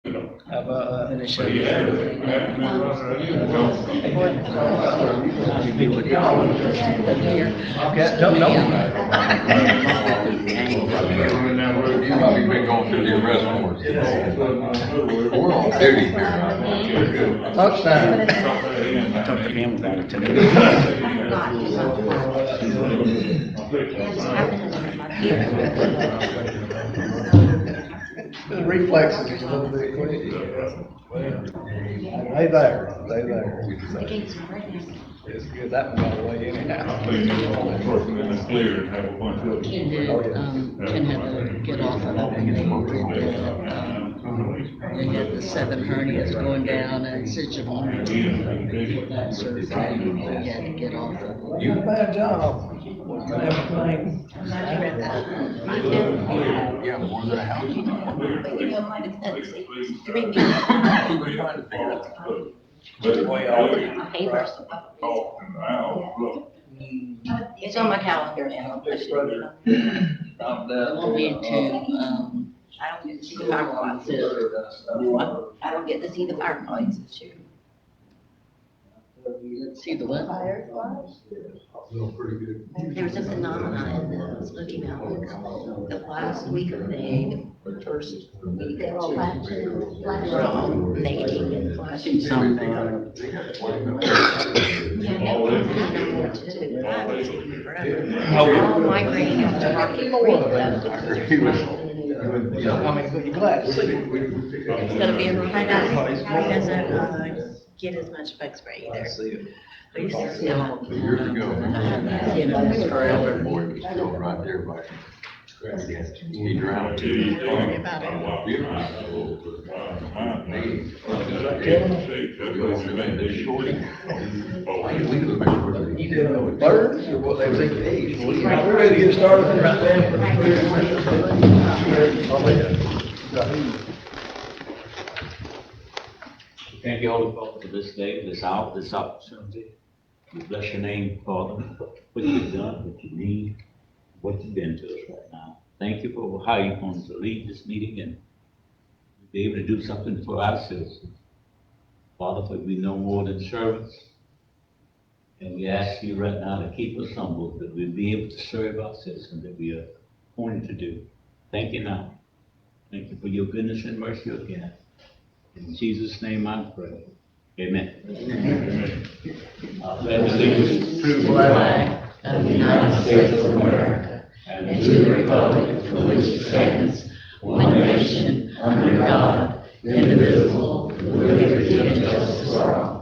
How about that? Finish up everything. Okay, no. We've been going through the arrest warrants. We're on duty here, right? Lunchtime. Talk to him about it today. The reflexes is a little bit quick. They there. It's good, that one got away anyhow. Clear and have a bunch of. Ken did, Ken had to get off of it, and they had the 7 hernias going down and such a long get that surgery, he had to get off of it. You did a bad job. Everything. Yeah, more than a house. But you know, like, that's 3 weeks. He was trying to figure out. My papers. Talking out, look. It's on my calendar now. Big brother. Stop It down. won't be too, I don't get to see the fireflies. I don't get to see the fireflies this year. let's see the what? Pretty good. There was a phenomenon in the Smoky Mountains the last week of May, or first week of June. We're all mating and flashing something. Yeah, I don't know what to do. God, it's taking forever. All migrating up to Rocky Creek. He was. I mean, you're glad to see it. It's gonna be a right now. He doesn't, get as much bug spray I either. see it. But he's still. Years ago, You know, it's forever. boy was still right there by. He drowned. Worry about it. Birds or what they think they eat. We're ready to get started right now. Thank you, Holy Father, for this day, this hour, this opportunity. We bless your name, Father, what you've done, what you need, what you've been to us right now. Thank you for how you're going to lead this meeting and be able to do something for our citizens. Father, for we know more than servants. And we ask you right now to keep us humble, that we'll be able to serve our citizens that we are appointed to do. Thank you now. Thank you for your goodness and mercy again. In Jesus' name I pray. Amen. Amen. I pledge allegiance to the Flag of the United States of America and to the republic for which it stands, one nation, under God, indivisible, with liberty and justice for all.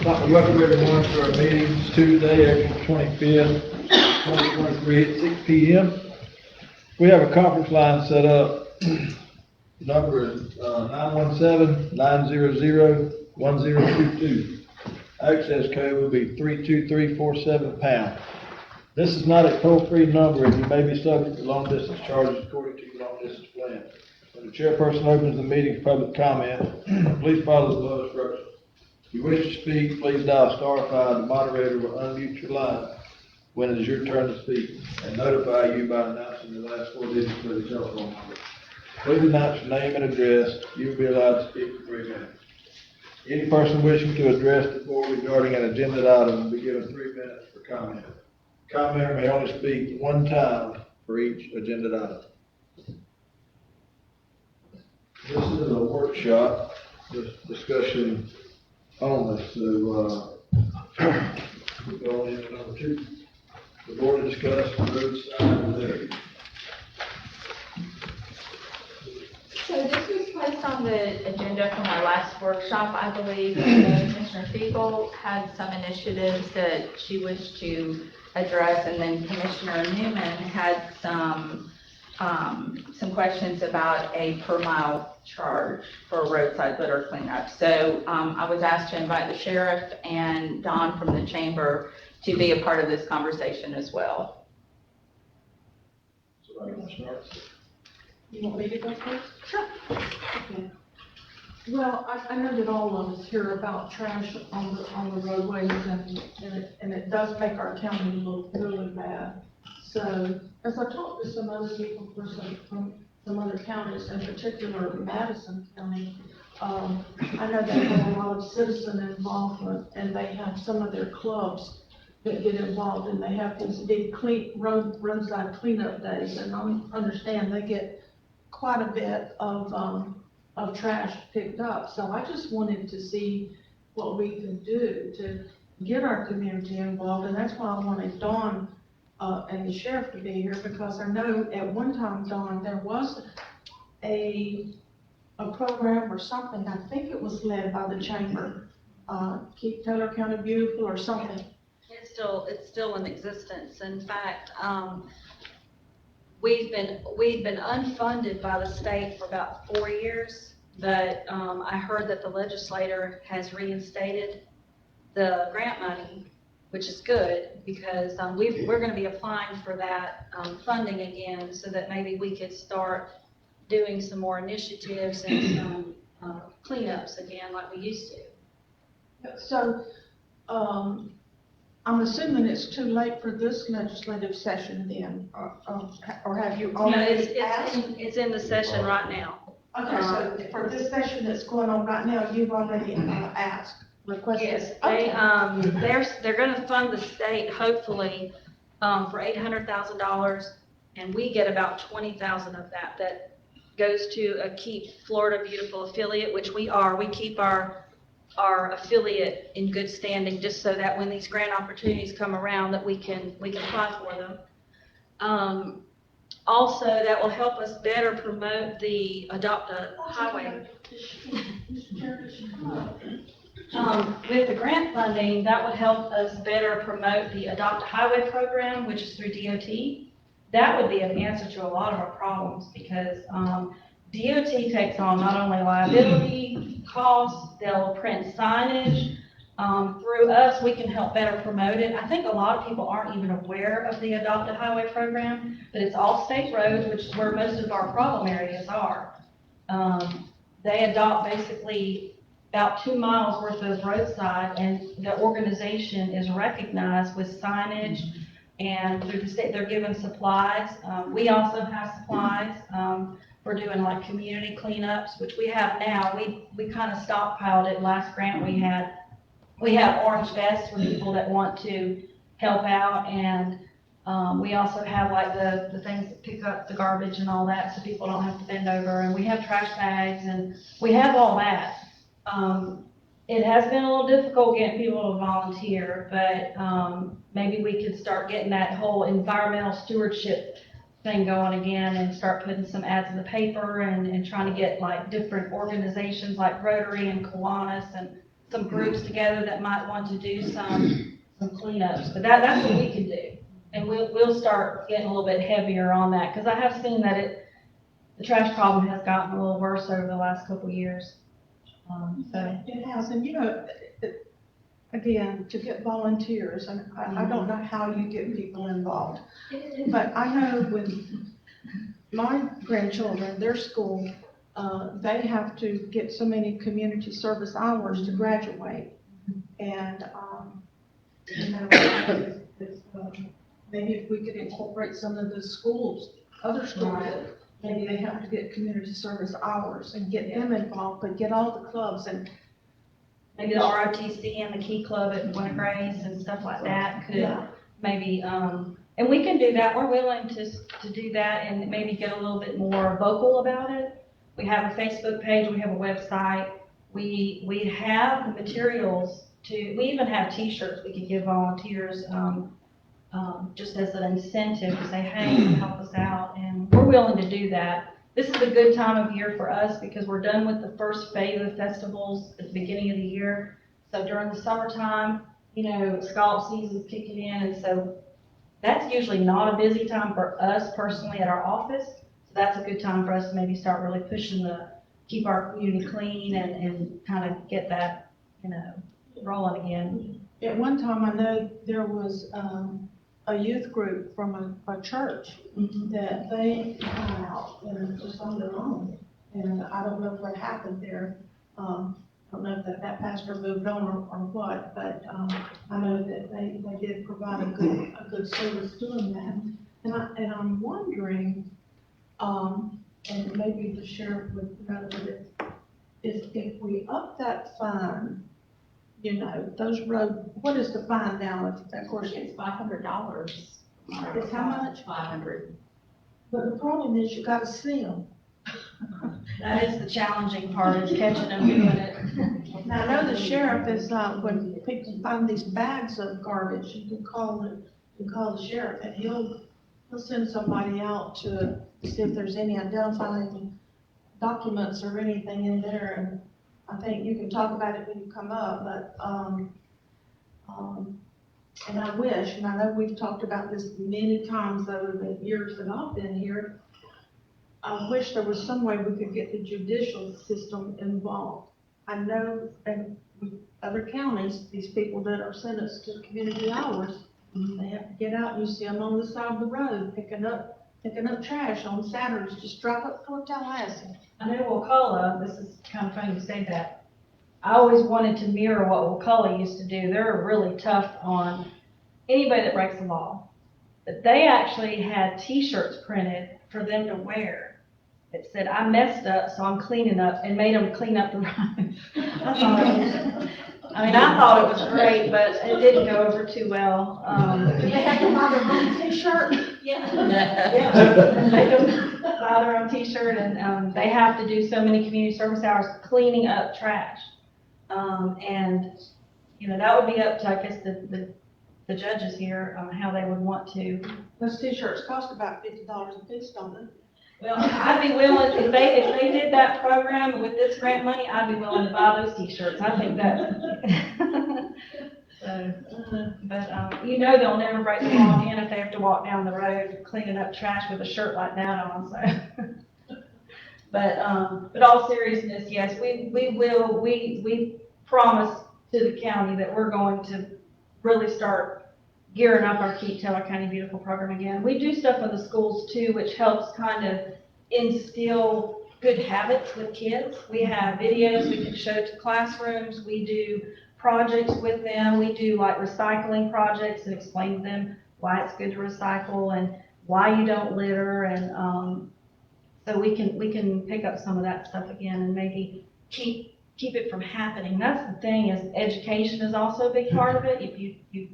Welcome everyone to our meetings Tuesday, April 25th, 2023 at 6 p.m. We have a conference line set up. Number is 917-900-1022. Access code will be 32347#. This is not a toll-free number, and you may be subject to long-distance charges according to your long-distance plan. When the chairperson opens the meeting for public comment, please follow the below instructions. If you wish to speak, please dial *5. The moderator will unmute your line when it is your turn to speak and notify you by announcing the last 4 digits of the telephone number. Please announce your name and address. You will be allowed to speak for 3 minutes. Any person wishing to address the board regarding an agenda item will be given 3 minutes for comment. Commenter may only speak 1 time for each agenda item. This is a workshop, discussion only, so, we'll go on into number 2. The board to discuss roadside levy. So this was placed on the agenda from our last workshop, I believe. Commissioner Fiegel had some initiatives that she wished to address, and then Commissioner Newman had some questions about a per mile charge for roadside litter cleanup. So I was asked to invite the sheriff and Don from the chamber to be a part of this conversation as well. Somebody want to start? You want me to go first? Sure. Okay. Well, I know that all of us hear about trash on the roadways and it does make our county look really bad. So as I talked to some other people from some other counties, in particular Madison County. I know they have a lot of citizen involvement, and they have some of their clubs that get involved, and they have these big roadside cleanup days, and I understand they get quite a bit of trash picked up. So I just wanted to see what we can do to get our community involved, and that's why I wanted Dawn and the sheriff to be here, because I know at one time, Dawn, there was a program or something, I think it was led by the chamber, Keep Taylor County Beautiful or something. It's still in existence. In fact, we've been unfunded by the state for about 4 years, but, I heard that the legislator has reinstated the grant money, which is good, because, we're gonna be applying for that, funding again, so that maybe we could start doing some more initiatives and some, cleanups again like we used to. So, I'm assuming it's too late for this legislative session then, or have you No, already asked? it's in the session right now. Okay, so for this session that's going on right now, you've already asked, requested? Yes, Okay. they're gonna fund the state hopefully, for $800,000, and we get about 20,000 of that. That goes to a Keep Florida Beautiful affiliate, which we are. We keep our affiliate in good standing, just so that when these grant opportunities come around, that we can apply for them. Also, that will help us better promote the Adopt a Highway. With the grant funding, that would help us better promote the Adopt a Highway program, which is through DOT. That would be an answer to a lot of our problems, because DOT takes on not only liability costs, they'll print signage. Through us, we can help better promote it. I think a lot of people aren't even aware of the Adopt a Highway program, but it's all state roads, which is where most of our problem areas are. They adopt basically about 2 miles worth of roadside, and the organization is recognized with signage, and through the state, they're given supplies. We also have supplies. We're doing like community cleanups, which we have now. We kind of stockpiled it last grant we had. We have orange vests for people that want to help out, and we also have like the things that pick up the garbage and all that, so people don't have to bend over, and we have trash bags, and we have all that. It has been a little difficult getting people to volunteer, but maybe we could start getting that whole environmental stewardship thing going again, and start putting some ads in the paper, and trying to get like different organizations like Rotary and Kiwanis and some groups together that might want to do some cleanups. But that's what we can do, and we'll start getting a little bit heavier on that, because I have seen that the trash problem has gotten a little worse over the last couple of years. So It has, and again, to get volunteers, and I don't know how you get people involved, but I know when my grandchildren, their school, they have to get so many community service hours to graduate. And, maybe if we could incorporate some of the schools, other schools, maybe they have to get community service hours and get them involved, but get all the clubs and. maybe the ROTC and the Key Club at Winter Grace and stuff like that could maybe, and we can do that. We're willing to do that, and maybe get a little bit more vocal about it. We have a Facebook page, we have a website, we have the materials we even have t-shirts we could give volunteers, just as an incentive to say, hey, help us out, and we're willing to do that. This is a good time of year for us, because we're done with the first phase of festivals at the beginning of the year. So during the summertime, scallop season's kicking in, and so that's usually not a busy time for us personally at our office. So that's a good time for us to maybe start really pushing keep our community clean and kind of get that, rolling again. At one time, I know there was a youth group from a church that they went out and just on their own. And I don't know what happened there. I don't know if that pastor moved on or what, but I know that they did provide a good service doing that. And I'm wondering, and maybe the sheriff would know this, is if we up that fine, you know, those road, what is the fine now? Of course, It's $500. It's how much? 500. But the problem is you gotta see them. That is the challenging part, is catching them doing it. Now, I know the sheriff is, when people find these bags of garbage, you can call the sheriff, and he'll send somebody out to see if there's any identifying documents or anything in there, and I think you can talk about it when you come up, but, and I wish, and I know we've talked about this many times over the years that I've been here, I wish there was some way we could get the judicial system involved. I know, and with other counties, these people that are sentenced to community hours, they have to get out, and you see them on the side of the road picking up trash on Saturdays, just drive up Fort Tallahassee. I know Wakulla, this is kind of funny you say that. I always wanted to mirror what Wakulla used to do. They're really tough on anybody that breaks the law. But they actually had T-shirts printed for them to wear. It said, "I messed up, so I'm cleaning up," and made them clean up the road. I thought it was great, but it didn't go over too well. They have to buy their own T-shirt. Yeah, made them buy their own T-shirt, and they have to do so many community service hours cleaning up trash. And, you know, that would be up to, I guess, the judges here, how they would want to. Those T-shirts cost about $50 a piece, don't they? Well, I'd be willing, if they did that program with this grant money, I'd be willing to buy those T-shirts. I think that. So, but, you know, they'll never break the law again if they have to walk down the road cleaning up trash with a shirt like that on, so. But all seriousness, yes, we promise to the county that we're going to really start gearing up our Keep Taylor County Beautiful program again. We do stuff in the schools too, which helps kind of instill good habits with kids. We have videos we can show to classrooms. We do projects with them. We do like recycling projects and explain to them why it's good to recycle and why you don't litter. And so we can pick up some of that stuff again and maybe keep it from happening. That's the thing, is education is also a big part of it. If you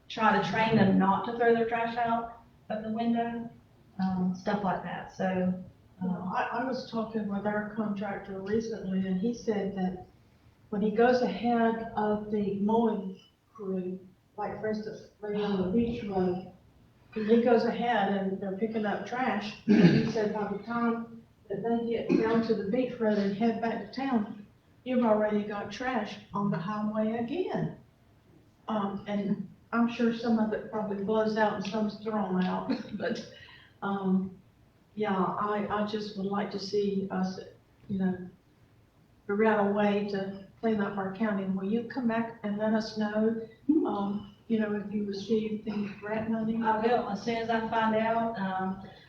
try to train them not to throw their trash out of the window, stuff like that. So, I was talking with our contractor recently, and he said that when he goes ahead of the mowing crew, like for instance, right on the beach road, when he goes ahead and they're picking up trash, he said by the time that they get down to the beach road and head back to town, you've already got trash on the highway again. And I'm sure some of it probably blows out and some's thrown out, but, yeah, I just would like to see us, you know, figure out a way to clean up our county. And will you come back and let us know, you know, if you receive the grant money? I will, as soon as I find out.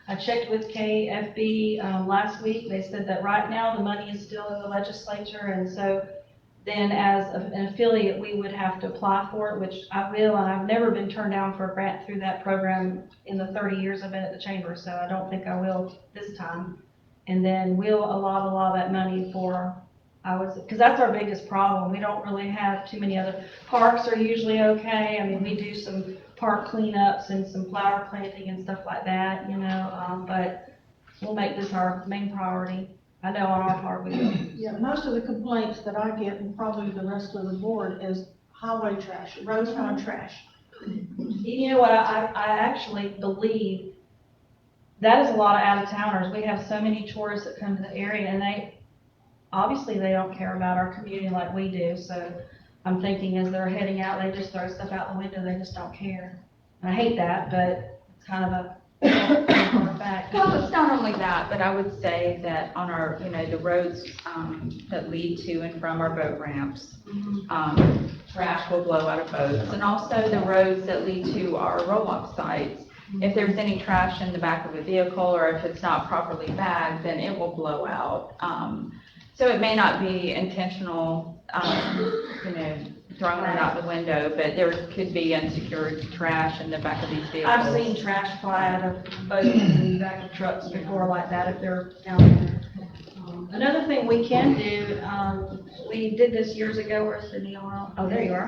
I checked with KFB last week. They said that right now the money is still in the legislature, and so then as an affiliate, we would have to apply for it, which I will, and I've never been turned down for a grant through that program in the 30 years I've been at the chamber, so I don't think I will this time. And then we'll allot a lot of that money for, because that's our biggest problem. We don't really have too many other, parks are usually okay. I mean, we do some park cleanups and some flower planting and stuff like that, you know, but we'll make this our main priority. I know on our part we will. Yeah, most of the complaints that I get, and probably the rest of the board, is highway trash, roadside trash. You know what, I actually believe that is a lot of out-of-towners. We have so many tourists that come to the area, and obviously they don't care about our community like we do, so I'm thinking as they're heading out, they just throw stuff out the window, they just don't care. And I hate that, but it's kind of a fact. Well, it's not only that, but I would say that on our, you know, the roads that lead to and from our boat ramps, trash will blow out of boats. And also the roads that lead to our roll-off sites. If there's any trash in the back of a vehicle or if it's not properly bagged, then it will blow out. So it may not be intentional, throwing it out the window, but there could be unsecured trash in the back of these vehicles. I've seen trash fly out of boats and back of trucks before like that if they're down there. Another thing we can do, we did this years ago, where's the neon? Oh, there you are.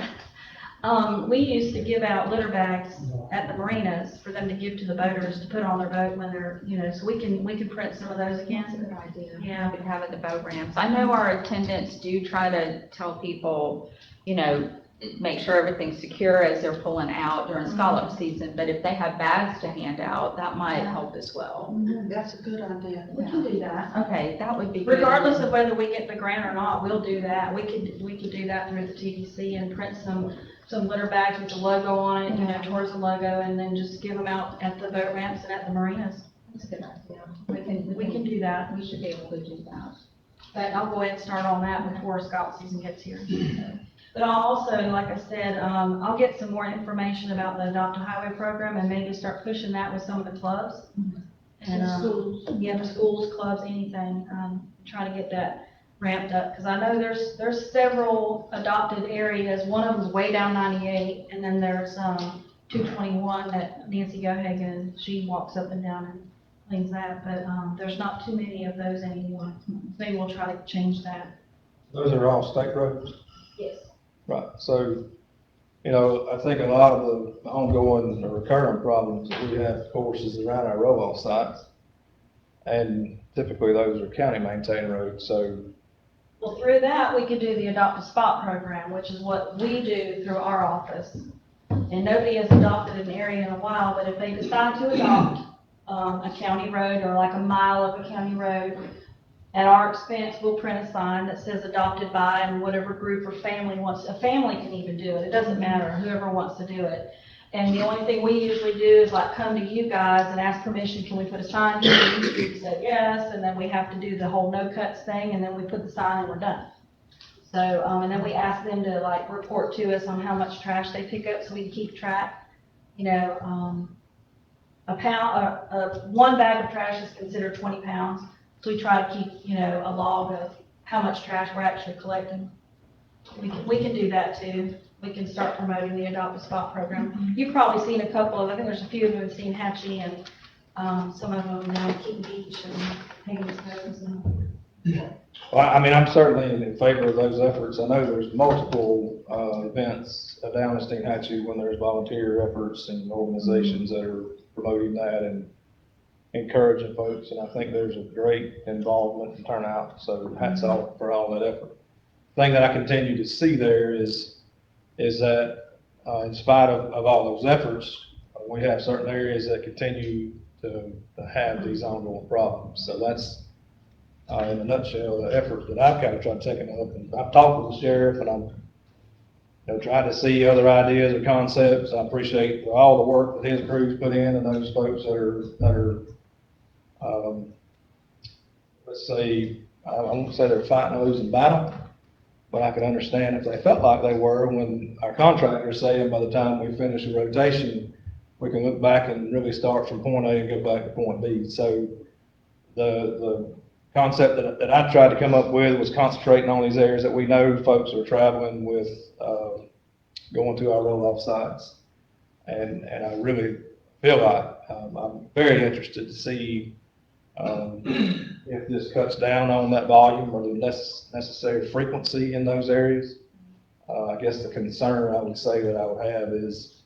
We used to give out litter bags at the marinas for them to give to the boaters to put on their boat when they're, so we can print some of those again. That's a good idea. Yeah. We could have at the boat ramps. I know our attendants do try to tell people, make sure everything's secure as they're pulling out during scallop season, but if they have bags to hand out, that might help as well. That's a good idea. We can do that. Okay, that would be good. Regardless of whether we get the grant or not, we'll do that. We could do that through the TDC and print some litter bags with the logo on it, tourism logo, and then just give them out at the boat ramps and at the marinas. That's a good idea. We can do that. We should be able to do that. But I'll go ahead and start on that before scallop season gets here. But I'll also, like I said, I'll get some more information about the Adopt a Highway program and maybe start pushing that with some of the clubs. And, Schools. Yeah, the schools, clubs, anything, try to get that ramped up. Because I know there's several adopted areas. One of them's way down 98, and then there's 221 that Nancy Gohagan, she walks up and down and cleans that. But there's not too many of those anymore. Maybe we'll try to change that. Those are all state roads? Yes. Right, so, I think a lot of the ongoing or recurring problems that we have, of course, is around our roll-off sites. And typically those are county maintained roads, so. Well, through that, we could do the Adopt a Spot program, which is what we do through our office. And nobody has adopted an area in a while, but if they decide to adopt a county road or like a mile of a county road, at our expense, we'll print a sign that says adopted by and whatever group or family wants. A family can even do it. It doesn't matter, whoever wants to do it. And the only thing we usually do is like come to you guys and ask permission, can we put a sign here? You say yes, and then we have to do the whole no cuts thing, and then we put the sign and we're done. So, and then we ask them to like report to us on how much trash they pick up so we can keep track. A pound, one bag of trash is considered 20 pounds. So we try to keep, a log of how much trash we're actually collecting. We can do that too. We can start promoting the Adopt a Spot program. You've probably seen a couple of, I think there's a few of them have seen Hatchie and some of them down Keaton Beach and Higgins Cove and Well, I'm certainly in favor of those efforts. I know there's multiple events down in Steinhatchee when there's volunteer efforts and organizations that are promoting that and encouraging folks, and I think there's a great involvement and turnout, so hats off for all that effort. The thing that I continue to see there is that in spite of all those efforts, we have certain areas that continue to have these ongoing problems. So that's, in a nutshell, the effort that I've kind of tried taking up. And I've talked with the sheriff, and I'm trying to see other ideas or concepts. I appreciate all the work that his crew's put in and those folks that are let's say, I won't say they're fighting a losing battle, but I can understand if they felt like they were when our contractor's saying by the time we finish the rotation, we can look back and really start from point A and go back to point B. So the concept that I tried to come up with was concentrating on these areas that we know folks are traveling with, going to our roll-off sites. And I really feel like I'm very interested to see if this cuts down on that volume or the necessary frequency in those areas. I guess the concern I would say that I would have is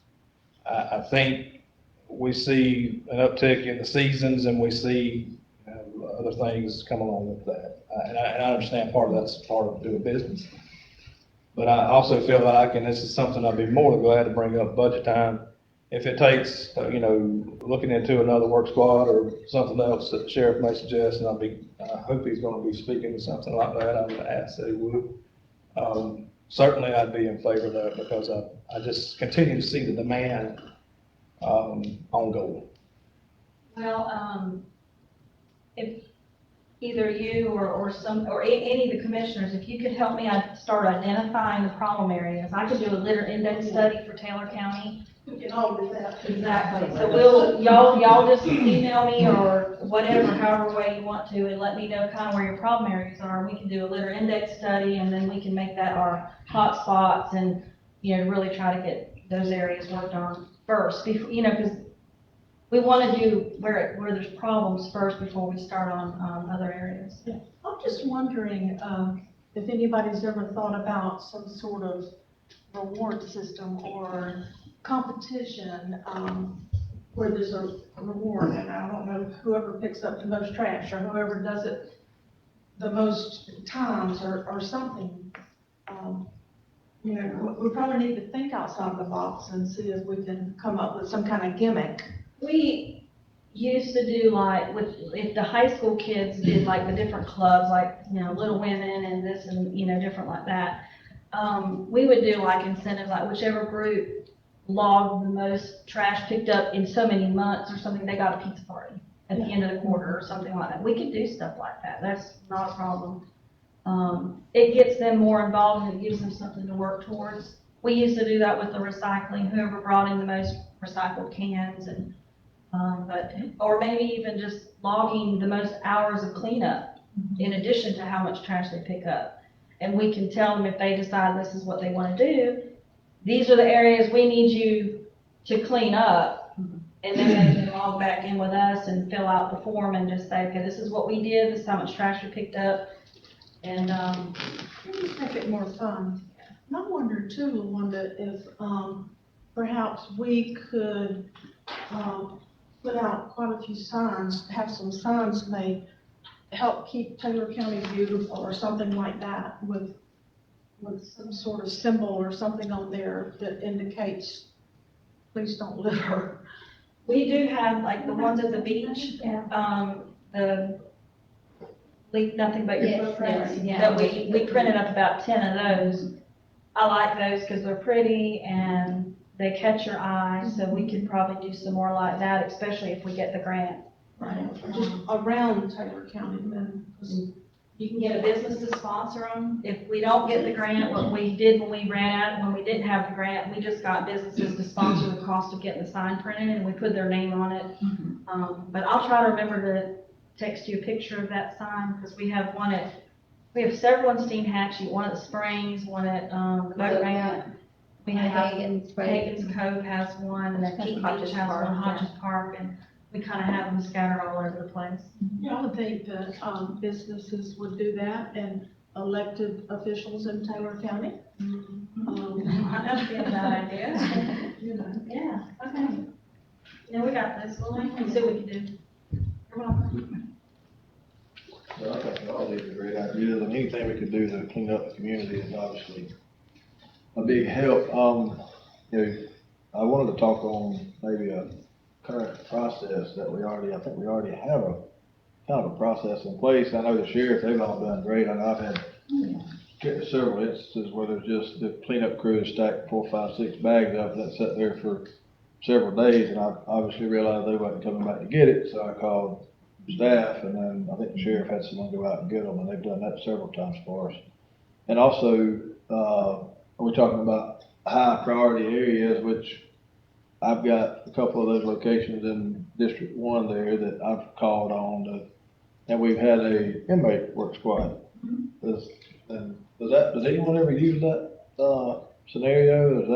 I think we see an uptick in the seasons and we see other things come along with that. And I understand part of that's part of doing business. But I also feel like, and this is something I'd be more than glad to bring up budget time, if it takes, looking into another work squad or something else that the sheriff may suggest, and I hope he's going to be speaking to something like that, I would ask that he would. Certainly I'd be in favor of that because I just continue to see the demand ongoing. Well, if either you or any of the commissioners, if you could help me start identifying the problem areas. I could do a litter index study for Taylor County We can all do that. Exactly, so y'all just email me or whatever, however way you want to, and let me know kind of where your problem areas are. We can do a litter index study, and then we can make that our hot spots and, really try to get those areas worked on first, before, because we want to do where there's problems first before we start on, other areas. I'm just wondering, if anybody's ever thought about some sort of reward system or competition, where there's a reward, and I don't know, whoever picks up the most trash, or whoever does it the most times, or something. We probably need to think outside the box and see if we can come up with some kind of gimmick. We used to do if the high school kids did like the different clubs, like, Little Women and this and, different like that. We would do like incentives, like whichever group logged the most trash picked up in so many months or something, they got a pizza party at the end of the quarter or something like that. We could do stuff like that. That's not a problem. It gets them more involved and it gives them something to work towards. We used to do that with the recycling, whoever brought in the most recycled cans and, or maybe even just logging the most hours of cleanup in addition to how much trash they pick up. And we can tell them if they decide this is what they want to do, these are the areas we need you to clean up. And then they can log back in with us and fill out the form and just say, okay, this is what we did, this is how much trash we picked up. And, Just make it more fun. And I wonder too, Luanda, if, perhaps we could, put out quite a few signs, have some signs made, help keep Taylor County beautiful or something like that with some sort of symbol or something on there that indicates, please don't litter. we do have like the ones at the beach, the leave nothing but your Yes, footprints. yeah. That we printed up about 10 of those. I like those because they're pretty and they catch your eye, so we could probably do some more like that, especially if we get the grant. Right. Just around Taylor County then. 'Cause You can get a business to sponsor them. If we don't get the grant, what we did when we didn't have the grant, we just got businesses to sponsor the cost of getting the sign printed and we put their name on it. But I'll try to remember to text you a picture of that sign because we have several in Steenhatchee, one at the Springs, one at, the boat ramp. We have Hagen's, right? Hagen's Cove has one, and then Peak Beach has one, Hodges Park, and we kind of have them scattered all over the place. I would think that, businesses would do that and elected officials in Taylor County. That'd be a bad idea. Yeah, okay. Yeah, we got this, we'll see what we can do. Well, I think all these are great ideas, and anything we could do to clean up the community is obviously a big help. I wanted to talk on maybe a current process that I think we already have a kind of a process in place. I know the sheriff, they've all done great. I know I've had several instances where there's just the cleanup crew has stacked 4, 5, 6 bags up that sat there for several days, and I obviously realized they wasn't coming back to get it, so I called staff, and then I think the sheriff had someone go out and get them, and they've done that several times for us. And also, we're talking about high priority areas, which I've got a couple of those locations in District 1 there that I've called on and we've had a inmate work squad. Does anyone ever use that, scenario? Is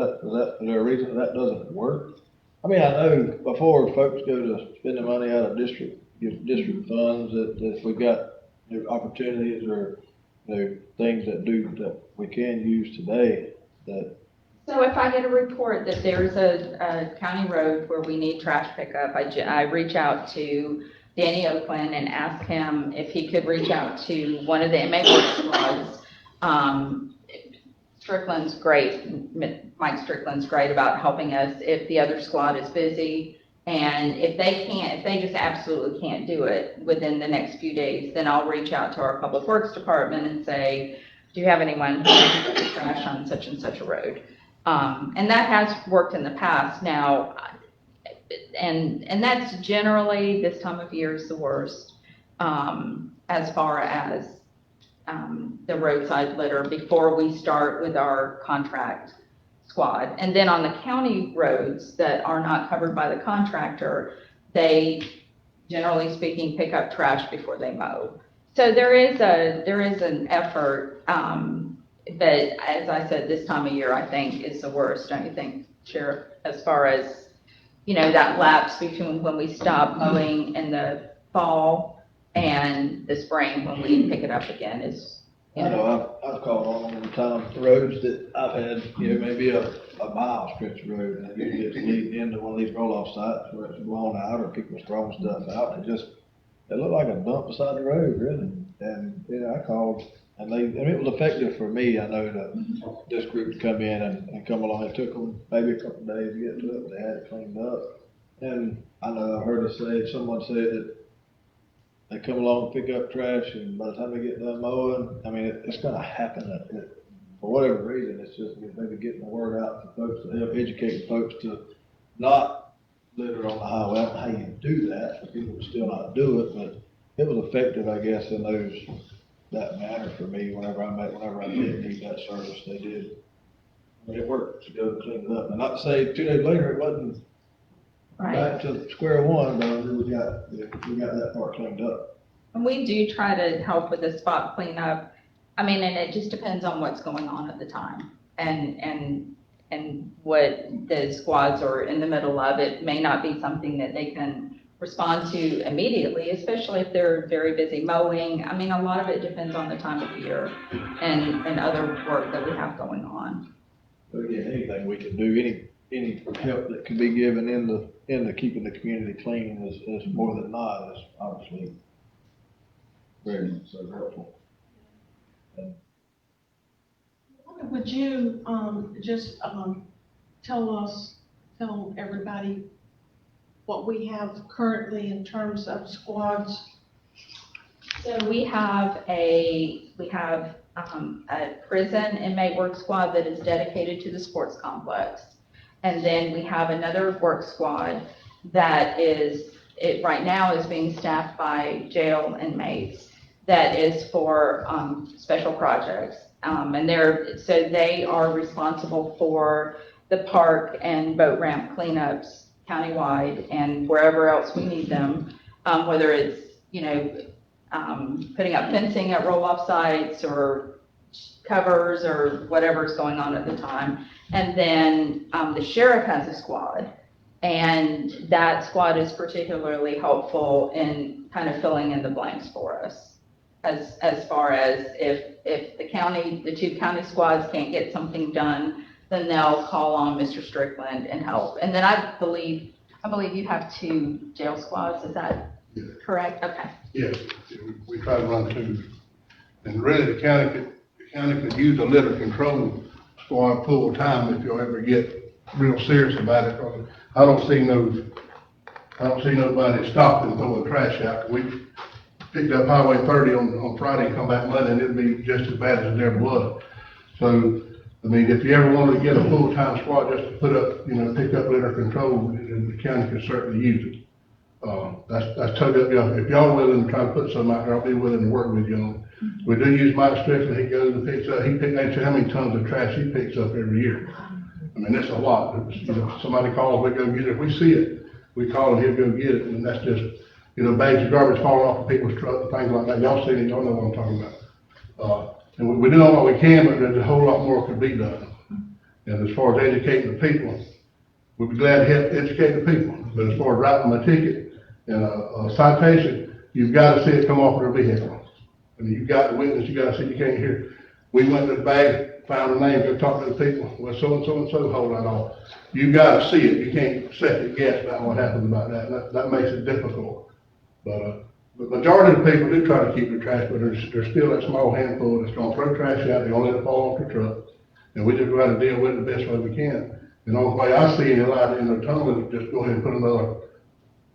there a reason that doesn't work? I mean, I know before folks go to spend the money out of district funds, that if we've got new opportunities or things that we can use today, that. So if I get a report that there's a county road where we need trash pickup, I reach out to Danny Oakland and ask him if he could reach out to one of the inmate work squads. Strickland's great, Mike Strickland's great about helping us if the other squad is busy. And if they just absolutely can't do it within the next few days, then I'll reach out to our public works department and say, do you have anyone who can put the trash on such and such a road? And that has worked in the past. Now, and that's generally, this time of year is the worst, as far as the roadside litter before we start with our contract squad. And then on the county roads that are not covered by the contractor, they, generally speaking, pick up trash before they mow. So there is an effort, but as I said, this time of year, I think is the worst, don't you think, Sheriff? As far as, that lapse between when we stop mowing in the fall and the spring when we pick it up again is, I know, I've called on them all the time, the roads that I've had, maybe a mile stretch of road, and usually it's leading into one of these roll-off sites where it's blown out or people's throwing stuff out, and it looked like a dump beside the road, really. And, I called, and it was effective for me, I know, this group to come in and come along. It took them maybe a couple of days to get to it, but they had it cleaned up. And I know I heard someone say that they come along, pick up trash, and by the time they get done mowing, it's gonna happen. For whatever reason, it's just maybe getting the word out to folks, to help educate folks to not litter on the highway. I don't know how you do that, for people to still not do it, but it was effective, I guess, in that manner for me. Whenever I did need that service, they did. It worked to go and clean it up. And not to say 2 days later, it wasn't back to square one, but we got that part cleaned up. and we do try to help with the spot cleanup. And it just depends on what's going on at the time and what the squads are in the middle of. It may not be something that they can respond to immediately, especially if they're very busy mowing. A lot of it depends on the time of the year and other work that we have going on. But yeah, anything we can do, any help that can be given in the keeping the community clean is more than not, is obviously very so helpful. And Would you, just, tell everybody what we have currently in terms of squads? So we have a prison inmate work squad that is dedicated to the sports complex. And then we have another work squad that right now is being staffed by jail inmates that is for special projects. And they are responsible for the park and boat ramp cleanups countywide and wherever else we need them, whether it's, putting up fencing at roll-off sites or covers or whatever's going on at the time. And then the sheriff has a squad, and that squad is particularly helpful in kind of filling in the blanks for us. As far as if the two county squads can't get something done, then they'll call on Mr. Strickland and help. And then I believe you have 2 jail squads, is that correct? Okay. Yes, we try to run 2. And really, the county could use a litter control squad full time if you'll ever get real serious about it. Because I don't see nobody stopping throwing trash out. We picked up Highway 30 on Friday and come back Monday, and it'd be just as bad as it ever was. So, if you ever wanted to get a full-time squad just to put up, pick up litter control, the county could certainly use it. That's totally up to y'all. If y'all are willing to try to put something out there, I'll be willing to work with you on it. We do use Mike Strickland. He goes and picks up, how many tons of trash he picks up every year. That's a lot. Somebody calls, we go get it. If we see it, we call him, he'll go get it. And that's just, bags of garbage falling off of people's trucks and things like that. Y'all seen it, y'all know what I'm talking about. And we're doing what we can, but there's a whole lot more could be done. And as far as educating the people, we'd be glad to help educate the people. But as far as writing them a ticket and a citation, you've got to see it come off their vehicle. You've got the witness, you got to see you can't hear. We went to the bag, found the name, go talk to the people. Well, so and so, hold that off. You've got to see it. You can't second guess about what happened about that. That makes it difficult. But the majority of the people do try to keep their trash, but there's still that small handful that's going to throw trash out. They're going to let it fall off the truck. And we just try to deal with it the best way we can. And the only way I see any light in the tunnel is just go ahead and put another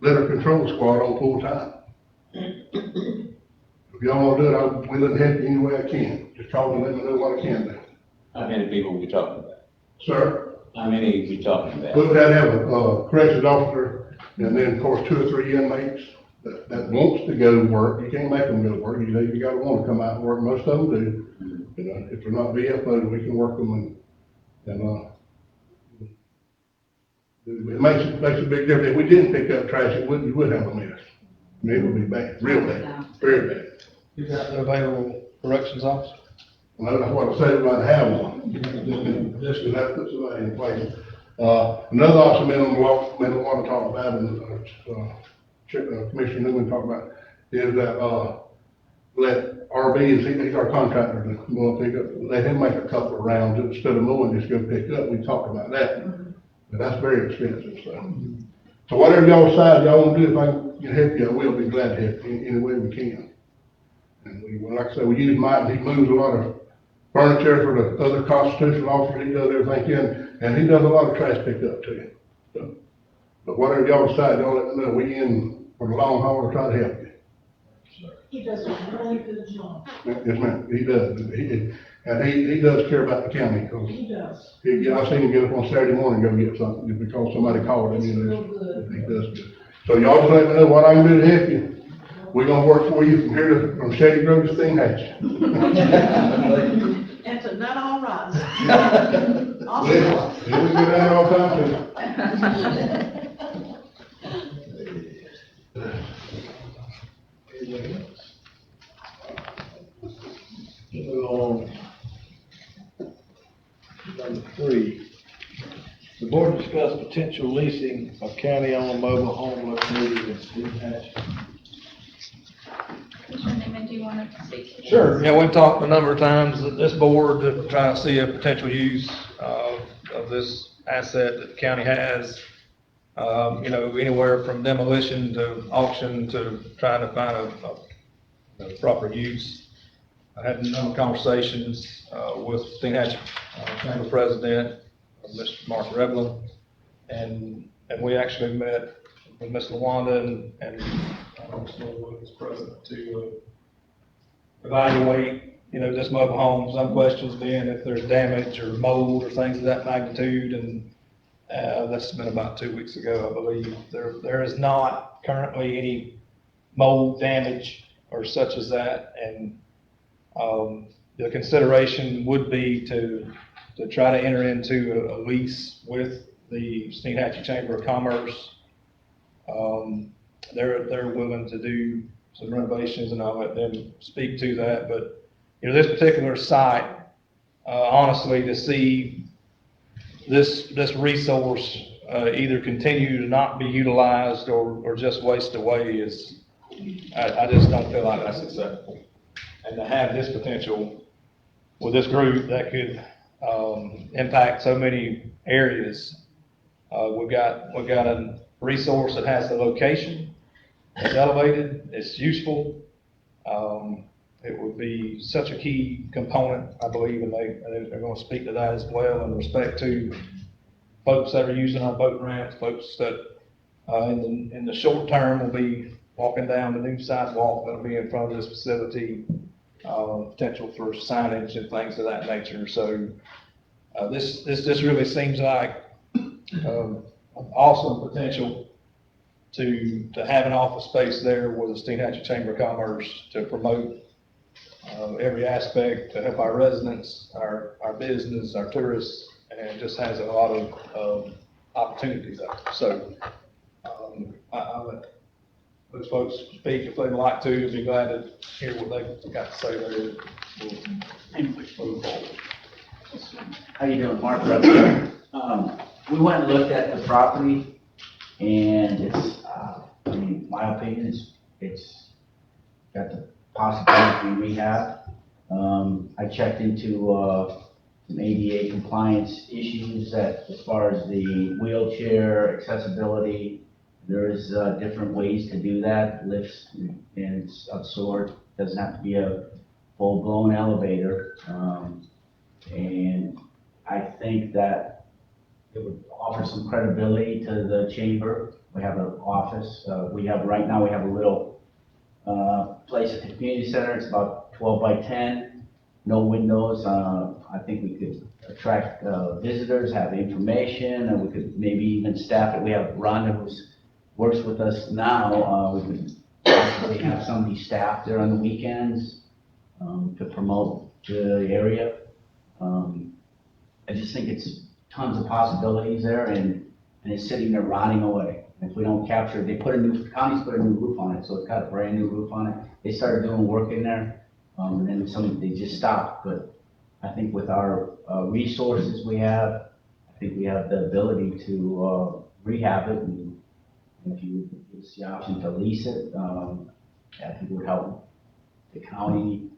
litter control squad on full time. If y'all want to do it, I'm willing to help you any way I can. Just call and let me know what I can do. How many people we talking about? Sir? How many we talking about? We'll have a corrections officer, and then, of course, 2 or 3 inmates that wants to go to work. You can't make them go to work. You got to want to come out and work. Most of them do. If they're not VFO, we can work them and It makes a big difference. If we didn't pick up trash, you would have a mess. I mean, it would be bad, real bad, very bad. You got the available corrections officer? Well, that's what I said, we're gonna have one. Just to have to put somebody in place. Another awesome man on the walk, man, I want to talk about, and, Commissioner Newman talked about, is that, let RB, he's our contractor, to go and pick up, let him make a couple of rounds instead of mowing, just go pick up. We talked about that. But that's very expensive, so. So whatever y'all decide y'all want to do, if I can help you, I will be glad to help you any way we can. And we, well, like I said, we use Mike, he moves a lot of furniture for the other constitutional officers, he does everything in, and he does a lot of trash pickup too. So, but whatever y'all decide, y'all let me know, we in for the long haul to try to help you. He does a really good job. Yes, ma'am, he does, he does care about the county, because He does. I seen him get up on Saturday morning, and go get something, just because somebody called him, He's you know. real good. He does good. So y'all just let me know what I can do to help you. We're gonna work for you from here to, from Shady Grove to Sting Hatch. And to none all rise. Yeah, Awesome. we do that all the time too. Move on. Number 3. The board discussed potential leasing of county-owned mobile home located in Steve Hatch. Commissioner Newman, do you want to speak to this? Sure, yeah, we've talked a number of times at this board to try to see a potential use of this asset that the county has. You know, anywhere from demolition to auction to trying to find a proper use. I had a number of conversations with Steen Hatch Chamber President, Mr. Mark Revlin, and we actually met with Ms. LaWanda and Mr. Williams president to evaluate, you know, this mobile home. Some questions being if there's damage or mold or things of that magnitude, and that's been about 2 weeks ago, I believe. There is not currently any mold damage or such as that, and the consideration would be to try to enter into a lease with the Steenhatchee Chamber of Commerce. They're willing to do some renovations, and I'll let them speak to that. But, you know, this particular site, honestly, to see this resource either continue to not be utilized or just waste away is, I just don't feel like that's acceptable. And to have this potential with this group that could impact so many areas. We've got a resource that has the location, it's elevated, it's useful. It would be such a key component, I believe, and they're going to speak to that as well in respect to folks that are using our boat ramps, folks that in the short term will be walking down the new sidewalk that'll be in front of this facility. Potential for signage and things of that nature. So this just really seems like awesome potential to have an office space there with the Steenhatchee Chamber of Commerce to promote every aspect, to help our residents, our business, our tourists, and just has a lot of opportunities there. So I'll let those folks speak if they'd like to. I'd be glad to hear what they've got to say there. We'll move forward. How you doing, Mark? We went and looked at the property, and it's, in my opinion, it's got the possibility for rehab. I checked into some ADA compliance issues as far as the wheelchair accessibility. There's different ways to do that, lifts and of sort. Doesn't have to be a full-blown elevator. And I think that it would offer some credibility to the chamber. We have an office. Right now we have a little place at the community center. It's about 12 by 10, no windows. I think we could attract visitors, have information, and we could maybe even staff it. We have Rhonda who's works with us now. We would actually have somebody staff there on the weekends to promote the area. I just think it's tons of possibilities there, and and it's sitting there rotting away. And if we don't capture it, county's put a new roof on it, so it's got a brand new roof on it. They started doing work in there, and then they just stopped. But I think with our resources we have, I think we have the ability to rehab it, and if you give us the option to lease it, I think it would help the county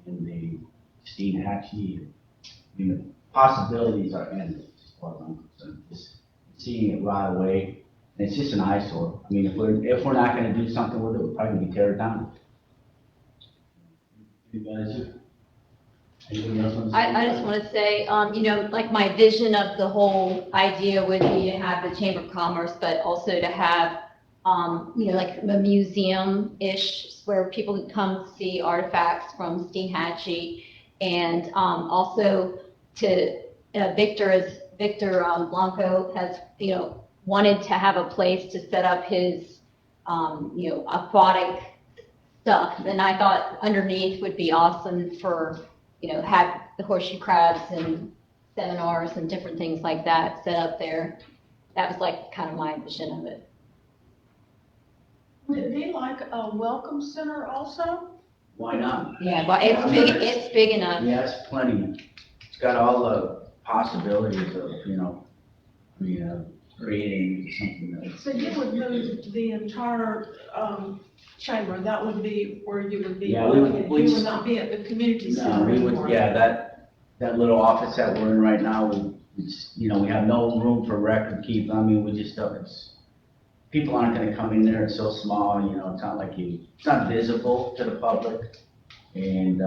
and the Steinhatchee. I mean, the possibilities are endless as far as I'm concerned. Just seeing it rot away, and it's just an eyesore. I mean, if we're not gonna do something with it, we're probably gonna tear it down. You guys, anything else on this? I just want to say, you know, like my vision of the whole idea would be to have the Chamber of Commerce, but also to have, you know, like a museum-ish where people can come see artifacts from Steinhatchee, and also to Victor Blanco has, you know, wanted to have a place to set up his, you know, aquatic stuff, and I thought underneath would be awesome for, you know, have the horseshoe crabs and seminars and different things like that set up there. That was like kind of my vision of it. Would it be like a welcome center also? Why not? Yeah, but it's big enough. Yes, plenty. It's got all the possibilities of, you know, I mean, creating something that's. So you would move the entire, chamber, that would be where you would be Yeah, we would- located. we- You would not be at the community No, center we anymore. would, yeah, that little office that we're in right now, you know, we have no room for record keep. I mean, we just don't, people aren't gonna come in there, it's so small, you know, it's not like it's not visible to the public. And,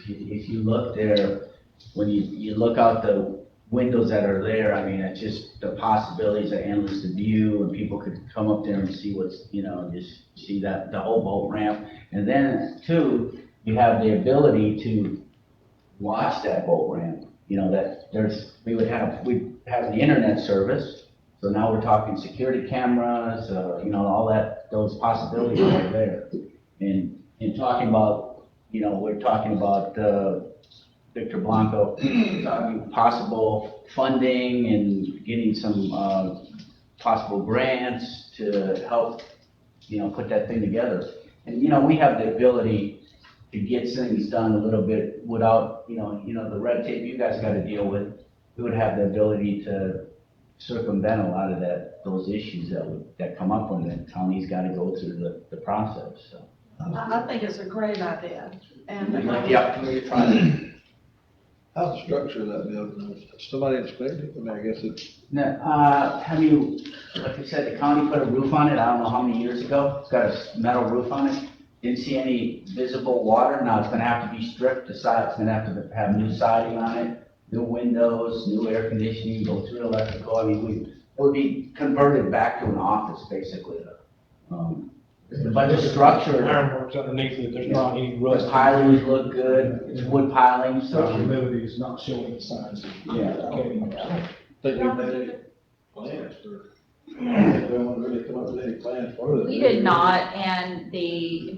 if you look there, when you look out the windows that are there, I mean, it's just, the possibilities are endless to view, and people could come up there and see what's, you know, just see that, the whole boat ramp. And then, too, you have the ability to watch that boat ramp, you know, that we'd have the internet service, so now we're talking security cameras, you know, all that, those possibilities are there. And talking about, you know, we're talking about, Victor Blanco, talking possible funding and getting some, possible grants to help, you know, put that thing together. And, you know, we have the ability to get things done a little bit without, you know, the red tape you guys gotta deal with. We would have the ability to circumvent a lot of those issues that come up when the county's gotta go through the process, so. I think it's a great idea, and. We'd like the opportunity to try it. How's the structure of that building? Has somebody inspected it? I mean, I guess it's. Now, have you, like I said, the county put a roof on it, I don't know how many years ago, it's got a metal roof on it. Didn't see any visible water, now it's gonna have to be stripped, the side, it's gonna have to have new siding on it, new windows, new air conditioning, go through electrical, I mean, it would be converted back to an office, basically. But the structure, Ironworks underneath it, there's not any the rust. pilings look good, it's wood pilings, so. Structurability is not showing the signs of. Yeah. Think you've made any plans for, they don't really come up with any plans for it. We did not, and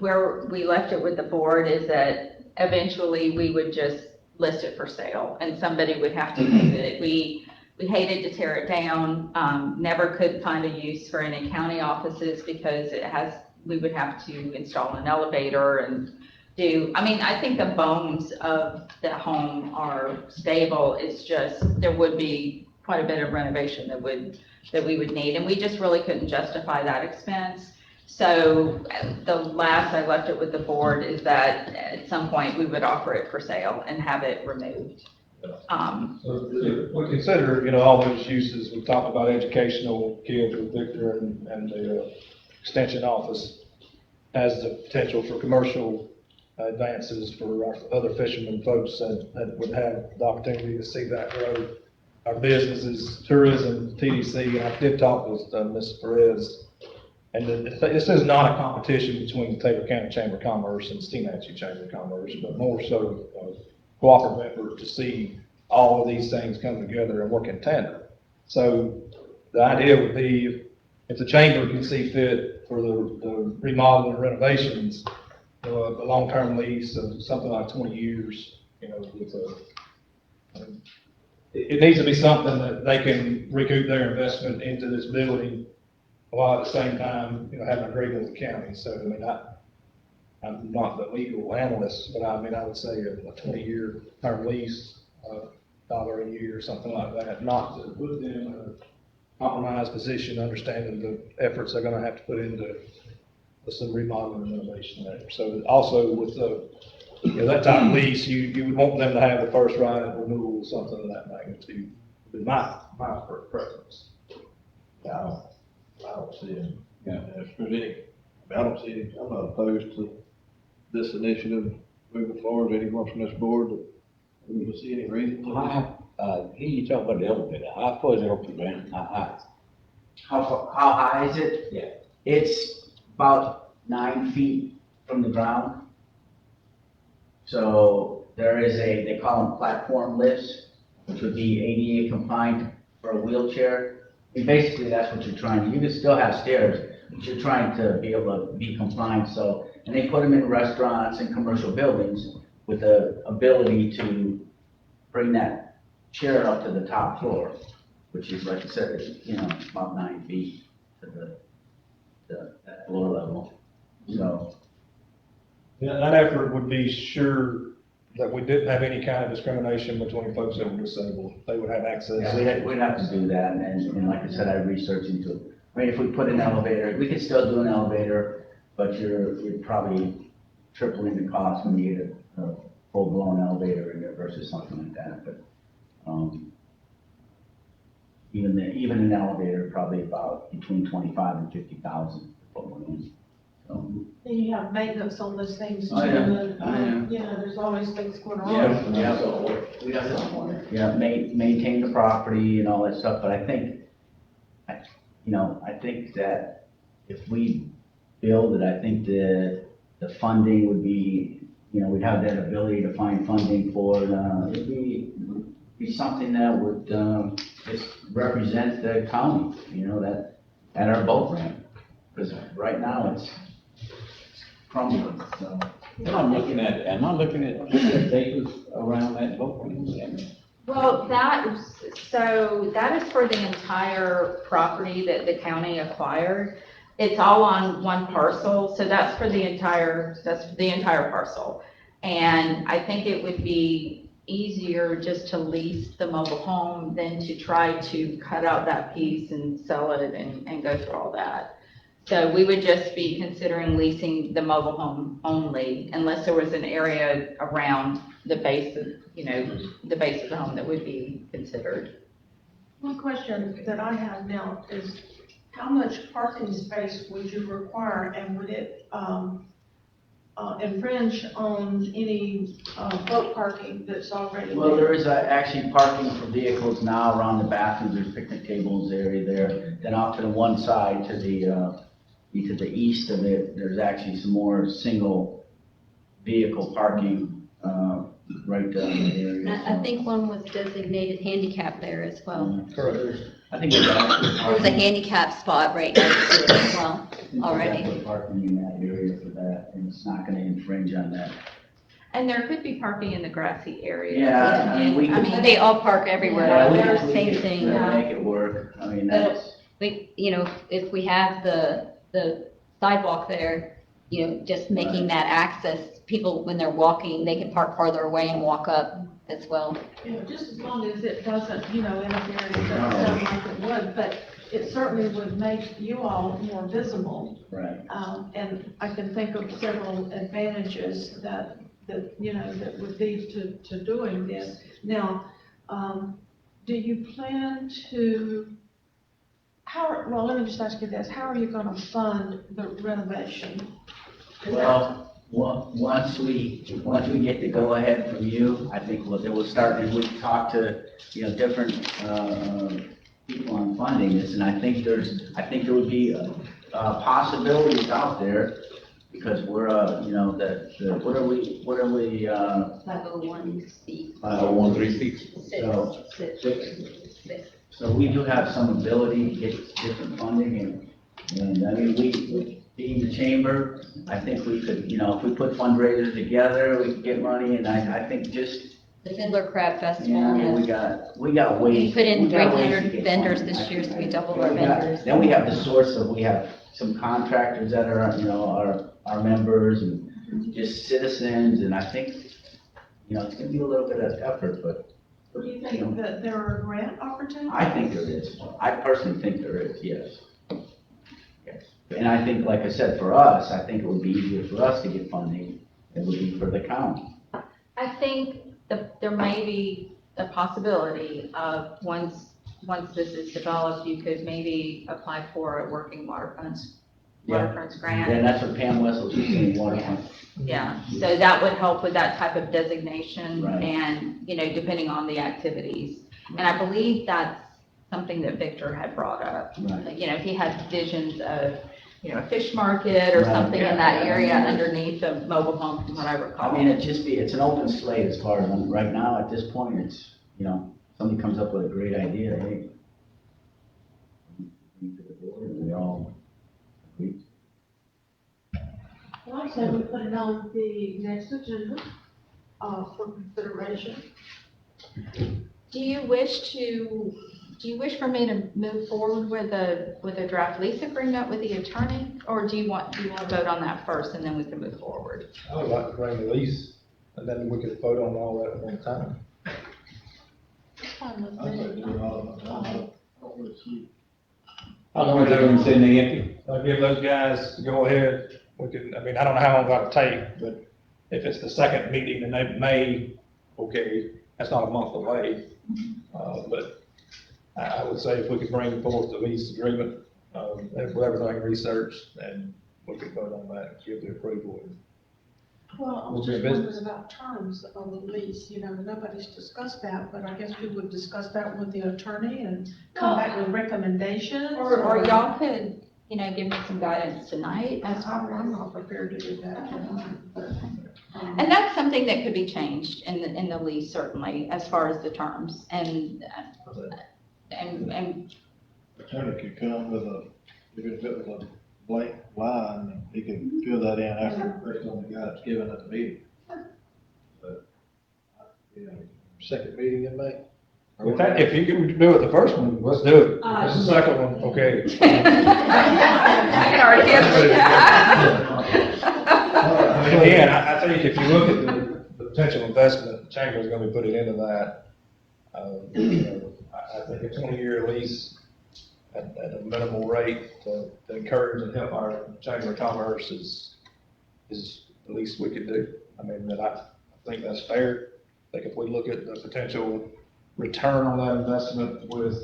where we left it with the board is that eventually we would just list it for sale, and somebody would have to move it. We hated to tear it down, never could find a use for any county offices because we would have to install an elevator and I think the bones of the home are stable, it's just, there would be quite a bit of renovation that we would need, and we just really couldn't justify that expense. So the last I left it with the board is that at some point we would offer it for sale and have it removed. We consider, you know, all those uses, we talked about educational kids with Victor and the extension office as the potential for commercial advances for our other fishermen folks that would have the opportunity to see that grow. Our businesses, tourism, TDC, and I did talk with Ms. Perez, and this is not a competition between the Taylor County Chamber of Commerce and Steinhatchee Chamber of Commerce, but more so cooperative effort to see all of these things come together and work in tandem. So the idea would be if the chamber can see fit for the remodeling and renovations, a long-term lease of something like 20 years, you know, with it needs to be something that they can recoup their investment into this building while at the same time, having an agreement with the county. So, I mean, I'm not the legal analyst, but I mean, I would say a 20-year term lease, $1 a year, something like that, not to put them in a compromised position, understanding the efforts they're gonna have to put into some remodeling and renovation there. So also with that type of lease, you would want them to have the first right of renewal, something of that magnitude, would be my preference. Yeah, I don't see it. Yeah, if there's any, I don't see any, I'm not opposed to this initiative moving forward, anyone from this board, that we don't see any reason to. Here you talk about the elevator, how far is it up to ground, how high? How high is it? Yeah. It's about 9 feet from the ground. So there is they call them platform lifts, which would be ADA compliant for a wheelchair. And basically, that's what you're trying to, you can still have stairs, but you're trying to be able to be compliant. So, and they put them in restaurants and commercial buildings with the ability to bring that chair up to the top floor, which is, like I said, about 9 feet to the floor level. So, Yeah, that effort would be sure that we didn't have any kind of discrimination between folks that were disabled. They would have access. yeah, we'd have to do that, and like I said, I researched into it. I mean, if we put an elevator, we could still do an elevator, but you're probably tripling the cost when you get a full-blown elevator in there versus something like that, but, even an elevator, probably about between 25 and 50,000 to put one in. So, And you have maintenance on those things too, Oh, yeah. and, Oh, yeah. there's always things going on. Yeah, maintain the property and all that stuff, but I think that if we build it, I think the funding would be, we'd have that ability to find funding for it. It'd be something that would, just represent the county, that, at our boat ramp. Because right now it's crumbling, so. Am I looking at acres around that boat ramp? Well, that is for the entire property that the county acquired. It's all on one parcel, so that's for the entire parcel. And I think it would be easier just to lease the mobile home than to try to cut out that piece and sell it and go through all that. So we would just be considering leasing the mobile home only, unless there was an area around the base of, the base of the home that would be considered. One question that I have now is, how much parking space would you require, and would it, infringe on any, boat parking that's already Well, there? there is actually parking for vehicles now around the bathrooms, there's picnic tables area there. Then off to the one side, to the east of it, there's actually some more single vehicle parking, right down in the area. I think one was designated handicap there as well. Correct. I think there's actually There was a handicap spot right next to it as well, already. Put parking in that area for that, and it's not gonna infringe on that. And there could be parking in the grassy area. Yeah, I mean, we could- They all park everywhere. Yeah, we They're could- the same thing. Make it work, I mean, that's. If we have the sidewalk there, just making that access, people, when they're walking, they can park farther away and walk up as well. Just as long as it doesn't, interfere, it doesn't sound like it would, but it certainly would make you all more visible. Right. And I can think of several advantages that would lead to doing this. Now, do you plan to, let me just ask you this, how are you gonna fund the renovation? Well, once we get the go-ahead from you, I think we'll start, and we talk to, different, people on funding this, and I think there would be, possibilities out there, because we're, what are we, 501c. 501(c)(6). So we do have some ability to get different funding, and I mean, we, being the chamber, I think we could, if we put fundraisers together, we could get money, and I think just The Fiddler Crab Festival. Yeah, we got ways. We put in we got ways to 300 get vendors funding. this year, so we doubled our We got- vendors. Then we have the source of, we have some contractors that are, our members and just citizens, and I think, it's gonna be a little bit of effort, but, Do you think that there are grant opportunities? I think there is. I personally think there is, yes. Yes. And I think, like I said, for us, I think it would be easier for us to get funding than it would be for the county. I think there may be a possibility of, once this is developed, you could maybe apply for a working waterfronts grant. And that's what Pam Wessel, she's saying, waterfront. Yeah, so that would help with that type of designation Right. and, depending on the activities. And I believe that's something that Victor had brought up. Right. He had visions of, a fish market or Right. something in that Yeah. area underneath the mobile home, from what I recall. I mean, it's an open slate as far as, right now, at this point, it's, somebody comes up with a great idea, hey. bring it to the board, and we all agree. Well, I say we put it on the next agenda, for consideration. Do you wish for me to move forward with a draft lease agreement with the attorney? Or do you want to vote on that first and then we can move forward? I would like to bring the lease, and then we could vote on all that at one time. Fine with I think me. do it all the time. I don't really see- How long is everyone sitting there empty? I'll give those guys to go ahead. I don't know how long that'll take, but if it's the second meeting in May, okay, that's not a month away. But I would say if we could bring forth the lease agreement, with everything researched, and we could vote on that and give the approval. Well, I was We'll be just busy. wondering about terms of the lease, nobody's discussed that, but I guess we would discuss that with the attorney and come back with recommendations. Or y'all could, give me some guidance tonight as far as. I'm not prepared to do that. And that's something that could be changed in the lease, certainly, as far as the terms. And Attorney could come with a blank line, and he can fill that in after, based on the guidance given at the meeting. But, second meeting in May? If you can do it the first one, let's do it. This is the second one, okay. Again, I think if you look at the potential investment the chamber is gonna be putting into that, I think a 20-year lease at a minimal rate to encourage and help our chamber of commerce is the least we could do. I mean, I think that's fair. I think if we look at the potential return on that investment with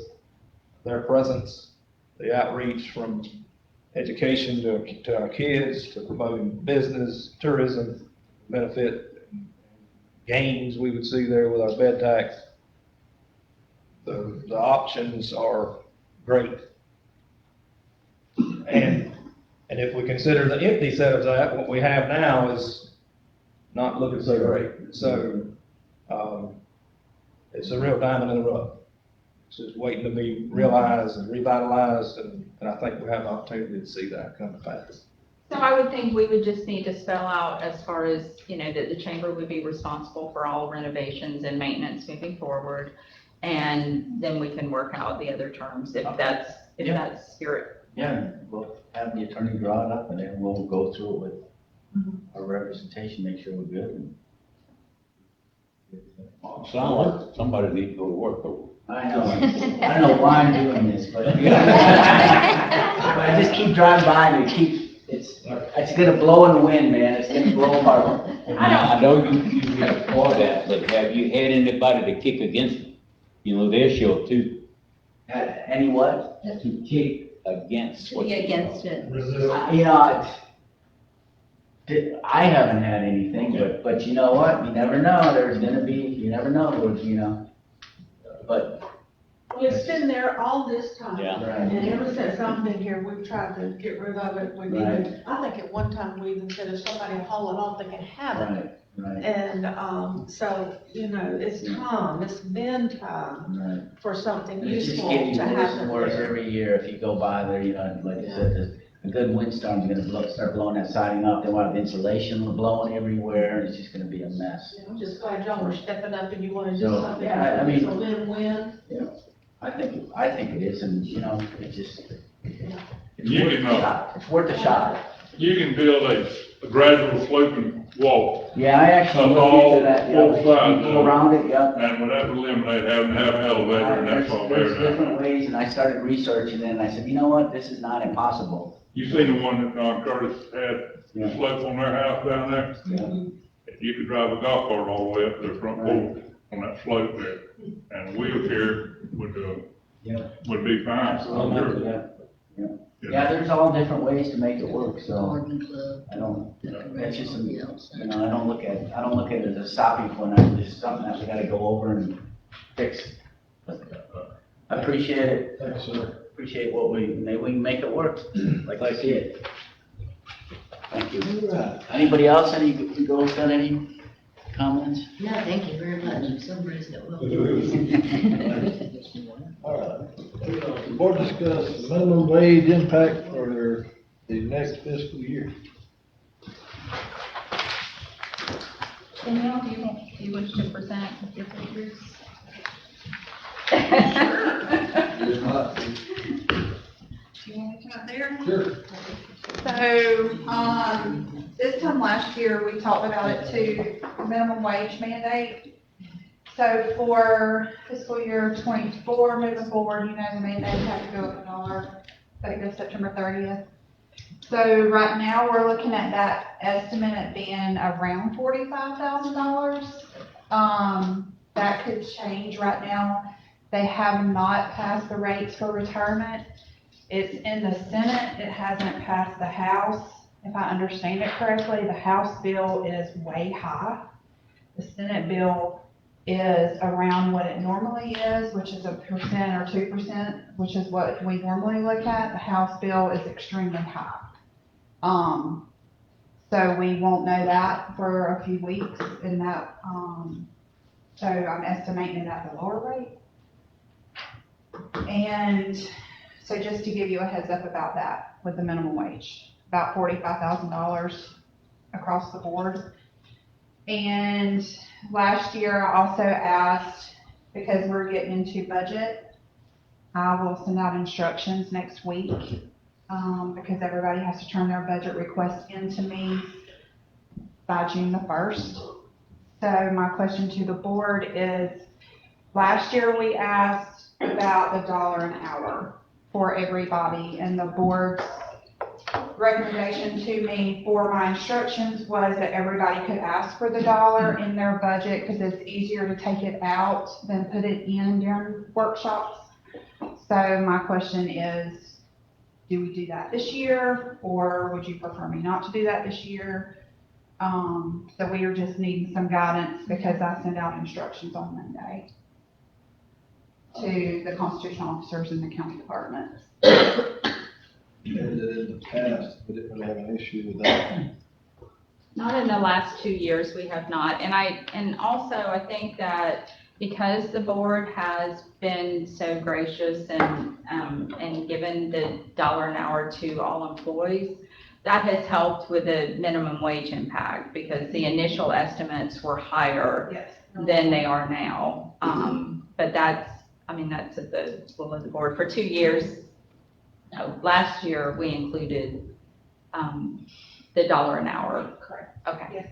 their presence, the outreach from education to our kids, to promoting business, tourism, benefit, gains we would see there with our bed tax. The options are great. And if we consider the empty set of that, what we have now is not looking so great. So, it's a real diamond in the rough. It's just waiting to be realized and revitalized, and I think we have an opportunity to see that come to pass. So I would think we would just need to spell out as far as, that the chamber would be responsible for all renovations and maintenance moving forward. And then we can work out the other terms if that's your. Yeah, we'll have the attorney draw it up, and then we'll go through it with our representation, make sure we're good. And Sound like somebody needs to go to work though. I know, I don't know why I'm doing this, but but I just keep driving by and it's gonna blow in the wind, man, it's gonna blow apart. I know you get for that, but have you had anybody to kick against it? Their show too, Any what? to kick against what Be you against it. I haven't had anything, but you know what, you never know, there's gonna be, you never know, but. Well, it's been there all this time. Yeah. Right. And ever since I've been here, we've tried to get rid of it. We Right. even, I think at one time we even said if somebody haul it off, they can have it. Right. And, so, it's time, it's been time Right. for something It's just useful getting to worse and happen worse there. every year if you go by there, like I said, a good windstorm's gonna start blowing that siding up, then we'll have insulation blowing everywhere, and it's just gonna be a mess. I'm just glad y'all are stepping up and you wanna do So, something. yeah, I mean- It's a win-win. I think it is, and, you know, it's just, it's You worth can, a shot, it's worth a shot. You can build a gradual sloping wall, Yeah, I actually Of looked all into that, both yeah, sides, go around it, yeah. and would that eliminate having to have an elevator, and that's all There's there different now. ways, and I started researching it, and I said, you know what, this is not impossible. You seen the one that Curtis had, Yeah. the slope on their house down there? Yeah. You could drive a golf cart all the way up to the front porch on that slope there, and a wheelchair Yeah. would be fine. Absolutely, yeah. You Yeah, know. there's all different ways to make it work, so Garden club. I don't, that's just, on the you outside. know, I don't look at it as a stopping point, it's just something that we gotta go over and fix. But, I appreciate it. Thanks, sir. Appreciate what maybe we can make it work, like I see it. Thank you. All right. Anybody else, you girls got any comments? No, thank you very much. I'm so raised it well. All right. The board discuss minimum wage impact for the next fiscal year. Danielle, do you wish to present your figures? You want to come up there? Sure. So, this time last year, we talked about it too, minimum wage mandate. So for fiscal year '24, moving forward, you know, the mandate had to go up $1, effective September 30th. So right now, we're looking at that estimate at being around $45,000. That could change right now. They have not passed the rates for retirement. It's in the Senate, it hasn't passed the House. If I understand it correctly, the House bill is way high. The Senate bill is around what it normally is, which is 1% or 2%, which is what we normally look at. The House bill is extremely high. So we won't know that for a few weeks, and that, so I'm estimating it at the lower rate. And so just to give you a heads up about that with the minimum wage, about $45,000 across the board. And last year I also asked, because we're getting into budget, I will send out instructions next week, because everybody has to turn their budget request into me by June the 1st. So my question to the board is, last year we asked about $1 an hour for everybody, and the board's recommendation to me for my instructions was that everybody could ask for the $1 in their budget, because it's easier to take it out than put it in during workshops. So my question is, do we do that this year, or would you prefer me not to do that this year? So we are just needing some guidance, because I send out instructions on Monday to the constitutional officers in the county departments. In the past, we didn't really have an issue with that. Not in the last 2 years, we have not. And also, I think that because the board has been so gracious and given the $1 an hour to all employees, that has helped with the minimum wage impact, because the initial estimates were higher Yes. than they are now. But that's at the will of the board. For 2 years, no, last year, we included the $1 an hour. Correct. Okay.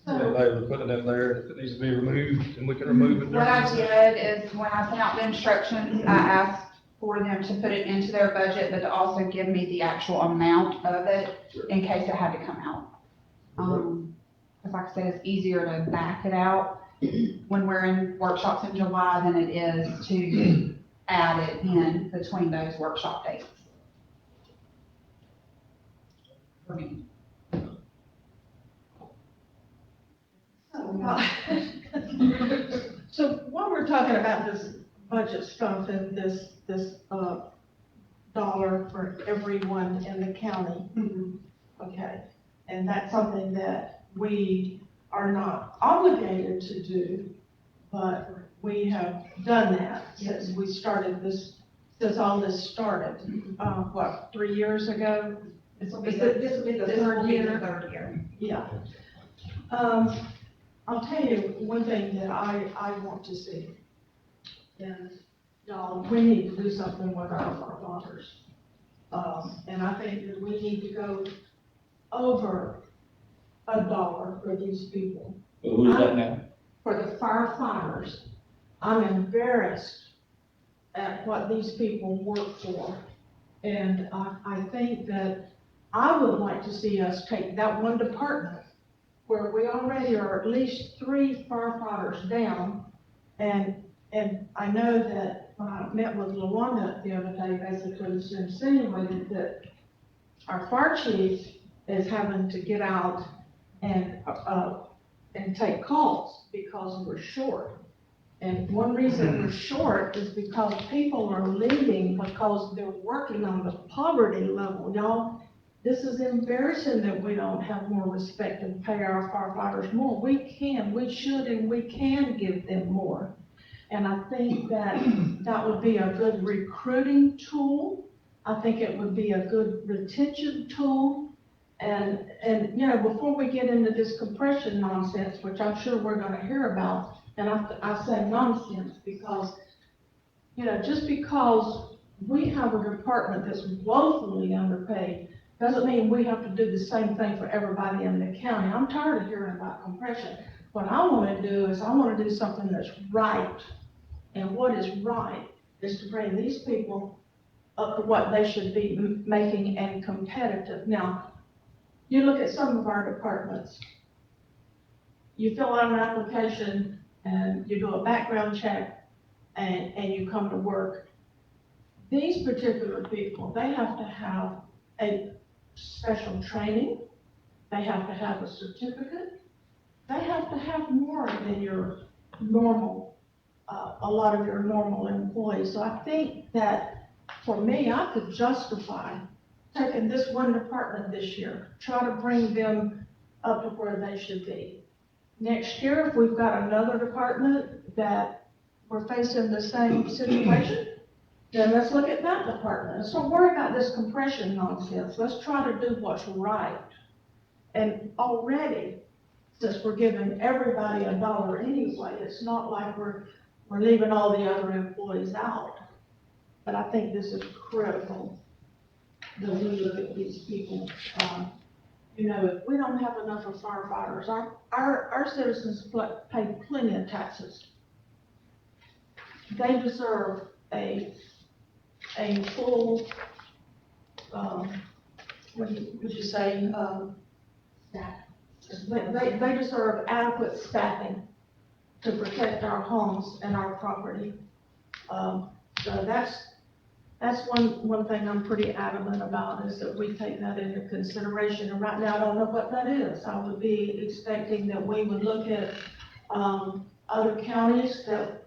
They were putting it in there, if it needs to be removed, and we can remove it. What I did is, when I sent out the instructions, I asked for them to put it into their budget, but to also give me the actual amount of it in case it had to come out. Because like I said, it's easier to back it out when we're in workshops in July than it is to add it in between those workshop dates. For me. So while we're talking about this budget stuff and this dollar for everyone in the county, okay, and that's something that we are not obligated to do, but we have done that since we started this since all this started, 3 years ago? This will be the third year. Yeah. I'll tell you one thing that I want to see. And, y'all, we need to do something with our firefighters. And I think that we need to go over $1 for these people. Who's that now? For the firefighters. I'm embarrassed at what these people work for. And I think that I would like to see us take that one department where we already are at least 3 firefighters down. And I know that when I met with LaWanda the other day, basically she insinuated that our fire chief is having to get out and take calls because we're short. And one reason we're short is because people are leaving because they're working on the poverty level. Y'all, this is embarrassing that we don't have more respect and pay our firefighters more. We should, and we can give them more. And I think that would be a good recruiting tool. I think it would be a good retention tool. And you know, before we get into this compression nonsense, which I'm sure we're gonna hear about, and I say nonsense because, you know, just because we have a department that's woefully underpaid doesn't mean we have to do the same thing for everybody in the county. I'm tired of hearing about compression. What I wanna do is I wanna do something that's right. And what is right is to bring these people up to what they should be making and competitive. Now, you look at some of our departments, you fill out an application and you do a background check and you come to work. These particular people, they have to have a special training. They have to have a certificate. They have to have more than your normal, a lot of your normal employees. So I think that for me, I could justify taking this one department this year, try to bring them up to where they should be. Next year, if we've got another department that we're facing the same situation, then let's look at that department. Let's don't worry about this compression nonsense. Let's try to do what's right. And already, since we're giving everybody $1 anyway, it's not like we're leaving all the other employees out. But I think this is critical that we look at these people. You know, if we don't have enough of firefighters, our citizens pay plenty of taxes. They deserve a full, what would you say, staff. They deserve adequate staffing to protect our homes and our property. So that's one thing I'm pretty adamant about, is that we take that into consideration. And right now, I don't know what that is. I would be expecting that we would look at other counties that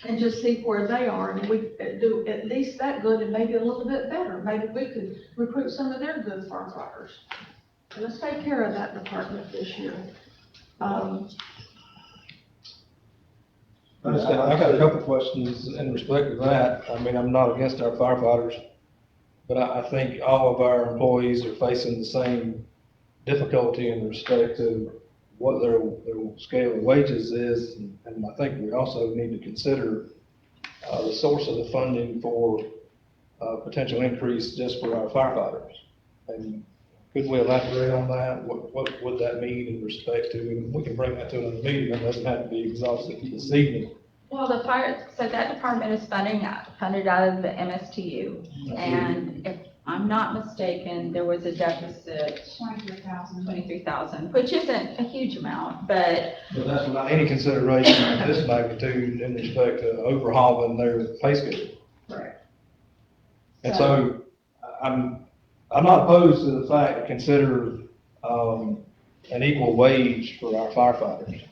and just see where they are, and we do at least that good and maybe a little bit better. Maybe we could recruit some of their good firefighters. So let's take care of that department this year. I've got a couple questions in respect to that. I mean, I'm not against our firefighters, but I think all of our employees are facing the same difficulty in respect to what their scale of wages is. And I think we also need to consider the source of the funding for potential increase just for our firefighters. And could we elaborate on that? What would that mean in respect to, and we can bring that to another meeting, it doesn't have to be exhaustive this evening. Well, so that department is funded out of the MSTU. And if I'm not mistaken, there was a deficit. 23,000, which isn't a huge amount, but. But that's without any consideration of this magnitude in respect to overhauling their pay scale. Correct. And so I'm not opposed to the fact to consider an equal wage for our firefighters.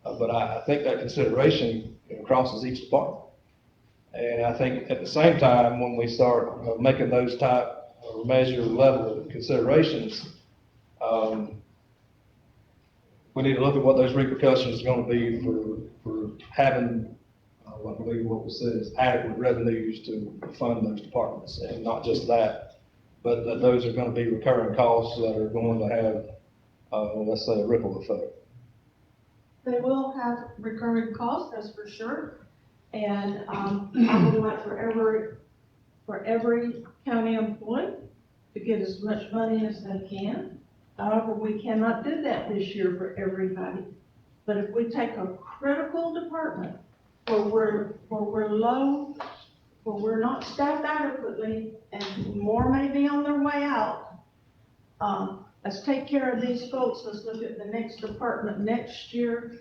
But I think that consideration crosses each department. And I think at the same time, when we start making those type or measure level of considerations, we need to look at what those repercussions are going to be for having I believe what was said is adequate revenues to fund those departments, and not just that, but that those are gonna be recurring costs that are going to have, let's say, a ripple effect. They will have recurring costs, that's for sure. And, I would like for every county employee to get as much money as they can. However, we cannot do that this year for everybody. But if we take a critical department where we're low, where we're not staffed adequately, and more may be on their way out, let's take care of these folks. Let's look at the next department next year,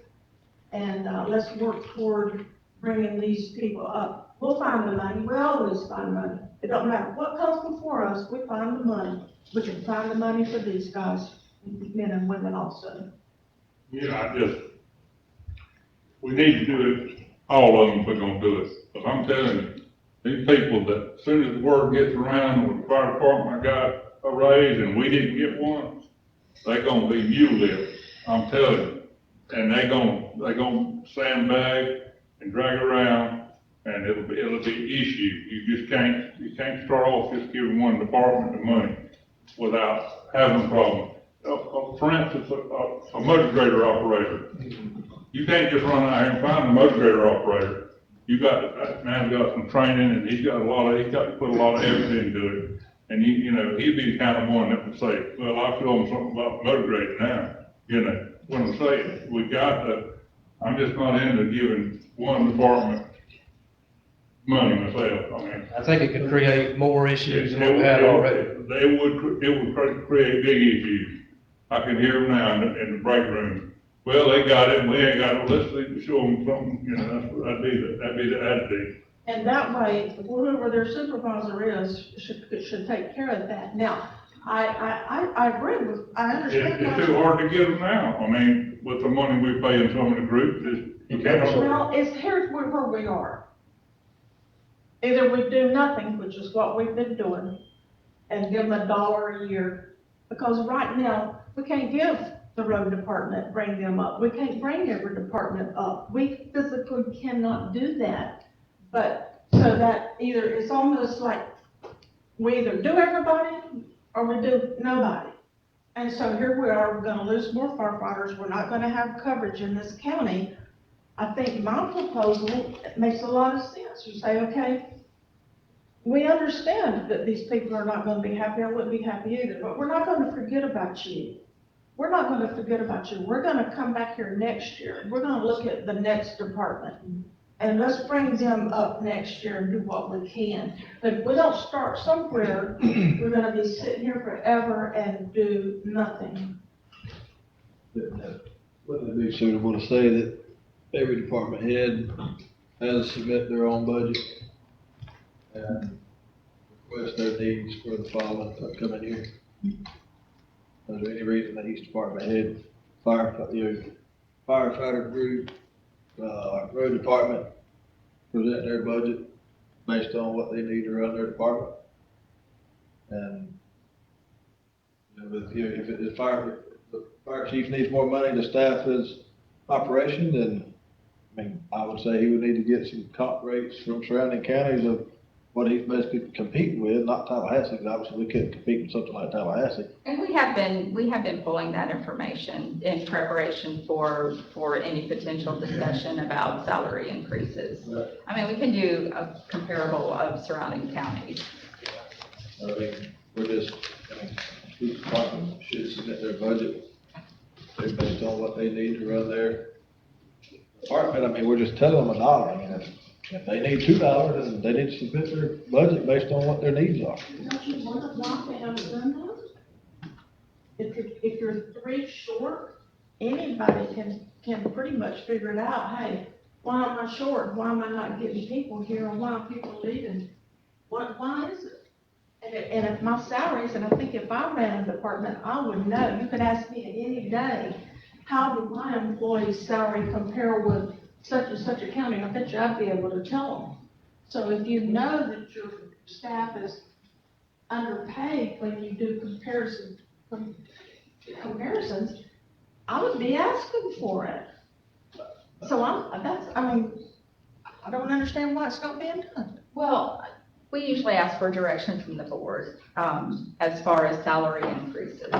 and, let's work toward bringing these people up. We'll find the money. We always find money. It don't matter what comes before us, we find the money. We can find the money for these guys, men and women also. Yeah, we need to do it, all of them, if we're gonna do it. But I'm telling you, these people that, as soon as the word gets around with the fire department got a raise and we didn't get one, they gonna be mule-lipped, I'm telling you. And they gonna sandbag and drag around, and it'll be issue. You can't start off just giving one department the money without having a problem. For instance, a motor grader operator. You can't just run out here and find a motor grader operator. That man's got some training, and he's got to put a lot of effort into it. And he'd be the kind of one that would say, well, I feel something about motor grading now. What I'm saying, I'm just not into giving one department money myself. I mean, I think it could create more issues than what we had already. It would create big issues. I can hear them now in the break room. Well, they got it, we ain't got it, let's show them something, that'd be the attitude. And that way, whoever their supervisor is should take care of that. Now, I agree with, I understand. It's too hard to get them now. I mean, with the money we pay in some of the groups, you can't. Well, here's where we are. Either we do nothing, which is what we've been doing, and give them $1 a year. Because right now, we can't give the road department, bring them up. We can't bring every department up. We physically cannot do that. But, so that either, it's almost like we either do everybody or we do nobody. And so here we are, we're gonna lose more firefighters. We're not gonna have coverage in this county. I think my proposal makes a lot of sense. You say, okay, we understand that these people are not gonna be happy. I wouldn't be happy either, but we're not gonna forget about you. We're not gonna forget about you. We're gonna come back here next year. We're gonna look at the next department. And let's bring them up next year and do what we can. But if we don't start somewhere, we're gonna be sitting here forever and do nothing. Wouldn't it be suitable to say that every department head has to submit their own budget and request their needs for the following upcoming year? Is there any reason that each department head, firefighter group, road department present their budget based on what they need to run their department? And if the fire chief needs more money to staff his operation, then I would say he would need to get some comp rates from surrounding counties of what he's basically competing with, not Tallahassee, because obviously we couldn't compete with something like Tallahassee. And we have been pulling that information in preparation for any potential discussion about salary increases. Right. I mean, we can do a comparable of surrounding counties. Each department should submit their budget based on what they need to run their department. We're just telling them $1. If they need $2, then they need to submit their budget based on what their needs are. Don't you want to not to have done that? If you're 3 short, anybody can pretty much figure it out. Hey, why am I short? Why am I not getting people here? Or why are people leaving? Why is it? And if my salaries, and I think if I ran a department, I would know. You could ask me any day, how do my employees' salary compare with such and such a county? I bet you I'd be able to tell them. So if you know that your staff is underpaid when you do comparisons, I would be asking for it. So I don't understand why it's not being done. Well, we usually ask for direction from the board, as far as salary increases.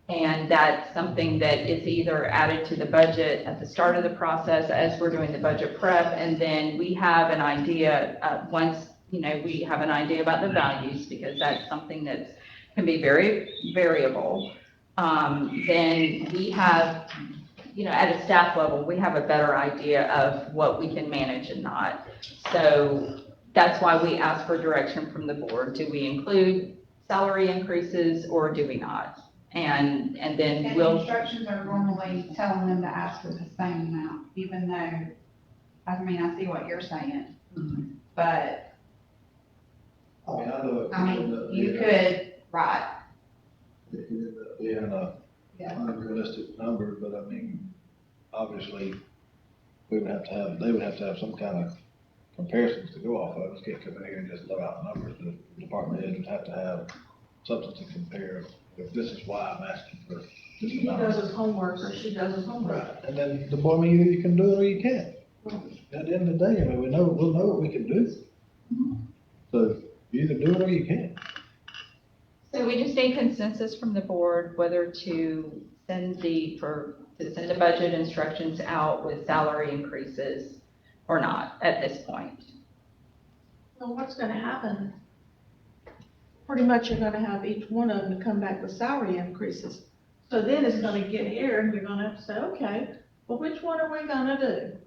And that's something that is either added to the budget at the start of the process as we're doing the budget prep, and then we have an idea, once, we have an idea about the values, because that's something that can be very variable. Then we have, at a staff level, we have a better idea of what we can manage and not. So that's why we ask for direction from the board. Do we include salary increases or do we not? And then And the we'll, instructions are normally telling them to ask for the same amount, even though, I see what you're saying, but, you could, right, It could end up being a yeah. unrealistic number, but obviously, they would have to have some kind of comparisons to go off of. Just can't come in here and just throw out numbers. The department heads would have to have something to compare. If this is why I'm asking for this He amount. does his homework, or she does his homework. Right, and then the board, either you can do it or you can't. At the end of the day, we'll know what we can do. So you either do it or you can't. so we just need consensus from the board whether to send the budget instructions out with salary increases or not at this point. Well, what's gonna happen? Pretty much you're gonna have each one of them to come back with salary increases. So then it's gonna get here and you're gonna have to say, okay, well, which one are we gonna do?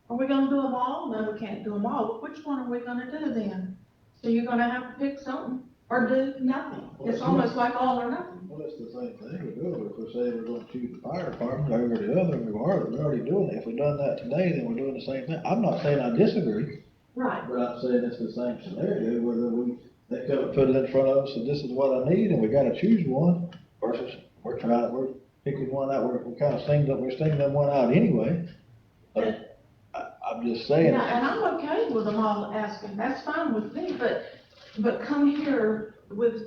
Are we gonna do them all? No, we can't do them all. But which one are we gonna do then? So you're gonna have to pick something or do nothing. It's almost like all or nothing. Well, it's the same thing we're doing. If we're saying we're gonna choose the fire department over the other, we're already doing it. If we've done that today, then we're doing the same thing. I'm not saying I disagree, Right. but I'm saying it's the same scenario, whether they come and put it in front of us and this is what I need and we gotta choose one versus we're picking one out, we're singling them one out anyway. But I'm just saying. Yeah, and I'm okay with them all asking. That's fine with me, but come here with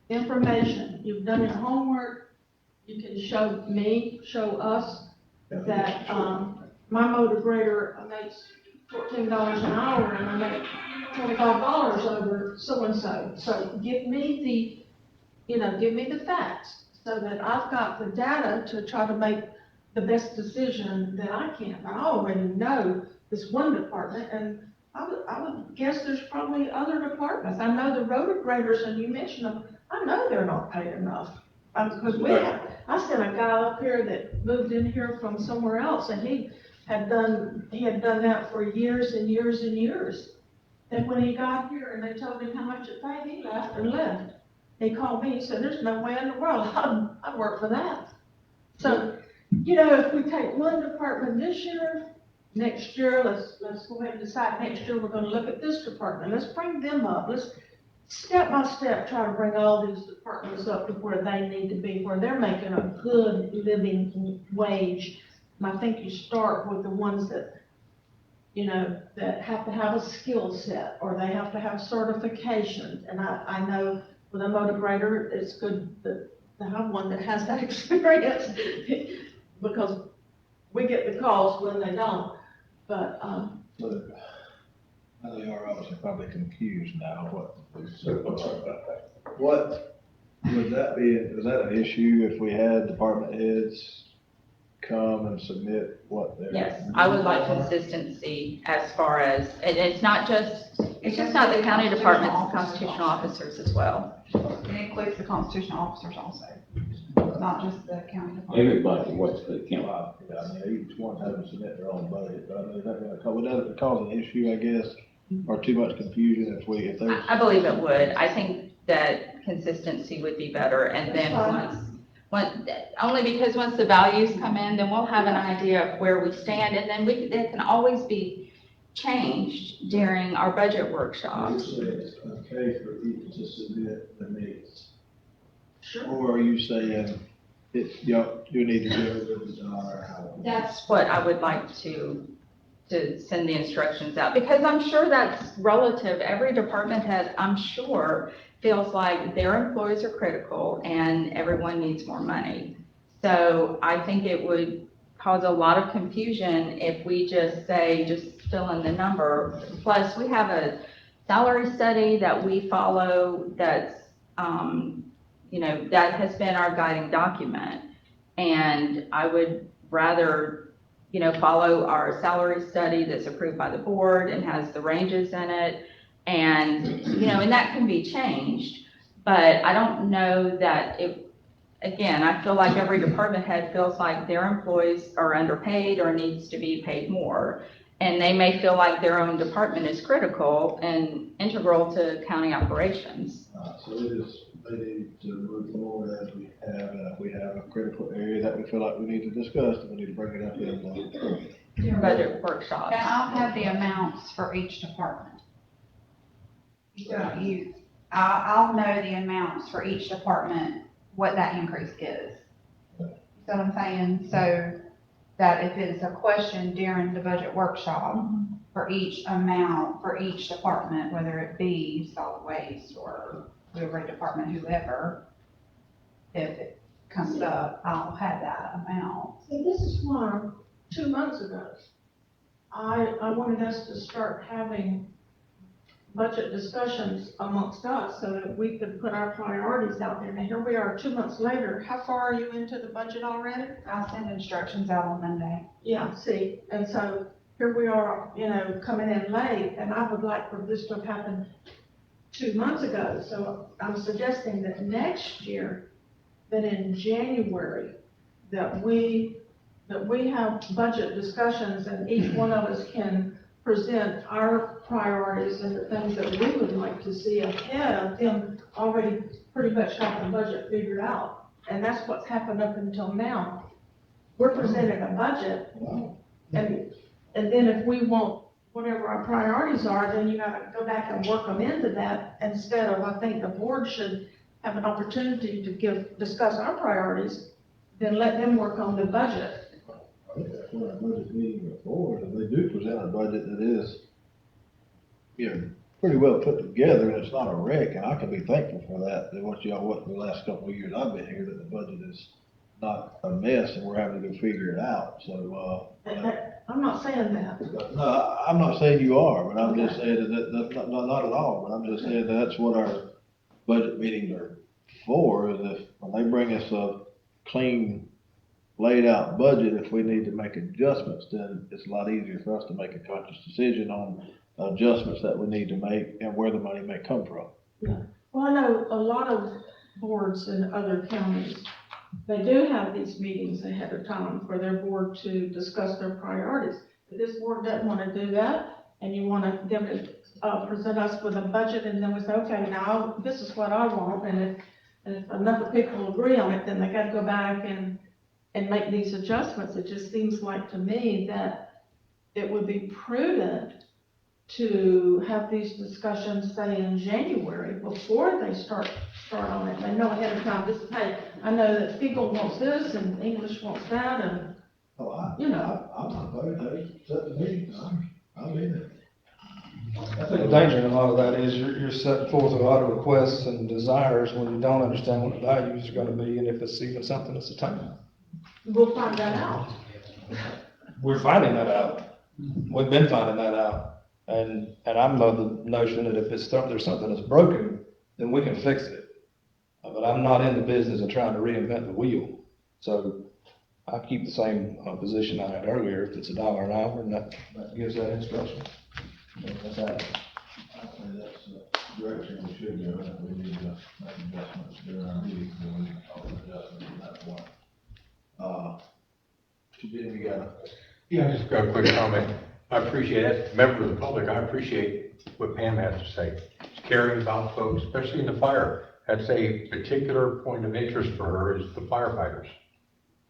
information. You've done your homework. You can show us that, my motor grader makes $14 an hour and I make $25 over so-and-so. So give me the facts so that I've got the data to try to make the best decision that I can. I already know this one department, and I would guess there's probably other departments. I know the rotor graders, and you mentioned them, I know they're not paid enough. Because I sent a guy up here that moved in here from somewhere else, and he had done that for years and years and years. And when he got here and they told him how much it paid, he left and left. He called me and said, there's no way in the world I'd work for that. So, if we take one department this year, next year, let's go ahead and decide next year we're gonna look at this department. Let's bring them up. Let's step by step try to bring all these departments up to where they need to be, where they're making a good living wage. And I think you start with the ones that, that have to have a skill set or they have to have certifications. And I know with a motor grader, it's good to have one that has that experience because we get the calls when they don't. But, they are obviously probably confused now, what would that be, is that an issue if we had department heads come and submit what they're? Yes, I would like consistency as far as, and it's just not the county department, it's the constitutional officers as well. It includes the constitutional officers also, not just the county department. Everybody works for the county. Each one having to submit their own budget, but is that gonna cause an issue, I guess, or too much confusion if there's? I believe it would. I think that consistency would be better, and then only because once the values come in, then we'll have an idea of where we stand, and then it can always be changed during our budget workshop. You say it's okay for people to submit the needs? sure. Or are you saying you need to go with the dollar? That's what I would like to send the instructions out, because I'm sure that's relative. Every department head, I'm sure, feels like their employees are critical and everyone needs more money. So I think it would cause a lot of confusion if we just say, just fill in the number. Plus, we have a salary study that we follow that's, that has been our guiding document. And I would rather, follow our salary study that's approved by the board and has the ranges in it. And, and that can be changed, but I don't know that again, I feel like every department head feels like their employees are underpaid or needs to be paid more. And they may feel like their own department is critical and integral to county operations. So they need to move forward as we have, and if we have a critical area that we feel like we need to discuss, then we need to bring it up in Budget workshops. And I'll have the amounts for each department. I'll know the amounts for each department, what that increase is. See what I'm saying? So that if it's a question during the budget workshop, for each amount, for each department, whether it be solid waste or livery department, whoever, if it comes up, I'll have that amount. See, this is why 2 months ago, I wanted us to start having budget discussions amongst us so that we could put our priorities out there. Now, here we are 2 months later. How far are you into the budget already? I'll send instructions out on Monday. Yeah, see, and so here we are, coming in late, and I would like for this to have happened 2 months ago. So I'm suggesting that next year, that in January, that we have budget discussions and each one of us can present our priorities and the things that we would like to see ahead of them already pretty much have the budget figured out. And that's what's happened up until now. We're presenting a budget, and then if we want whatever our priorities are, then you gotta go back and work them into that instead of, I think the board should have an opportunity to discuss our priorities, then let them work on the budget. I think that's what our budget meeting before, and they do present a budget that is, pretty well put together, and it's not a wreck, and I can be thankful for that. That what the last couple of years I've been here, that the budget is not a mess, and we're having to go figure it out, so, I'm not saying that. no, I'm not saying you are, but I'm just saying that's not at all, but I'm just saying that's what our budget meetings are for, is if, when they bring us a clean, laid out budget, if we need to make adjustments, then it's a lot easier for us to make a conscious decision on adjustments that we need to make and where the money may come from. Yeah. Well, I know a lot of boards in other counties, they do have these meetings ahead of time for their board to discuss their priorities. But this board doesn't want to do that, and you want them to present us with a budget, and then we say, okay, now this is what I want, and if enough people agree on it, then they got to go back and make these adjustments. It just seems like to me that it would be prudent to have these discussions, say, in January, before they start on it. They know ahead of time, this is, hey, I know that Spiegel wants this, and English wants that, and, I'm not opposed to it, set the meeting, I'm in it. I think the danger in a lot of that is you're setting forth a lot of requests and desires when you don't understand what the values are gonna be, and if it's even something that's attainable. we'll find that out. We're finding that out. We've been finding that out. And I'm of the notion that if there's something that's broken, then we can fix it. But I'm not in the business of trying to reinvent the wheel. So I keep the same position I had earlier. If it's $1 an hour, and that gives that instruction. That's that. I think that's the direction we should go, and we need to make adjustments during our meeting, so we can talk adjustments at that point. Jim, you got it? Yeah, I just got a quick comment. I appreciate it. Member of the public, I appreciate what Pam has to say. She's caring about folks, especially in the fire. That's a particular point of interest for her, is the firefighters.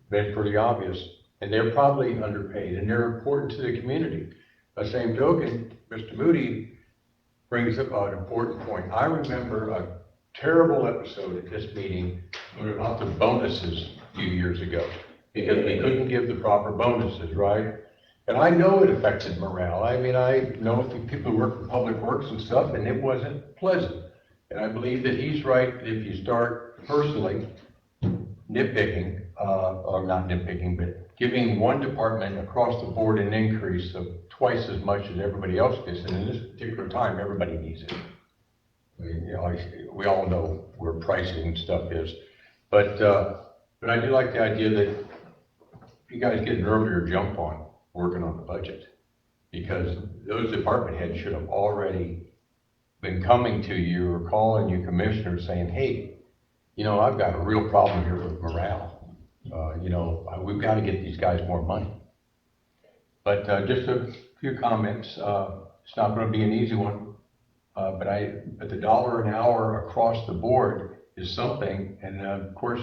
Been pretty obvious. And they're probably underpaid, and they're important to the community. By the same token, Mr. Moody brings up an important point. I remember a terrible episode at this meeting about the bonuses a few years ago, because we couldn't give the proper bonuses, right? And I know it affected morale. I mean, I know people who work for public works and stuff, and it wasn't pleasant. And I believe that he's right, that if you start personally nitpicking, or not nitpicking, but giving one department across the board an increase of twice as much as everybody else gets, and in this particular time, everybody needs it. I mean, you know, we all know where pricing and stuff is, but I do like the idea that you guys get an earlier jump on working on the budget, because those department heads should have already been coming to you or calling you commissioners saying, hey, you know, I've got a real problem here with morale. You know, we've got to get these guys more money. But just a few comments. It's not going to be an easy one, but the $1 an hour across the board is something. And of course,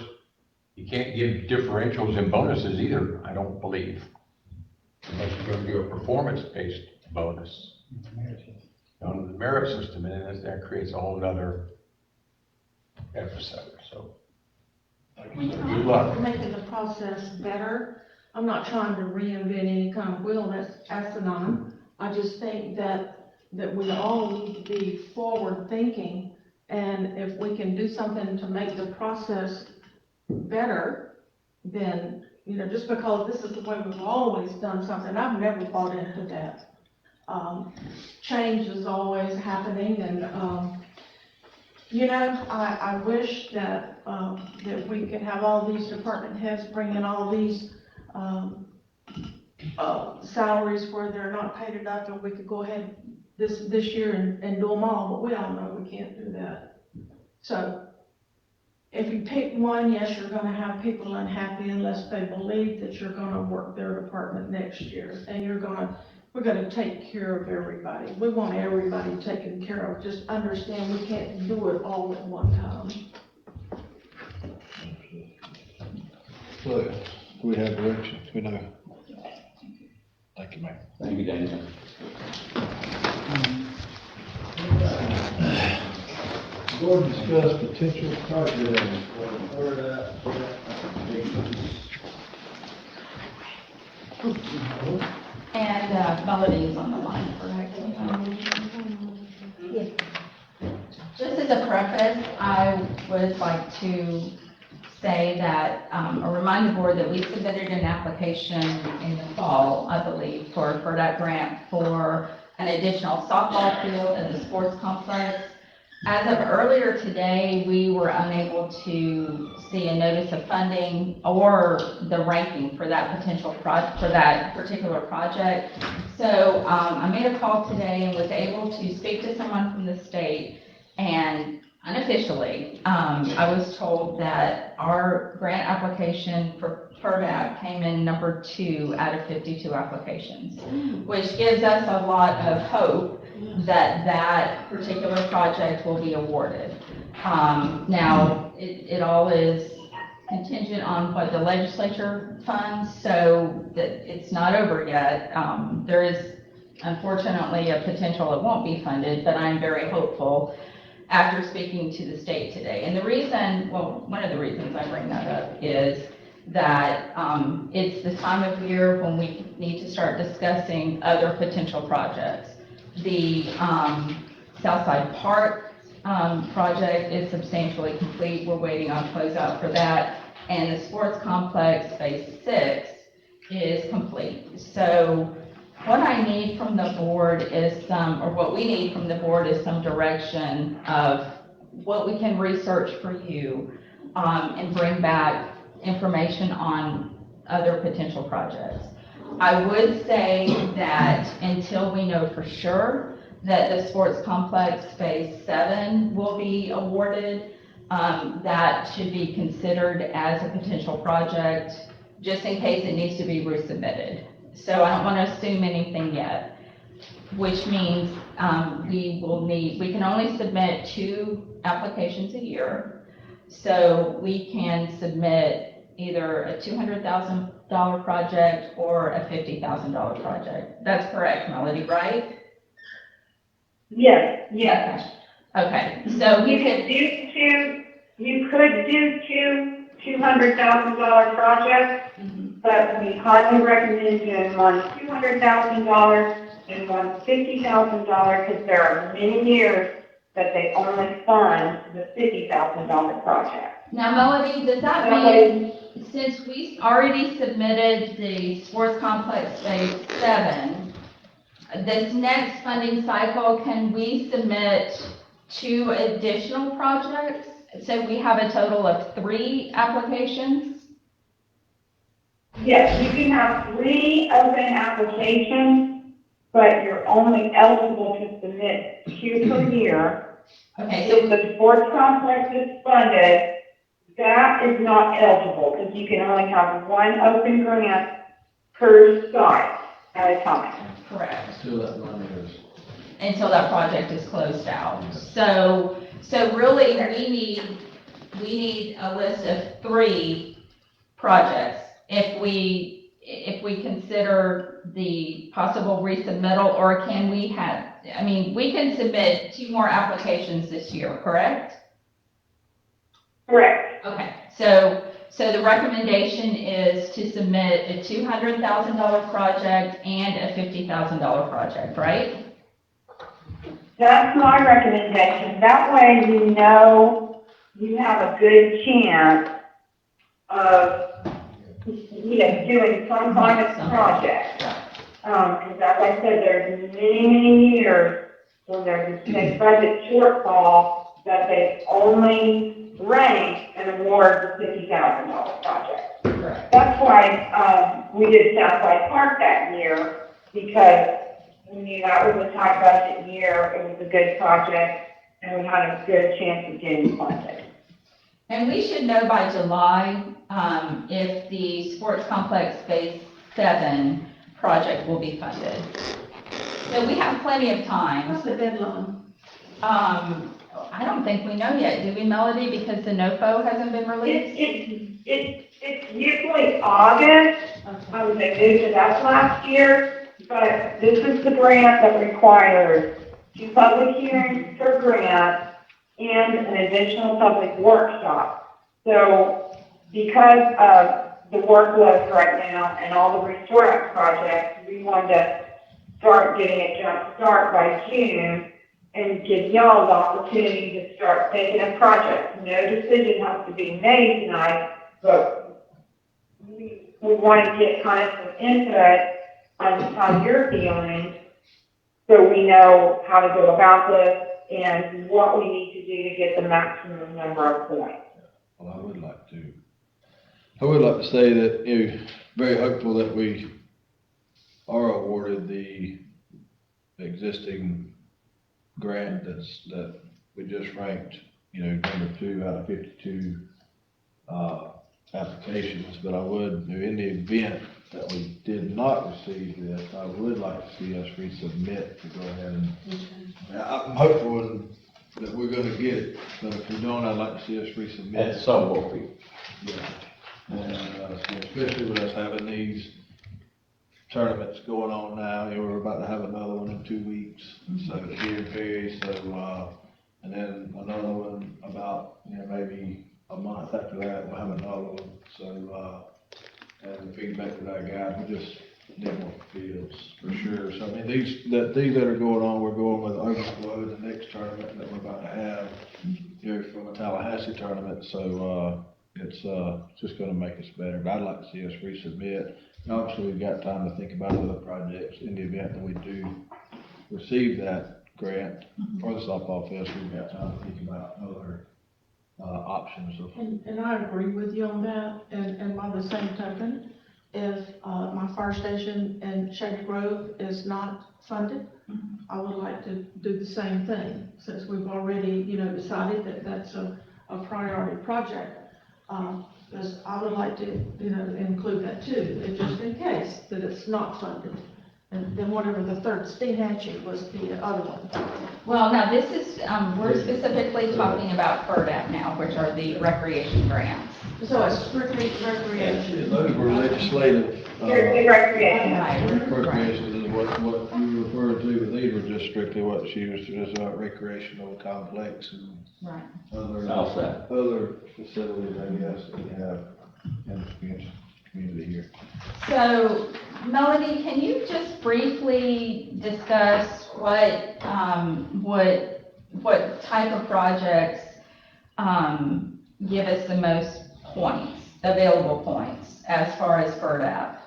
you can't give differentials and bonuses either, I don't believe, unless you're going to do a performance-based bonus on the merit system, and that creates a whole nother episode. So good luck. Making the process better. I'm not trying to reinvent any kind of wheel that's asinine. I just think that we all need to be forward thinking, and if we can do something to make the process better, then, you know, just because this is the way we've always done something, I've never bought into that. Change is always happening, and you know, I wish that that we could have all these department heads bring in all these salaries where they're not paid enough, and we could go ahead this year and do them all, but we all know we can't do that. So if you pick one, yes, you're gonna have people unhappy unless they believe that you're gonna work their department next year, and we're gonna take care of everybody. We want everybody taken care of. Just understand we can't do it all at one time. So, do we have direction? We know. Thank you, Mayor. Thank you, Daniel. Board discuss potential projects. Where that? And Melody is on the line, correct? Yes. Just as a preface, I would like to say that, or remind the board that we submitted an application in the fall, I believe, for that grant for an additional softball field at the sports complex. As of earlier today, we were unable to see a notice of funding or the ranking for that for that particular project. So I made a call today and was able to speak to someone from the state, and unofficially, I was told that our grant application for PERDAP came in number 2 out of 52 applications, which gives us a lot of hope that that particular project will be awarded. Now, it all is contingent on what the legislature funds, so that it's not over yet. There is unfortunately a potential it won't be funded, but I'm very hopeful after speaking to the state today. And the reason, well, one of the reasons I bring that up is that it's the time of year when we need to start discussing other potential projects. The Southside Park project is substantially complete. We're waiting on closeout for that. And the sports complex phase 6 is complete. So what I need from the board is what we need from the board is some direction of what we can research for you and bring back information on other potential projects. I would say that until we know for sure that the sports complex phase 7 will be awarded, that should be considered as a potential project, just in case it needs to be resubmitted. So I don't want to assume anything yet, which means we can only submit 2 applications a year. So we can submit either a $200,000 project or a $50,000 project. That's correct, Melody, right? Yes, yes. Okay, so You could do two $200,000 projects, but we highly recommend doing one $200,000 and one $50,000, because there are many years that they only fund the $50,000 project. Now, Melody, does that mean, since we already submitted the sports complex phase 7, this next funding cycle, can we submit 2 additional projects? So we have a total of 3 applications? Yes, you can have 3 open applications, but you're only eligible to submit 2 per year. Okay, If the sports complex is funded, that is not eligible, because you can only have 1 open grant per site at a time. correct. Until that money is. Until that project is closed out. So really, we need a list of 3 projects if we consider the possible resubmittal, or can we have, I mean, we can submit 2 more applications this year, correct? Correct. Okay, so the recommendation is to submit a $200,000 project and a $50,000 project, right? That's my recommendation. That way you know you have a good chance of, doing some kind of project. Because as I said, there's many years when there's a big budget shortfall that they only rank and award the $50,000 project. Correct. That's why we did Southside Park that year, because we knew that was a tight budget year, it was a good project, and we had a good chance of getting funded. And we should know by July if the sports complex phase 7 project will be funded. So we have plenty of time. What's the deadline? I don't think we know yet, do we, Melody? Because the NOFO hasn't been released? It's usually August. They moved it up last year, but this is the grant that requires 2 public hearings per grant and an additional public workshop. So because of the workload right now and all the Restore Act projects, we wanted to start getting a jump start by June and give y'all the opportunity to start taking a project. No decision has to be made tonight, but we want to get kind of some input on how you're feeling, so we know how to go about this and what we need to do to get the maximum number of points. Well, I would like to say that, very hopeful that we are awarded the existing grant that we just ranked, number 2 out of 52 applications. But I would, in the event that we did not receive this, I would like to see us resubmit to go ahead and, I'm hopeful that we're gonna get it, but if we don't, I'd like to see us resubmit. And some will be. Yeah. And, so especially with us having these tournaments going on now, we're about to have another one in 2 weeks, so here in Perry, and then another one about, maybe a month after that, we'll have another one, so, and feedback to that guy, we just need more fields, for sure. So, I mean, these that are going on, we're going with Overflow, the next tournament that we're about to have, from a Tallahassee tournament, so, it's just gonna make us better, but I'd like to see us resubmit. And obviously, we've got time to think about other projects in the event that we do receive that grant for the softball fest. We've got time to think about other options of. And I agree with you on that, and by the same token, if my fire station in Shady Grove is not funded, I would like to do the same thing, since we've already, decided that that's a priority project. Because I would like to, include that too, just in case that it's not funded. And then whatever the third Steenhatchee was the other one. Well, now this is, we're specifically talking about FERDAP now, which are the recreation grants. So it's strictly recreation. Those were legislative. Strictly recreation. Recreation is what you referred to, but these were just strictly what she was, just about recreational complex and Right. other facilities, I guess, that we have in the community here. So, Melody, can you just briefly discuss what type of projects, give us the most points, available points, as far as FERDAP?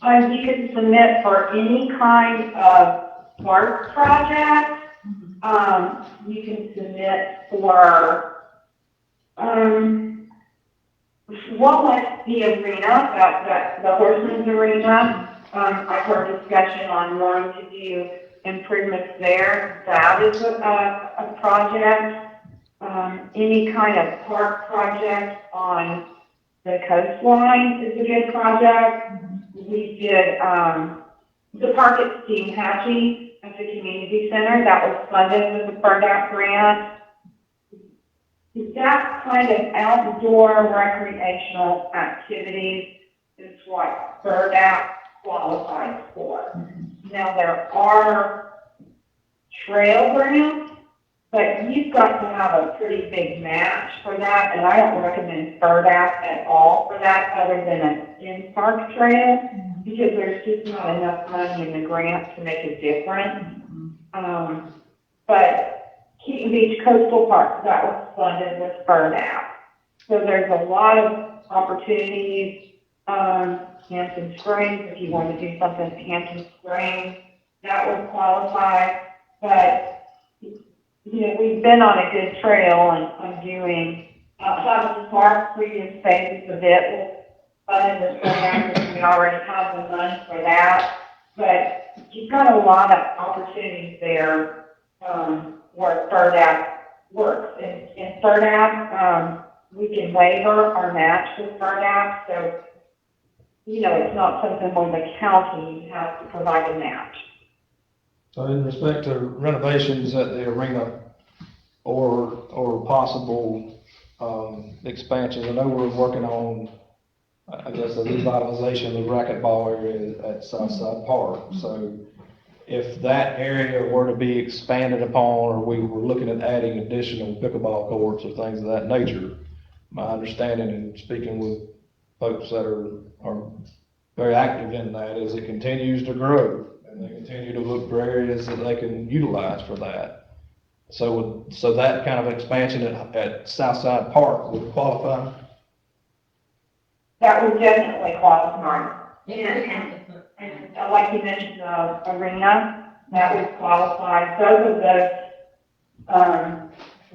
You can submit for any kind of park project. You can submit for, what was the arena, the horseman's arena? I've heard discussion on wanting to do improvements there. That is a project. Any kind of park project on the coastline is a good project. We did, the park at Cunty at the community center, that was funded with the FERDAP grant. That kind of outdoor recreational activities is what FERDAP qualifies for. Now, there are trail grants, but you've got to have a pretty big match for that, and I don't recommend FERDAP at all for that, other than an in-park trail, because there's just not enough money in the grant to make a difference. But Keaton Beach Coastal Park, that was funded with FERDAP. So there's a lot of opportunities. Hampton Springs, if you want to do something at Hampton Springs, that would qualify. But, you know, we've been on a good trail on doing outside of the park, previous phases of it with funded with FERDAP, because we already have the money for that. But you've got a lot of opportunities there where FERDAP works. In FERDAP, we can waiver our match with FERDAP, so, you know, it's not something where the county has to provide a match. So in respect to renovations at the arena or possible expansions, I know we're working on, I guess, the revitalization of the racquetball area at Southside Park. So if that area were to be expanded upon, or we were looking at adding additional pickleball courts or things of that nature, my understanding and speaking with folks that are very active in that is it continues to grow, and they continue to look for areas that they can utilize for that. So that kind of expansion at Southside Park would qualify? That would definitely qualify. And like you mentioned, the arena, that would qualify. Both of those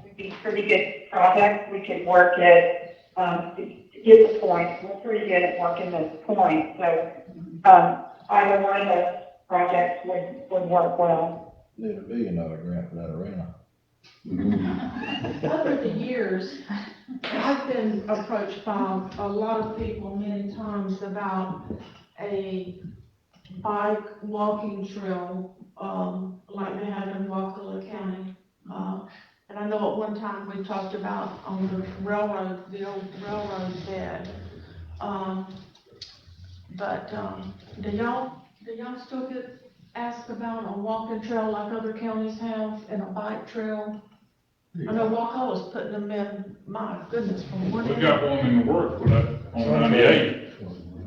would be pretty good projects. We could work it to get the points. We're pretty good at working those points. So either one of those projects would work well. Need $1 billion grant for that arena. Over the years, I've been approached by a lot of people many times about a bike walking trail, like they have in Wakulla County. And I know at one time we talked about on the railroad, the old railroad bed. Do y'all still get asked about a walking trail like other counties have and a bike trail? I know Wakulla's putting them in, my goodness, from one We end. got one in the works for that on 98.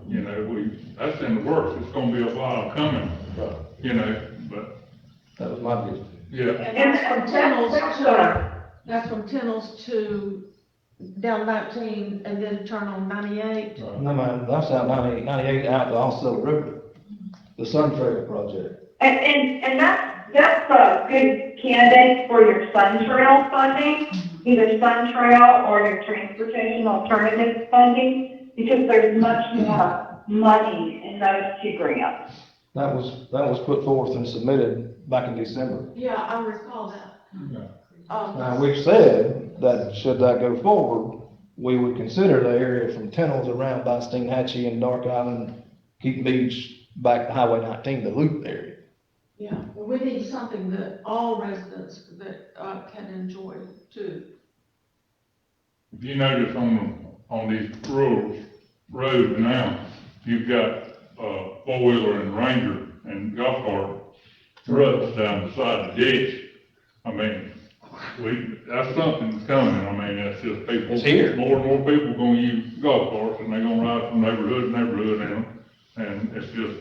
You know, that's in the works. It's gonna be a while coming, you know, but. That was my view. Yeah. And that's from Tennels to down 19 and then turn on 98. No, man, that's out 98 out to Osceola River, the Sun Trail project. And that's a good candidate for your Sun Trail funding, either Sun Trail or your transportation alternative funding, because there's much more money in those two grants. That was put forth and submitted back in December. Yeah, I recall that. Now, we've said that should that go forward, we would consider the area from Tennels around by Steinhatchee and Dark Island, Keaton Beach, back to Highway 19, the loop area. Yeah, well, we need something that all residents that can enjoy too. If you notice on these rural roads now, you've got four-wheeler and Ranger and golf cart ruts down the side of the ditch. I mean, that's something that's coming. I mean, that's just people. It's here. More and more people gonna use golf carts, and they're gonna ride from neighborhood to neighborhood now. And it's just,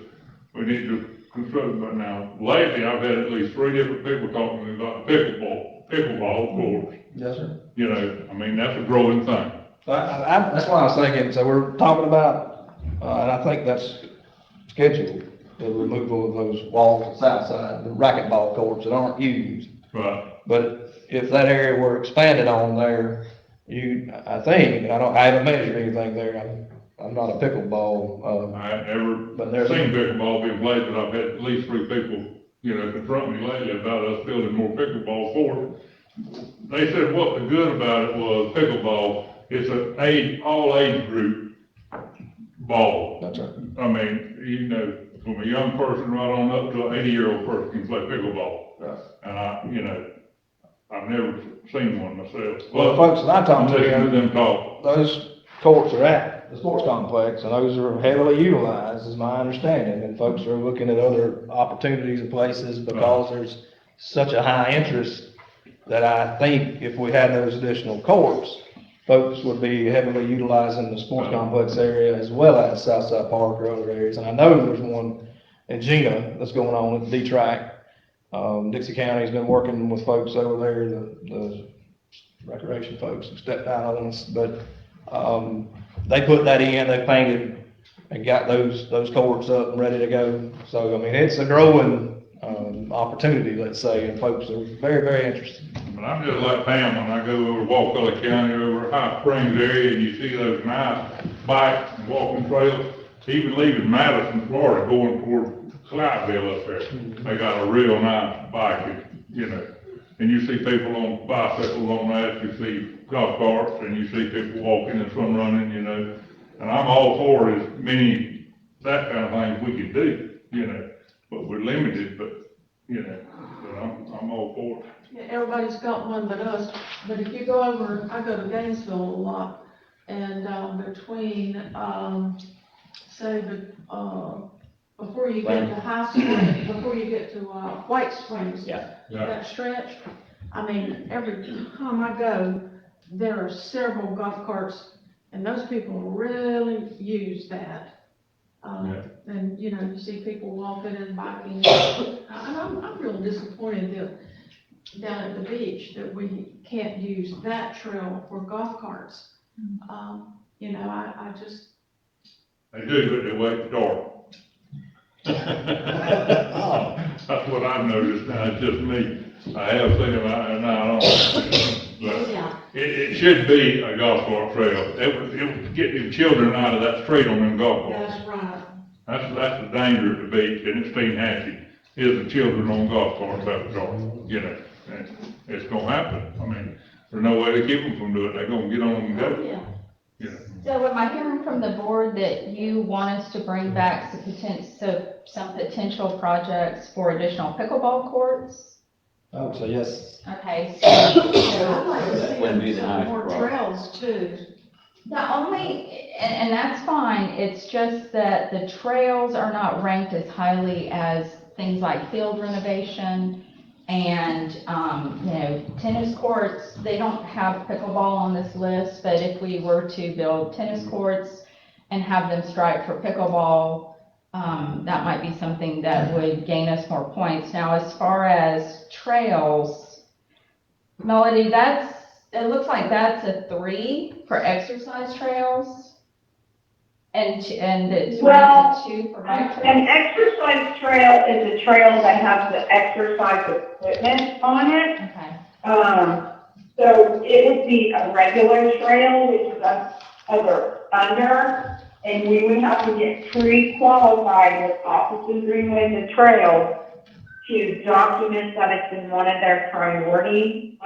we need to construct, but now, lately, I've had at least 3 different people talking to me about pickleball courts. Yes, sir. You know, I mean, that's a growing thing. That's why I was thinking, so we're talking about, and I think that's scheduled, the removal of those walls on the south side, the racquetball courts that aren't used. Right. But if that area were expanded on there, I think, I haven't measured anything there, I'm not a pickleball, I ain't never but there's. seen pickleball being played, but I've had at least 3 people, you know, confront me lately about us building more pickleball courts. They said what the good about it was pickleball, it's all age group ball. That's right. I mean, you know, from a young person right on up to an 80-year-old person can play pickleball. Right. And you know, I've never seen one myself. Well, the folks that I talked to, Listening to them talk. those courts are at the sports complex, and those are heavily utilized, is my understanding, and folks are looking at other opportunities and places because there's such a high interest that I think if we had those additional courts, folks would be heavily utilizing the sports complex area as well as Southside Park or other areas. And I know there's one in Gina that's going on at D-Track. Dixie County's been working with folks over there, the recreation folks have stepped out on us, but, they put that in, they painted and got those courts up and ready to go. So, I mean, it's a growing, opportunity, let's say, and folks are very, very interested. But I'm just like Pam, when I go over Wakulla County, over High Springs area, and you see those nice bike and walking trails, even leaving Madison, Florida, going toward Clydesdale up there. They got a real nice bike, you know, and you see people on bicycles on that, you see golf carts, and you see people walking and some running, you know. And I'm all for as many, that kind of things we could do, you know, but we're limited, but, you know, but I'm all for it. Yeah, everybody's got one but us, but if you go over, I go to Gainesville a lot, and, between, before you get to High Springs, before you get to, White Springs. Yeah. That stretch, I mean, every time I go, there are several golf carts, and those people really use that. And, you know, you see people walking and biking, and I'm real disappointed that down at the beach that we can't use that trail for golf carts. You know, I just. They do, but they wait dark. That's what I've noticed, now it's just me. I have seen them, and I don't, but it should be a golf cart trail. It would get the children out of that street on them golf carts. That's right. That's the danger at the beach, and it's being hatched, is the children on golf carts after dark, you know. And it's gonna happen. I mean, there's no way to keep them from doing it. They're gonna get on and go. Yeah. You know. So am I hearing from the board that you want us to bring back some potential projects for additional pickleball courts? Oh, so yes. Okay, I'd like to see Wouldn't be the highest more priority. trails too. the only, and that's fine, it's just that the trails are not ranked as highly as things like field renovation and, you know, tennis courts. They don't have pickleball on this list, but if we were to build tennis courts and have them striped for pickleball, that might be something that would gain us more points. Now, as far as trails, Melody, it looks like that's a 3 for exercise trails. And it's Well, ranked a 2 for bike trails. an exercise trail is a trail that has the exercise equipment on it. Okay. So it would be a regular trail, which is under, and we would have to get pre-qualified with Officers Greenway the Trail to document that it's in one of their priority,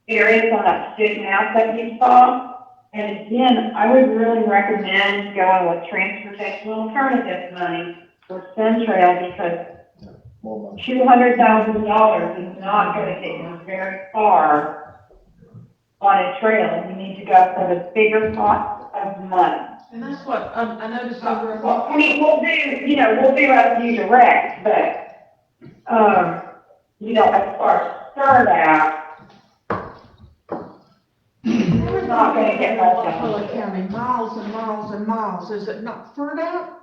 areas on that stick map that you saw. And again, I would really recommend going with transportation alternative money for Sun Trail because $200,000 is not going to get you very far on a trail. You need to go for the bigger pot of money. And that's what, I noticed over at. Well, I mean, we'll do revenue direct, but, as far as start out, we're not going to get much of Wakulla it. County, miles and miles and miles, is it not furred out?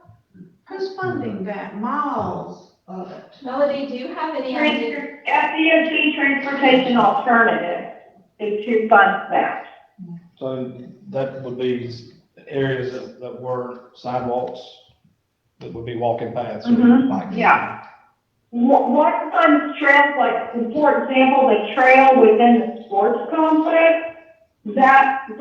Who's funding that, miles of it? Melody, do you have any idea? FDOT Transportation Alternative. is to fund that. So that would be areas that were sidewalks, that would be walking paths. or bike. Yeah. What funds trails, like, for example, the trail within the sports complex, that's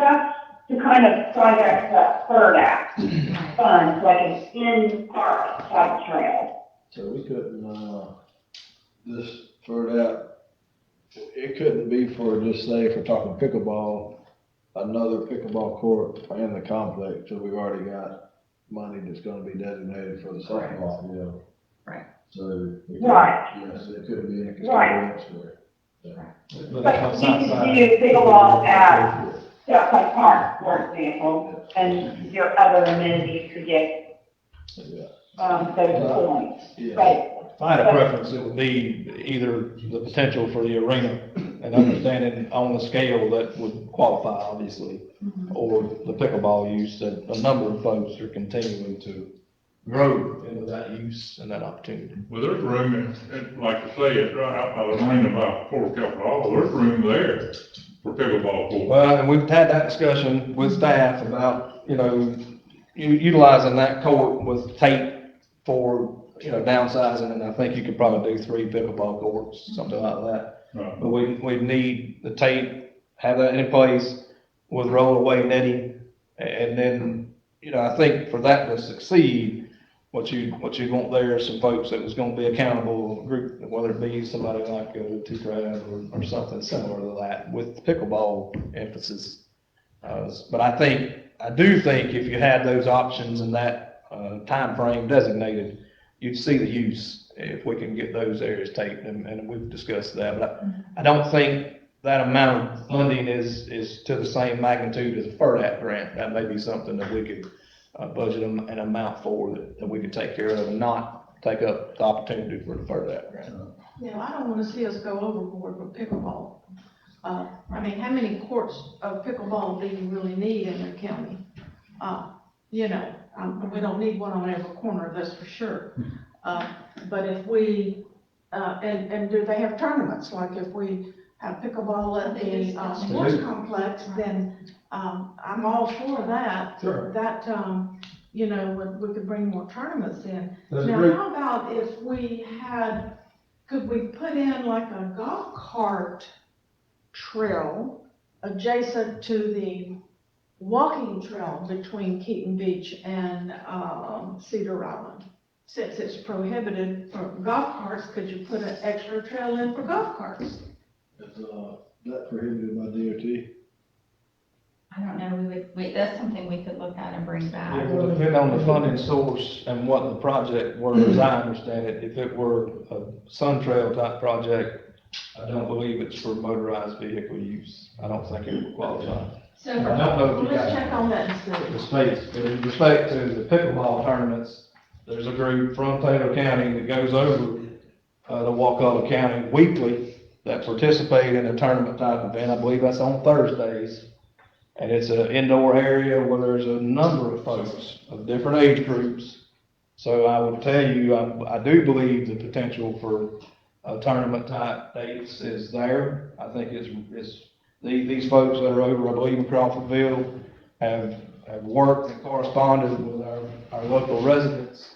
the kind of project that FERDAP funds, like an in-park type trail. So we couldn't, just for that, it couldn't be for, just say, if we're talking pickleball, another pickleball court in the complex, so we've already got money that's gonna be designated for the softball field. Right. So. Right. Yes, it couldn't be in a Right. custodial elsewhere. But you can do pickleball at Southside Park, for example, and your other amenities could get, Yeah. those points. Yeah. But If I had a preference, it would be either the potential for the arena and understanding on the scale that would qualify, obviously, or the pickleball use, that a number of folks are continuing to grow into that use and that opportunity. Well, there's room, like I say, it's right out by the arena by Fort Capitol, there's room there for pickleball court. Well, and we've had that discussion with staff about, utilizing that court with tape for, downsizing, and I think you could probably do 3 pickleball courts, something like that. Right. But we need the tape, have that in place with rollaway netting, and then, I think for that to succeed, what you want there is some folks that was gonna be accountable, group, whether it be somebody like T-Crab or something similar to that, with pickleball emphasis. But I do think if you had those options in that, time frame designated, you'd see the use if we can get those areas taped, and we've discussed that, but I don't think that amount of funding is to the same magnitude as a FERDAP grant. That may be something that we could budget an amount for that we could take care of and not take up the opportunity for the FERDAP grant. Yeah, I don't wanna see us go overboard with pickleball. I mean, how many courts of pickleball do you really need in the county? We don't need one on every corner, that's for sure. But if we, and do they have tournaments? Like if we have pickleball at the sports complex, then I'm all for that. Sure. That, we could bring more tournaments in. That's Now, great. how about if we could we put in like a golf cart trail adjacent to the walking trail between Keaton Beach and Cedar Island? Since it's prohibited for golf carts, could you put an extra trail in for golf carts? Is that prohibited by DOT? I don't know, that's something we could look at and bring back. It will depend on the funding source and what the project were, as I understand it. If it were a Sun Trail type project, I don't believe it's for motorized vehicle use. I don't think it would qualify. So, I don't know if you Let's got check on that and see. the space, but in respect to the pickleball tournaments, there's a group from Taylor County that goes over to Waucalla County weekly that participate in a tournament type event. I believe that's on Thursdays. And it's an indoor area where there's a number of folks of different age groups. So I would tell you, I do believe the potential for tournament type dates is there. I think these folks that are over, I believe in Crawfordville, have worked and corresponded with our local residents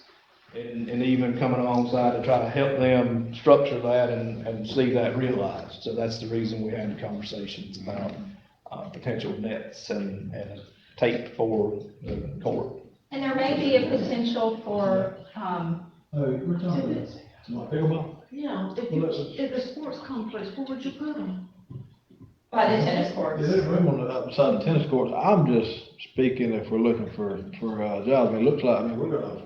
and even coming alongside to try to help them structure that and see that realized. So that's the reason we had the conversations about potential nets and tape for the court. and there may be a potential for, We're talking about pickleball? Yeah, if the sports complex, where would you put them? by the tennis courts. Yeah, there's room on the outside the tennis courts. I'm just speaking if we're looking for jobs. I mean, it looks like, we're gonna,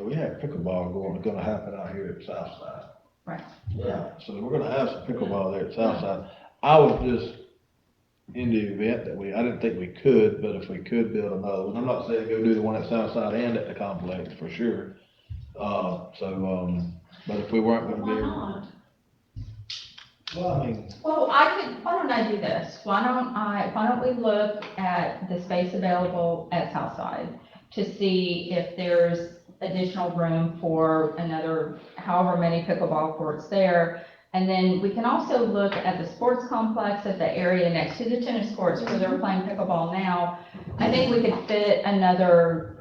we have pickleball gonna happen out here at Southside. Right. Yeah, so we're gonna have some pickleball there at Southside. I was just, in the event that I didn't think we could, but if we could build another one, I'm not saying go do the one at Southside and at the complex for sure. But if we weren't gonna Why be. not? Well, I mean. Well, why don't I do this? Why don't we look at the space available at Southside to see if there's additional room for another, however many pickleball courts there, And then we can also look at the sports complex at the area next to the tennis courts where they're playing pickleball now. I think we could fit another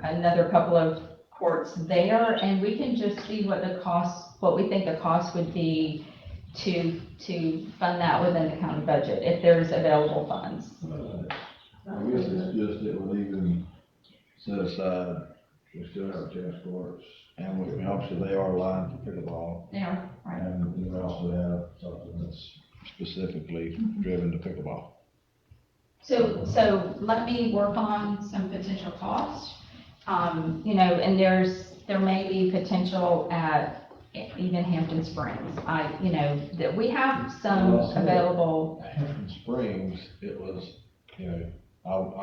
couple of courts there, and we can just see what we think the cost would be to fund that within the county budget, if there's available funds. I guess it's just that we'll even set aside, we still have tennis courts, and we obviously they are lined for pickleball. Yeah, right. And we also have something that's specifically driven to pickleball. So let me work on some potential costs. And there may be potential at even Hampton Springs. That we have some available. Hampton Springs, it was, I don't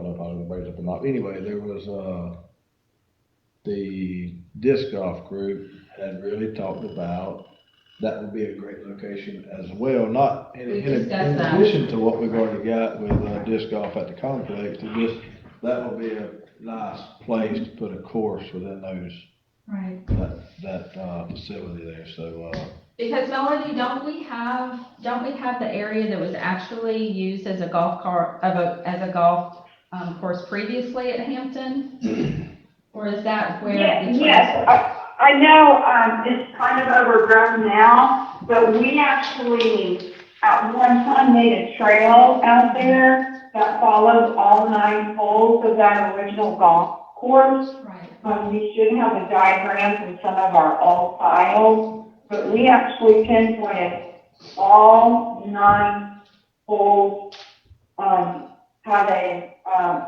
know if I was gonna bring it up or not. Anyway, there was, the disc golf group had really talked about that would be a great location as well, not in addition to what we've already got with disc golf at the complex. That would be a nice place to put a course within those, Right. that facility there, so, Because Melody, don't we have the area that was actually used as a golf course previously at Hampton? Or is that where? Yes, I know, it's kind of overgrown now, but we actually at one time made a trail out there that followed all 9 holes of that original golf course. Right. We should have a diagram from some of our old files, but we actually pinpointed all 9 holes, had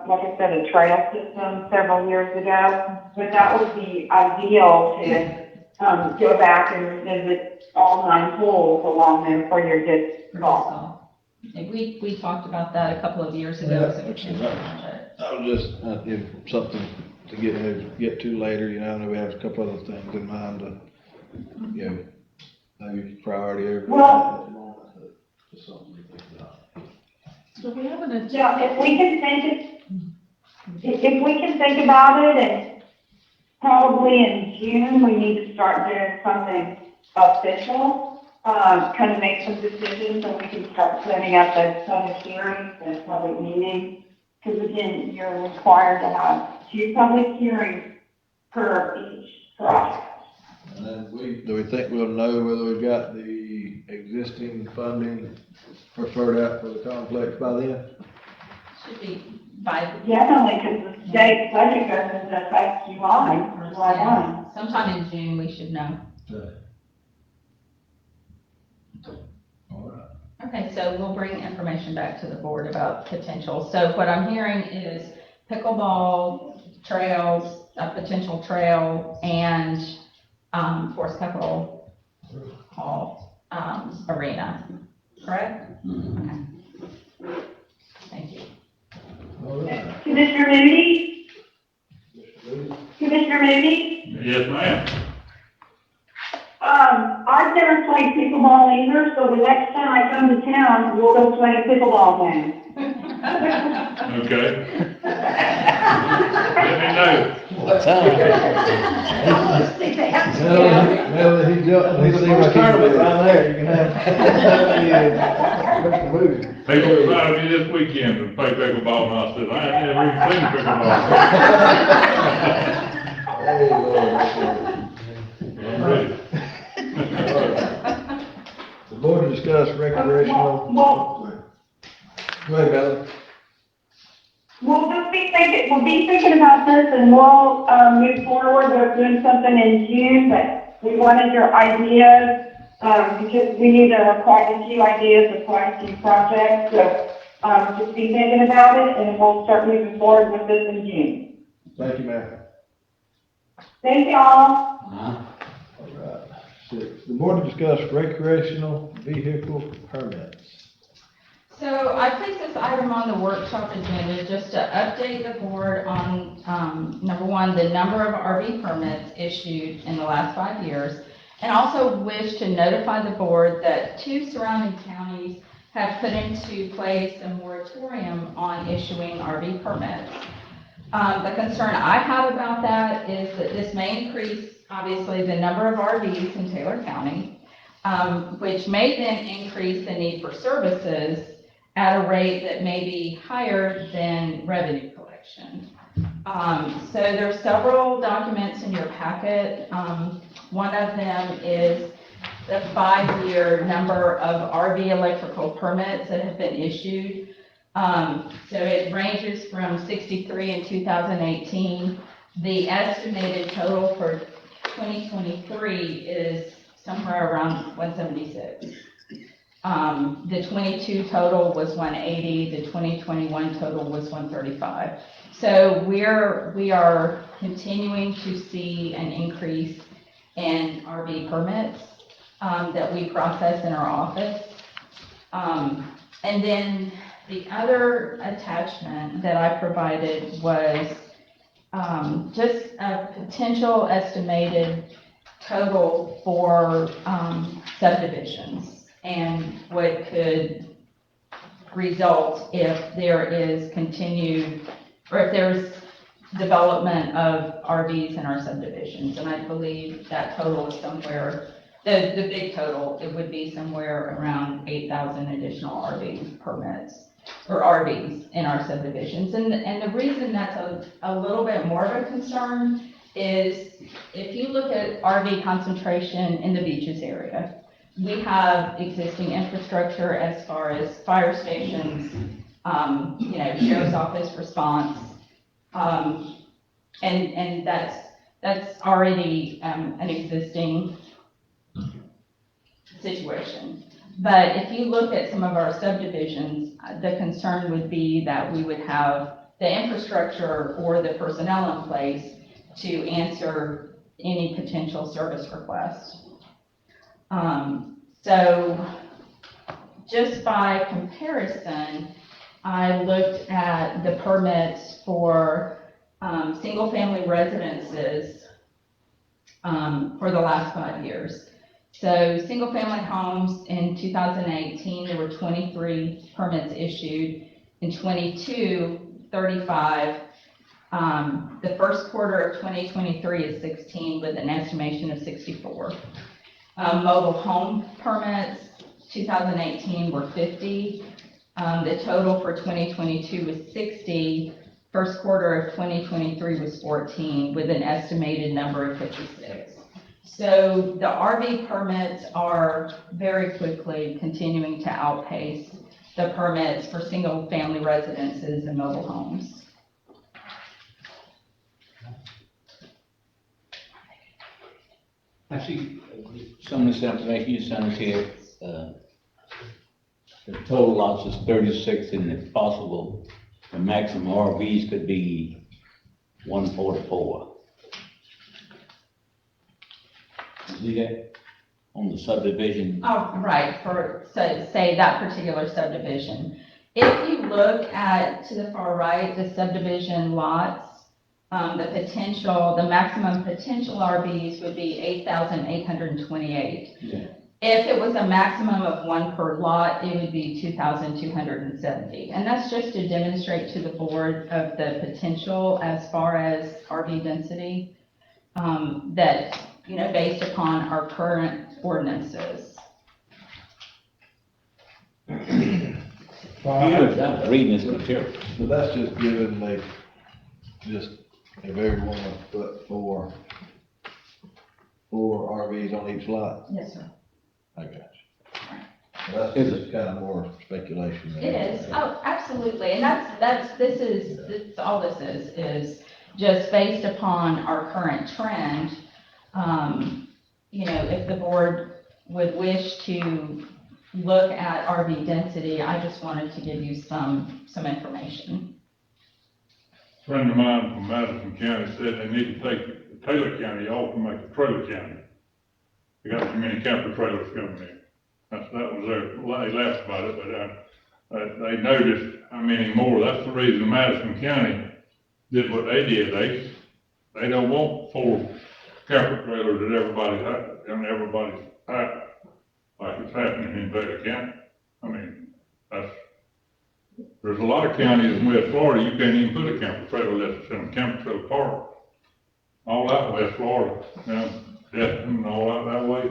like I said, a trail system several years ago, but that would be ideal to go back and revisit all 9 holes along there for your disc golf. We talked about that a couple of years ago. So that was just, something to get to later, I know we have a couple other things in mind to, maybe priority over. Well, just something to think about. Do we have an agenda? Yeah, if we can think about it, and probably in June, we need to start doing something official, kind of make some decisions, so we can start setting up those public hearings and public meetings. Because again, you're required to have 2 public hearings per each project. And then do we think we'll know whether we've got the existing funding referred out for the complex by then? Should be by. Definitely, because the state budget goes into effect July 1. Sometime in June, we should know. All right. Okay, so we'll bring information back to the board about potential. So what I'm hearing is pickleball, trails, a potential trail, and Forest Capital Hall arena, correct? Okay. Thank you. All right. Commissioner Moody? Commissioner Moody? Yes, ma'am. I've never played pickleball either, so the next time I come to town, we'll go play a pickleball game. Okay. Let me know. What time? Melody, he seemed like he was right there, you can have. Mr. Moody. People invited me this weekend to play pickleball, and I said, I ain't never even seen pickleball. Hey, Lord. I'm ready. The board to discuss recreational. Go ahead, Melody. We'll be thinking about this, and we'll, move forward with doing something in June, but we wanted your ideas, because we need quite a few ideas of quite a few projects, so, just be thinking about it, and we'll start moving forward with this in June. Thank you, ma'am. Thank y'all. All right. 6, the board to discuss recreational vehicle permits. So I placed this item on the workshop agenda just to update the board on, number one, the number of RV permits issued in the last 5 years, and also wish to notify the board that 2 surrounding counties have put into place a moratorium on issuing RV permits. The concern I have about that is that this may increase, obviously, the number of RVs in Taylor County, which may then increase the need for services at a rate that may be higher than revenue collection. So there's several documents in your packet. One of them is the 5-year number of RV electrical permits that have been issued. So it ranges from 63 in 2018. The estimated total for 2023 is somewhere around 176. The 22 total was 180, the 2021 total was 135. So we are continuing to see an increase in RV permits that we process in our office. And then the other attachment that I provided was just a potential estimated total for subdivisions and what could result if there is continued, or if there's development of RVs in our subdivisions. And I believe that total is somewhere, the big total, it would be somewhere around 8,000 additional RV permits, or RVs in our subdivisions. And the reason that's a little bit more of a concern is if you look at RV concentration in the beaches area, we have existing infrastructure as far as fire stations, sheriff's office response, and that's already an existing situation. But if you look at some of our subdivisions, the concern would be that we would have the infrastructure or the personnel in place to answer any potential service request. So just by comparison, I looked at the permits for single-family residences for the last 5 years. So single-family homes in 2018, there were 23 permits issued. In 22, 35. The first quarter of 2023 is 16 with an estimation of 64. Mobile home permits, 2018 were 50. The total for 2022 was 60. First quarter of 2023 was 14 with an estimated number of 56. So the RV permits are very quickly continuing to outpace the permits for single-family residences and mobile homes. I see some of this information you sent us here, the total lots is 36, and if possible, the maximum RVs could be 144. See that on the subdivision? Oh, right, say that particular subdivision. If you look to the far right, the subdivision lots, the maximum potential RVs would be 8,828. Yeah. If it was a maximum of one per lot, it would be 2,270. And that's just to demonstrate to the board of the potential as far as RV density, that, based upon our current ordinances. I was reading this material. So that's just giving if everyone would put four RVs on each lot. Yes, sir. I got you. That's just kind of more speculation. It is, oh, absolutely, and that's all this is just based upon our current trend. If the board would wish to look at RV density, I just wanted to give you some information. A friend of mine from Madison County said they need to take Taylor County off and make it trailer county. They got too many camper trailers coming in. That was they laughed about it, but they noticed how many more. That's the reason Madison County did what they did. They don't want 4 camper trailers at everybody's house, like it's happening in Taylor County. I mean, There's a lot of counties in West Florida, you can't even put a camper trailer unless it's in a camper trailer park. All out West Florida, Destin and all out that way.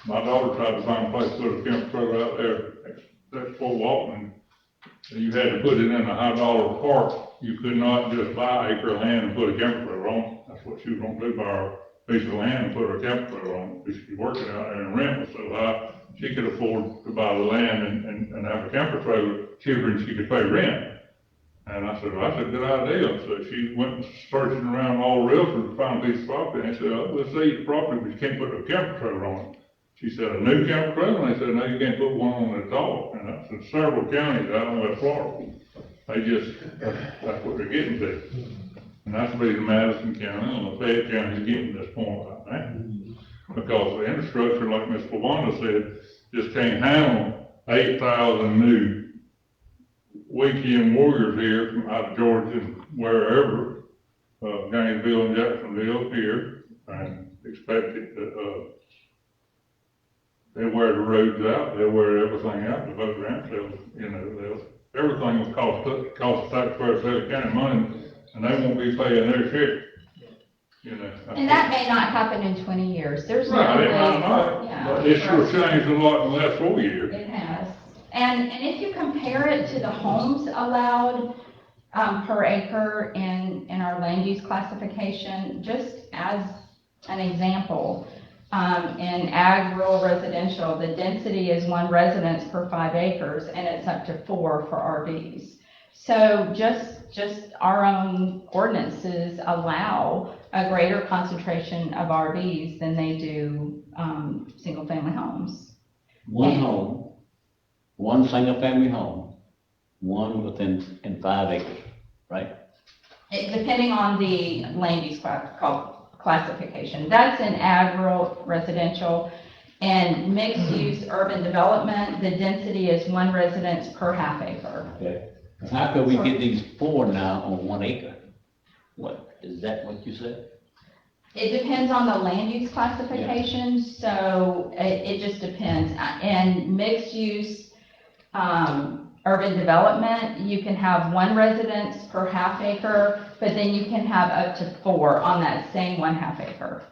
My daughter tried to find a place to put a camper trailer out there, that's for walking. You had to put it in a high dollar park. You could not just buy an acre of land and put a camper trailer on. That's what she was gonna do, buy a piece of land and put her camper trailer on. She was working out there and rent was so high, she could afford to buy the land and have a camper trailer cheaper than she could pay rent. And I said, well, that's a good idea. So she went searching around all the realtors to find a piece of property, and they said, oh, let's see the property, but you can't put a camper trailer on it. She said, a new camper trailer? And they said, no, you can't put one on at all. And that's in several counties out in West Florida. That's what they're getting to. And that's the reason Madison County and Lafayette County is getting to this point right now. Because the infrastructure, like Ms. Lawanda said, just can't handle 8,000 new weekend warriors here from out of Georgia and wherever, Gainesville and Jacksonville here, and expect it to, they'll wear the roads out, they'll wear everything out to vote around, everything will cost the taxpayers of Taylor County money, and they won't be paying their share, And that may not happen in 20 years. There's no Right, way. it might not, Yeah, but it sure changed a lot in the last 4 years. It has. And if you compare it to the homes allowed per acre in our land use classification, just as an example, in ag rural residential, the density is 1 residence per 5 acres, and it's up to 4 for RVs. So just our own ordinances allow a greater concentration of RVs than they do single-family homes. One home, one single-family home, one in 5 acres, right? Depending on the land use classification. That's in ag rural residential. And mixed-use urban development, the density is 1 residence per half acre. Okay. How can we get these 4 now on 1 acre? What, is that what you said? It depends on the land use classification, so it just depends. In mixed use, urban development, you can have 1 residence per half acre, but then you can have up to 4 on that same 1/2 acre.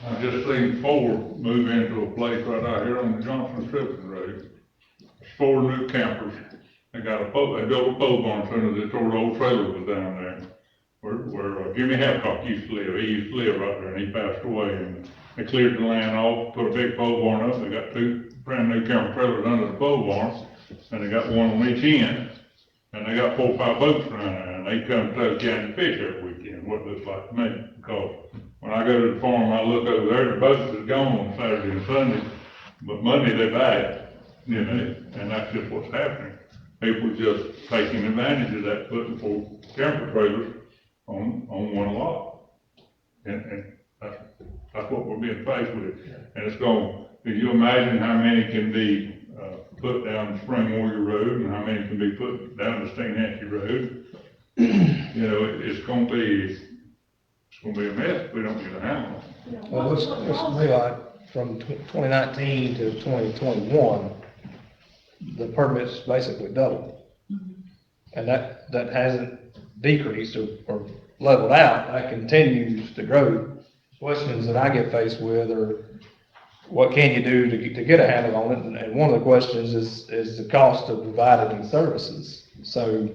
I've just seen 4 move into a place right out here on the Johnson-Stripton Road. 4 new campers. They built a pole barn soon as they tore the old trailer was down there. Where Jimmy Hadcock used to live. He used to live right there and he passed away. And they cleared the land off, put a big pole barn up. They got 2 brand new camper trailers under the pole barn. And they got one on each end. And they got 4 or 5 boats around there. And they come to Taylor County to fish every weekend, what it looks like to me. Because when I go to the farm, I look over there, the boats is gone on Saturday and Sunday. But Monday they back, and that's just what's happening. People just taking advantage of that, putting 4 camper trailers on 1 lot. And that's what we're being faced with. And it's can you imagine how many can be, put down Spring Warrior Road and how many can be put down the Steinhatchee Road? It's gonna be a mess if we don't get a handle. Well, let's be like, from 2019 to 2021, the permits basically doubled. And that hasn't decreased or leveled out, that continues to grow. Questions that I get faced with are, what can you do to get a handle on it? And one of the questions is the cost of providing these services. So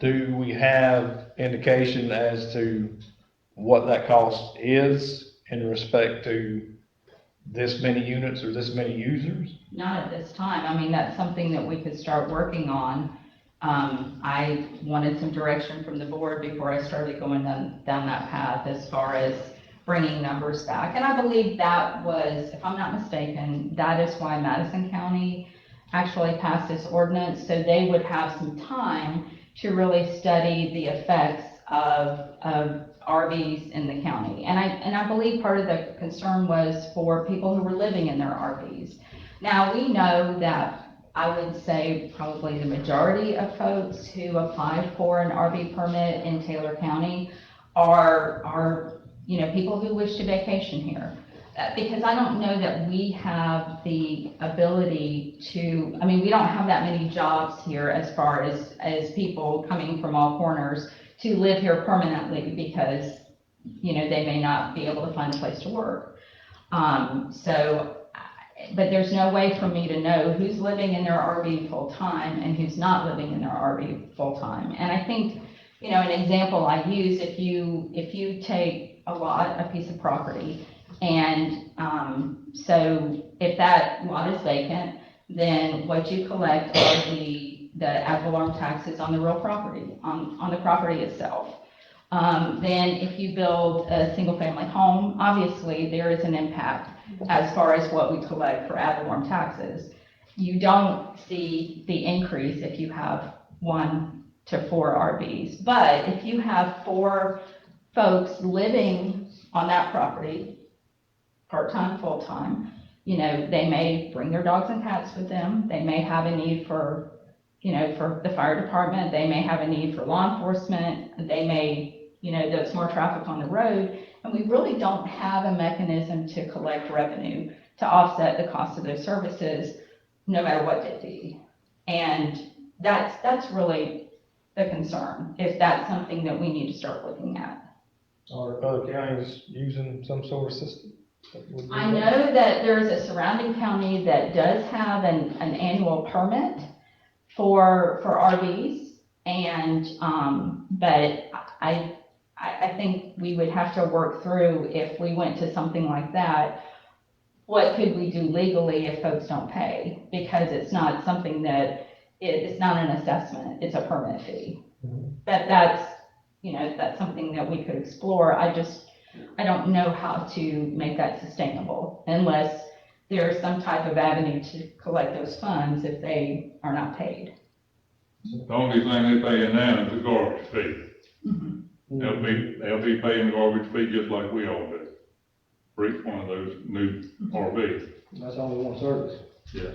do we have indication as to what that cost is in respect to this many units or this many users? Not at this time. I mean, that's something that we could start working on. I wanted some direction from the board before I started going down that path as far as bringing numbers back. And I believe that was, if I'm not mistaken, that is why Madison County actually passed this ordinance, so they would have some time to really study the effects of RVs in the county. And I believe part of the concern was for people who were living in their RVs. Now, we know that I would say probably the majority of folks who apply for an RV permit in Taylor County are people who wish to vacation here. because I don't know that we have the ability to, I mean, we don't have that many jobs here as far as people coming from all corners to live here permanently because, you know, they may not be able to find a place to work. But there's no way for me to know who's living in their RV full-time and who's not living in their RV full-time. And I think, you know, an example I use, if you take a lot, a piece of property, and so if that lot is vacant, then what you collect are the ad valorem taxes on the real property, on the property itself. Then if you build a single-family home, obviously there is an impact as far as what we collect for ad valorem taxes. You don't see the increase if you have 1 to 4 RVs. But if you have 4 folks living on that property, part-time, full-time, you know, they may bring their dogs and cats with them. They may have a need for, you know, for the fire department. They may have a need for law enforcement. They may, you know, there's more traffic on the road. And we really don't have a mechanism to collect revenue to offset the cost of those services, no matter what they be. And that's really the concern, if that's something that we need to start looking at. Are other counties using some sort of system? I know that there's a surrounding county that does have an annual permit for RVs, and, but I think we would have to work through, if we went to something like that, what could we do legally if folks don't pay? Because it's not something that, it's not an assessment, it's a permit fee. That's, you know, that's something that we could explore. I don't know how to make that sustainable unless there's some type of avenue to collect those funds if they are not paid. The only thing they paying now is the garbage fee. Mhm. They'll be paying the garbage fee just like we all do for each one of those new RVs. That's only one service. Yeah.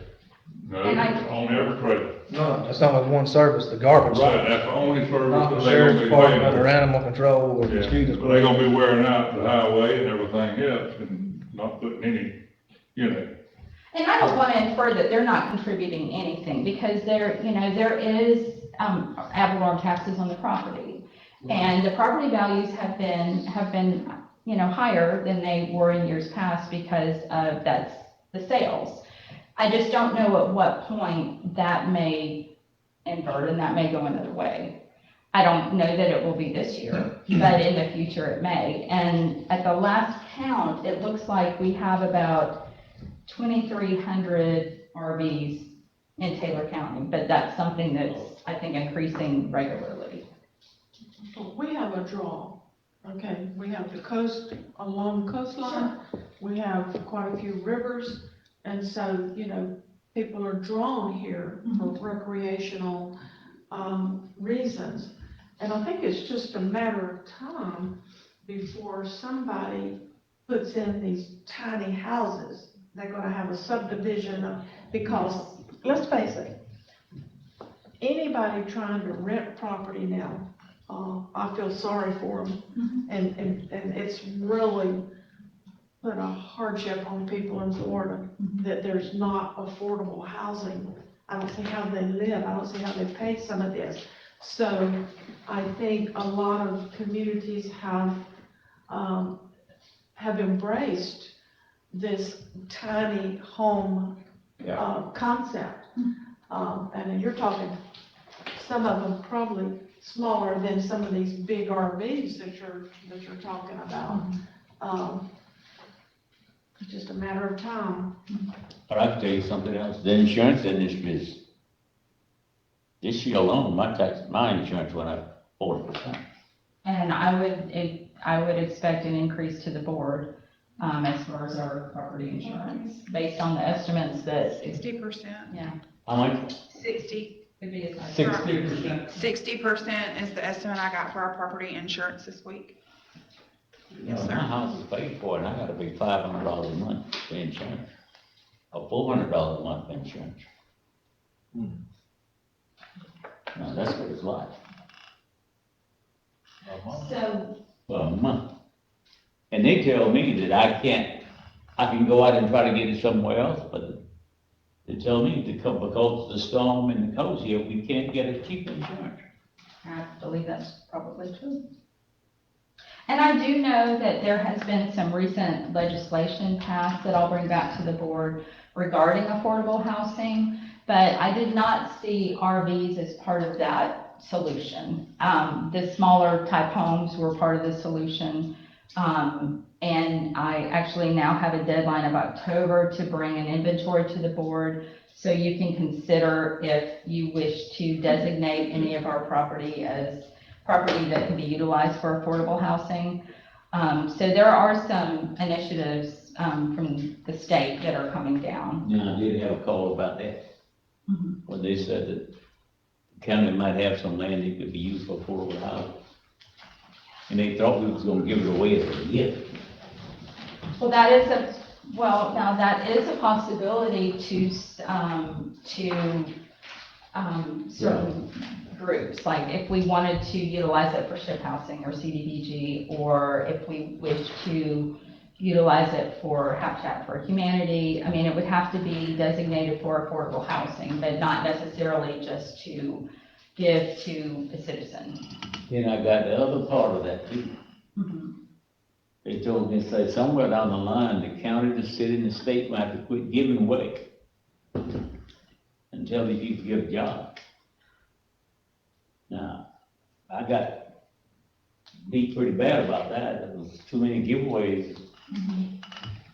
No, And on every trailer. No, that's only one service, the garbage. Right, that's the only service Not that the they're sheriff's gonna be department or paying. animal control or Yeah, mosquito but they're control. gonna be wearing out the highway and everything else and not putting any, you know. And I don't want to infer that they're not contributing anything, because there, you know, there is, ad valorem taxes on the property. And the property values have been, you know, higher than they were in years past because of that's the sales. I just don't know at what point that may invert and that may go another way. I don't know that it will be this year, but in the future it may. And at the last count, it looks like we have about 2,300 RVs in Taylor County, but that's something that's, I think, increasing regularly. We have a draw, okay? We have the coast, along the coastline, we have quite a few rivers, and so, you know, people are drawn here for recreational, reasons. And I think it's just a matter of time before somebody puts in these tiny houses. They're gonna have a subdivision because, let's face it, anybody trying to rent property now, I feel sorry for them. And it's really put a hardship on people in Florida that there's not affordable housing. I don't see how they live. I don't see how they pay some of this. So I think a lot of communities have embraced this tiny home concept. And you're talking, some of them probably smaller than some of these big RVs that you're talking about. It's just a matter of time. But I can tell you something else, the insurance industry is, this year alone, my insurance went up 40%. And I would expect an increase to the board, as far as our property insurance, based on the estimates that, 60%. yeah. How much? 60. Could be as high as 60%. 60% is the estimate I got for our property insurance this week. Yes, My sir. house is paid for, and I gotta pay $500 a month for insurance, or $400 a month for insurance. Now, that's what it's like, So, for a month. And they tell me that I can't I can go out and try to get it somewhere else, but they tell me to come because of the storm and the coast here, we can't get a cheap insurance. I believe that's probably true. And I do know that there has been some recent legislation passed that I'll bring back to the board regarding affordable housing, but I did not see RVs as part of that solution. The smaller type homes were part of the solution. And I actually now have a deadline of October to bring an inventory to the board, so you can consider if you wish to designate any of our property as property that can be utilized for affordable housing. So there are some initiatives from the state that are coming down. Yeah, I did have a call about that. When they said that the county might have some land that could be used for affordable housing. And they thought we was gonna give it away as a gift. Well, now that is a possibility to certain groups, like if we wanted to utilize it for ship housing or CDBG, or if we wish to utilize it for Habitat for Humanity. I mean, it would have to be designated for affordable housing, but not necessarily just to give to a citizen. Then I got the other part of that too. They told me, say, somewhere down the line, the county, the city, and the state might have to quit giving away until these people get a job. Now, I got beat pretty bad about that. There was too many giveaways.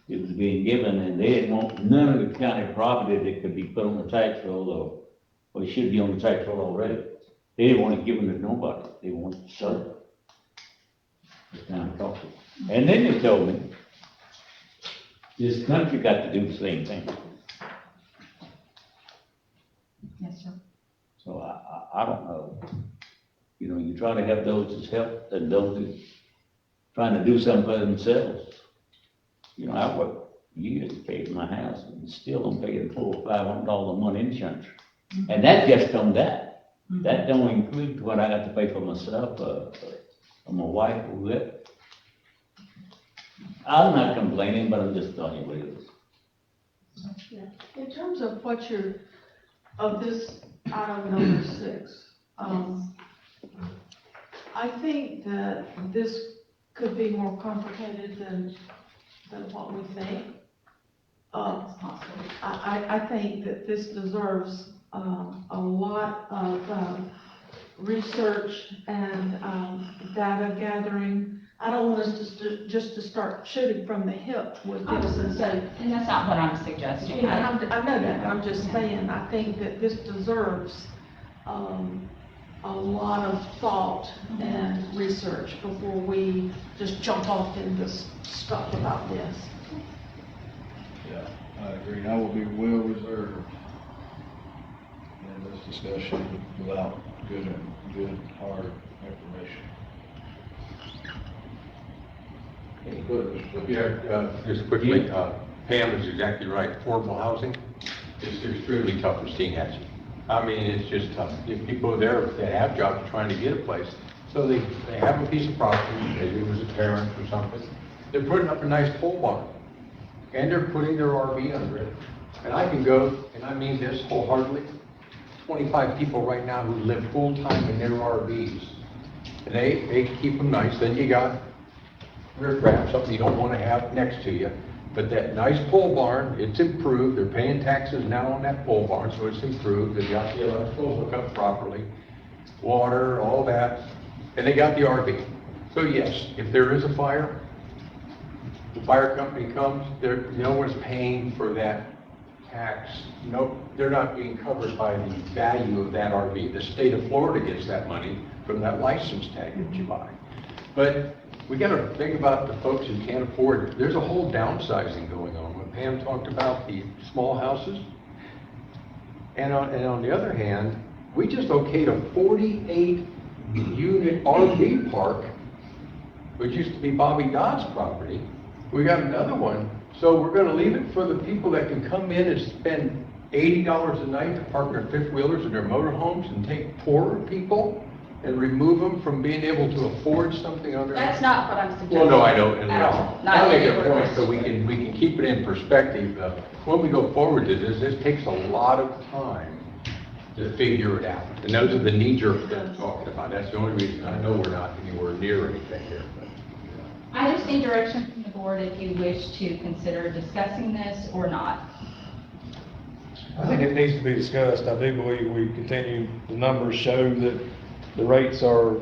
It was being given, and they didn't want none of the county property that could be put on the tax roll, or it should be on the tax roll already. They didn't want to give them to nobody. They wanted to sell it. It's kind of costly. And then they told me, this country got to do the same thing. Yes, sir. So I don't know. You know, you try to have those that help and those that trying to do something for themselves. You know, I worked years to pay for my house and still I'm paying $400 or $500 a month insurance. And that just on that. That don't include what I got to pay for myself, or my wife, or whoever. I'm not complaining, but I'm just telling you what it is. Yeah. In terms of of this item number 6, I think that this could be more complicated than what we think. I think that this deserves a lot of research and data gathering. I don't want us just to start shooting from the hip with this and say. And that's not what I'm suggesting. I know that, I'm just saying, I think that this deserves a lot of thought and research before we just jump off into stuff about this. Yeah, I agree. I will be well reserved in this discussion without good, hard information. Yeah, just quickly, Pam is exactly right. Affordable housing is extremely tough for Steen Hatchie. I mean, it's just tough. If people there that have jobs are trying to get a place, so they have a piece of property, maybe it was a parent or something, they're putting up a nice pole barn, and they're putting their RV under it. And I can go, and I mean this wholeheartedly, 25 people right now who live full-time in their RVs. And they keep them nice. Then you got riprap, something you don't want to have next to you. But that nice pole barn, it's improved. They're paying taxes now on that pole barn, so it's improved. They got the electrical hooked up properly, water, all that, and they got the RV. So yes, if there is a fire, the fire company comes, no one's paying for that tax. No, they're not being covered by the value of that RV. The state of Florida gets that money from that license tag that you buy. But we got to think about the folks who can't afford it. There's a whole downsizing going on. When Pam talked about the small houses, and on the other hand, we just okayed a 48-unit RV park, which used to be Bobby Dodd's property. We got another one. So we're going to leave it for the people that can come in and spend $80 a night to park their fifth wheelers and their motorhomes and take poorer people and remove them from being able to afford something under? That's not what I'm suggesting. Well, no, I know, and At all. Not I'll make a anywhere. point so we can keep it in perspective. When we go forward to this takes a lot of time to figure it out. And those are the knee-jerk that I'm talking about. That's the only reason I know we're not anywhere near anything here. I just need direction from the board if you wish to consider discussing this or not. I think it needs to be discussed. I do believe we continue, the numbers show that the rates are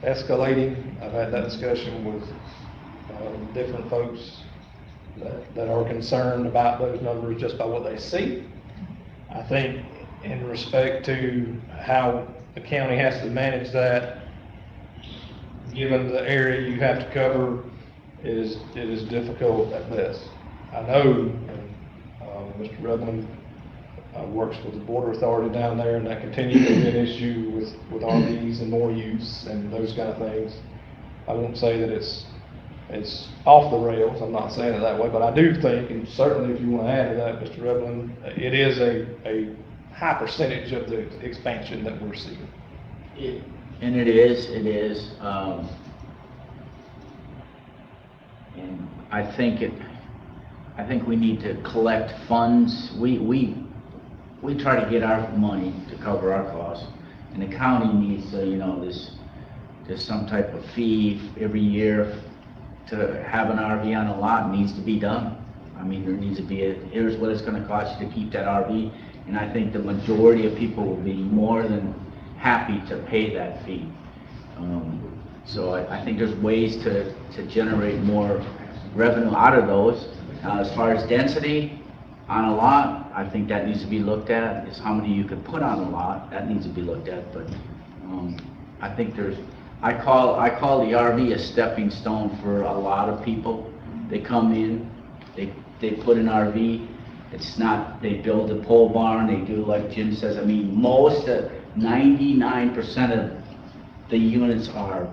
escalating. I've had that discussion with different folks that are concerned about those numbers just by what they see. I think in respect to how the county has to manage that, given the area you have to cover, it is difficult at best. I know, Mr. Rutland works with the border authority down there, and that continues to be an issue with RVs and more use and those kind of things. I won't say that it's off the rails, I'm not saying it that way, but I do think, and certainly if you want to add to that, Mr. Rutland, it is a high percentage of the expansion that we're seeing. And it is, and I think we need to collect funds. We try to get our money to cover our costs, and the county needs to, there's some type of fee every year to have an RV on a lot needs to be done. I mean, there needs to be here's what it's gonna cost you to keep that RV, and I think the majority of people will be more than happy to pay that fee. So I think there's ways to generate more revenue out of those. As far as density on a lot, I think that needs to be looked at, is how many you can put on a lot, that needs to be looked at, but I think I call the RV a stepping stone for a lot of people. They come in, they put an RV, it's not, they build a pole barn, they do like Jim says, I mean, 99% of the units are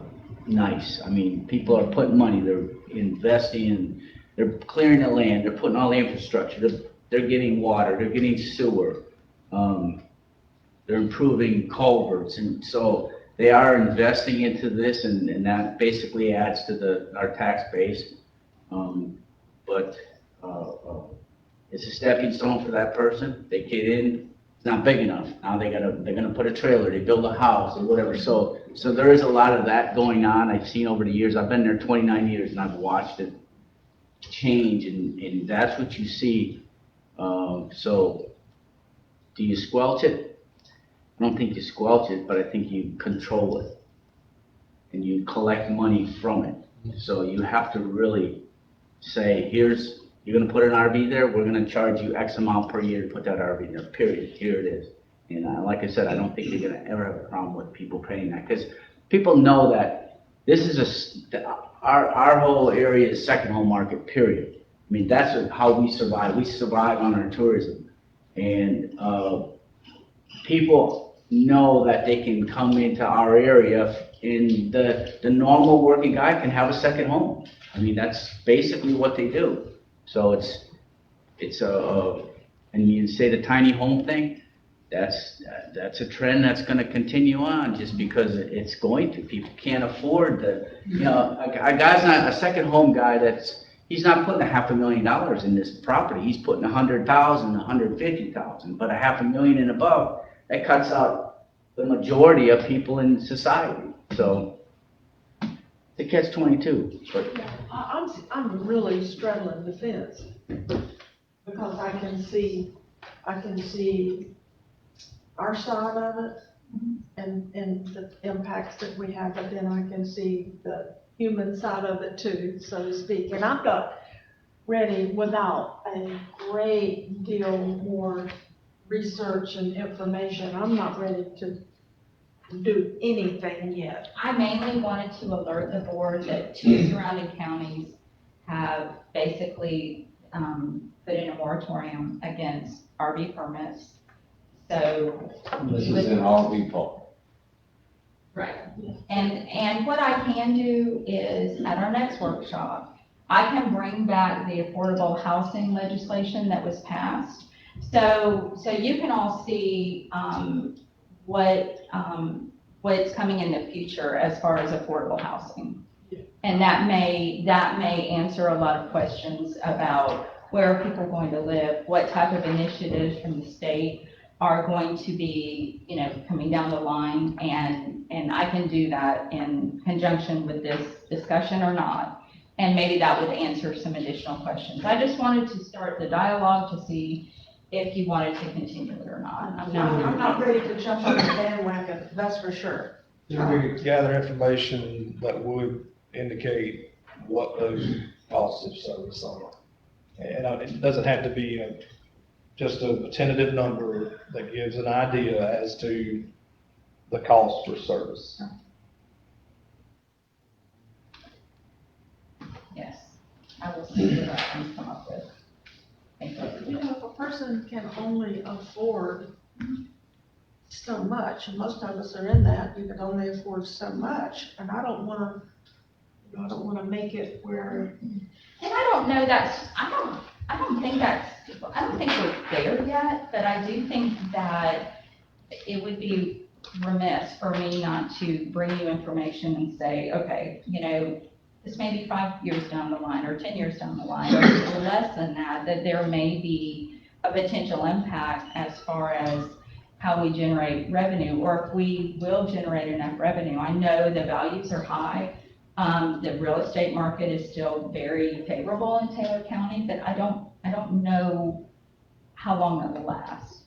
nice. I mean, people are putting money, they're investing in, they're clearing the land, they're putting all the infrastructure, they're getting water, they're getting sewer, they're improving culverts, and so they are investing into this, and that basically adds to our tax base. But it's a stepping stone for that person. They get in, it's not big enough. Now they're gonna put a trailer, they build a house or whatever. So there is a lot of that going on. I've seen over the years. I've been there 29 years and I've watched it change, and that's what you see. So do you squelch it? I don't think you squelch it, but I think you control it and you collect money from it. So you have to really say, you're gonna put an RV there, we're gonna charge you X amount per year to put that RV there, period, here it is. And like I said, I don't think you're gonna ever have a problem with people paying that, because people know that this is our whole area is second home market, period. I mean, that's how we survive. We survive on our tourism. And people know that they can come into our area, and the normal working guy can have a second home. I mean, that's basically what they do. So and you say the tiny home thing, that's a trend that's gonna continue on, just because it's going to. People can't afford a guy's not a second home guy he's not putting $500,000 in this property. He's putting $100,000, $150,000, but $500,000 and above, that cuts out the majority of people in society. So it gets 22. But I'm really straddling the fence, because I can see our side of it and the impacts that we have, but then I can see the human side of it too, so to speak. And I'm not ready without a great deal more research and information. I'm not ready to do anything yet. I mainly wanted to alert the board that 2 surrounding counties have basically put in a moratorium against RV permits. So this is an RV park. Right. And what I can do is, at our next workshop, I can bring back the affordable housing legislation that was passed. So you can all see what what's coming in the future as far as affordable housing. And that may answer a lot of questions about where are people going to live, what type of initiatives from the state are going to be, coming down the line, and I can do that in conjunction with this discussion or not. And maybe that would answer some additional questions. I just wanted to start the dialogue to see if you wanted to continue it or not. I'm not ready to jump on the bandwagon, that's for sure. We gather information that would indicate what those costs of service are. And it doesn't have to be just a tentative number that gives an idea as to the cost for service. Yes, I will see what I can come up with. Thank you. If a person can only afford so much, and most of us are in that, you can only afford so much, and I don't wanna make it where. And I don't know I don't think we're there yet, but I do think that it would be remiss for me not to bring you information and say, okay, this may be 5 years down the line or 10 years down the line, or less than that there may be a potential impact as far as how we generate revenue, or if we will generate enough revenue. I know the values are high. The real estate market is still very favorable in Taylor County, but I don't know how long it will last.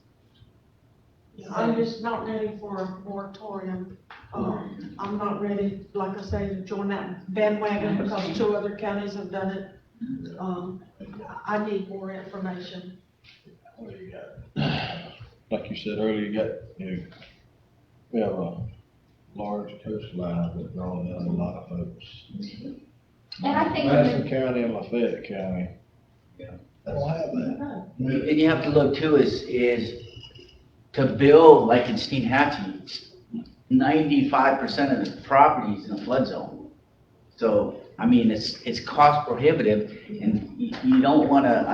I'm just not ready for a moratorium. I'm not ready, like I say, to join that bandwagon because 2 other counties have done it. I need more information. Well, you got, like you said earlier, we have a large coastline that's drawing down a lot of folks. And I think Madison County and Lafayette County. Yeah. They don't have that. And you have to look too is to build like in Steenhatchee, 95% of the property is in a flood zone. So, I mean, it's cost prohibitive, and you don't wanna,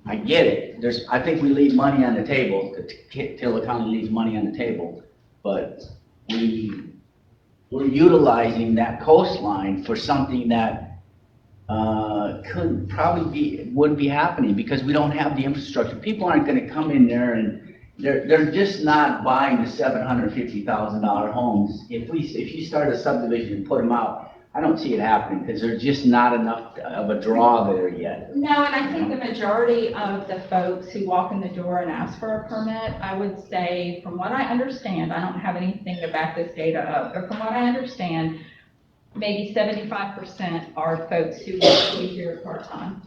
I get it. I think we leave money on the table, Taylor County leaves money on the table, but we're utilizing that coastline for something that wouldn't be happening because we don't have the infrastructure. People aren't gonna come in there and they're just not buying the $750,000 homes. If you start a subdivision and put them out, I don't see it happening because there's just not enough of a draw there yet. No, and I think the majority of the folks who walk in the door and ask for a permit, I would say, from what I understand, I don't have anything to back this data up, but from what I understand, maybe 75% are folks who want to be here part-time.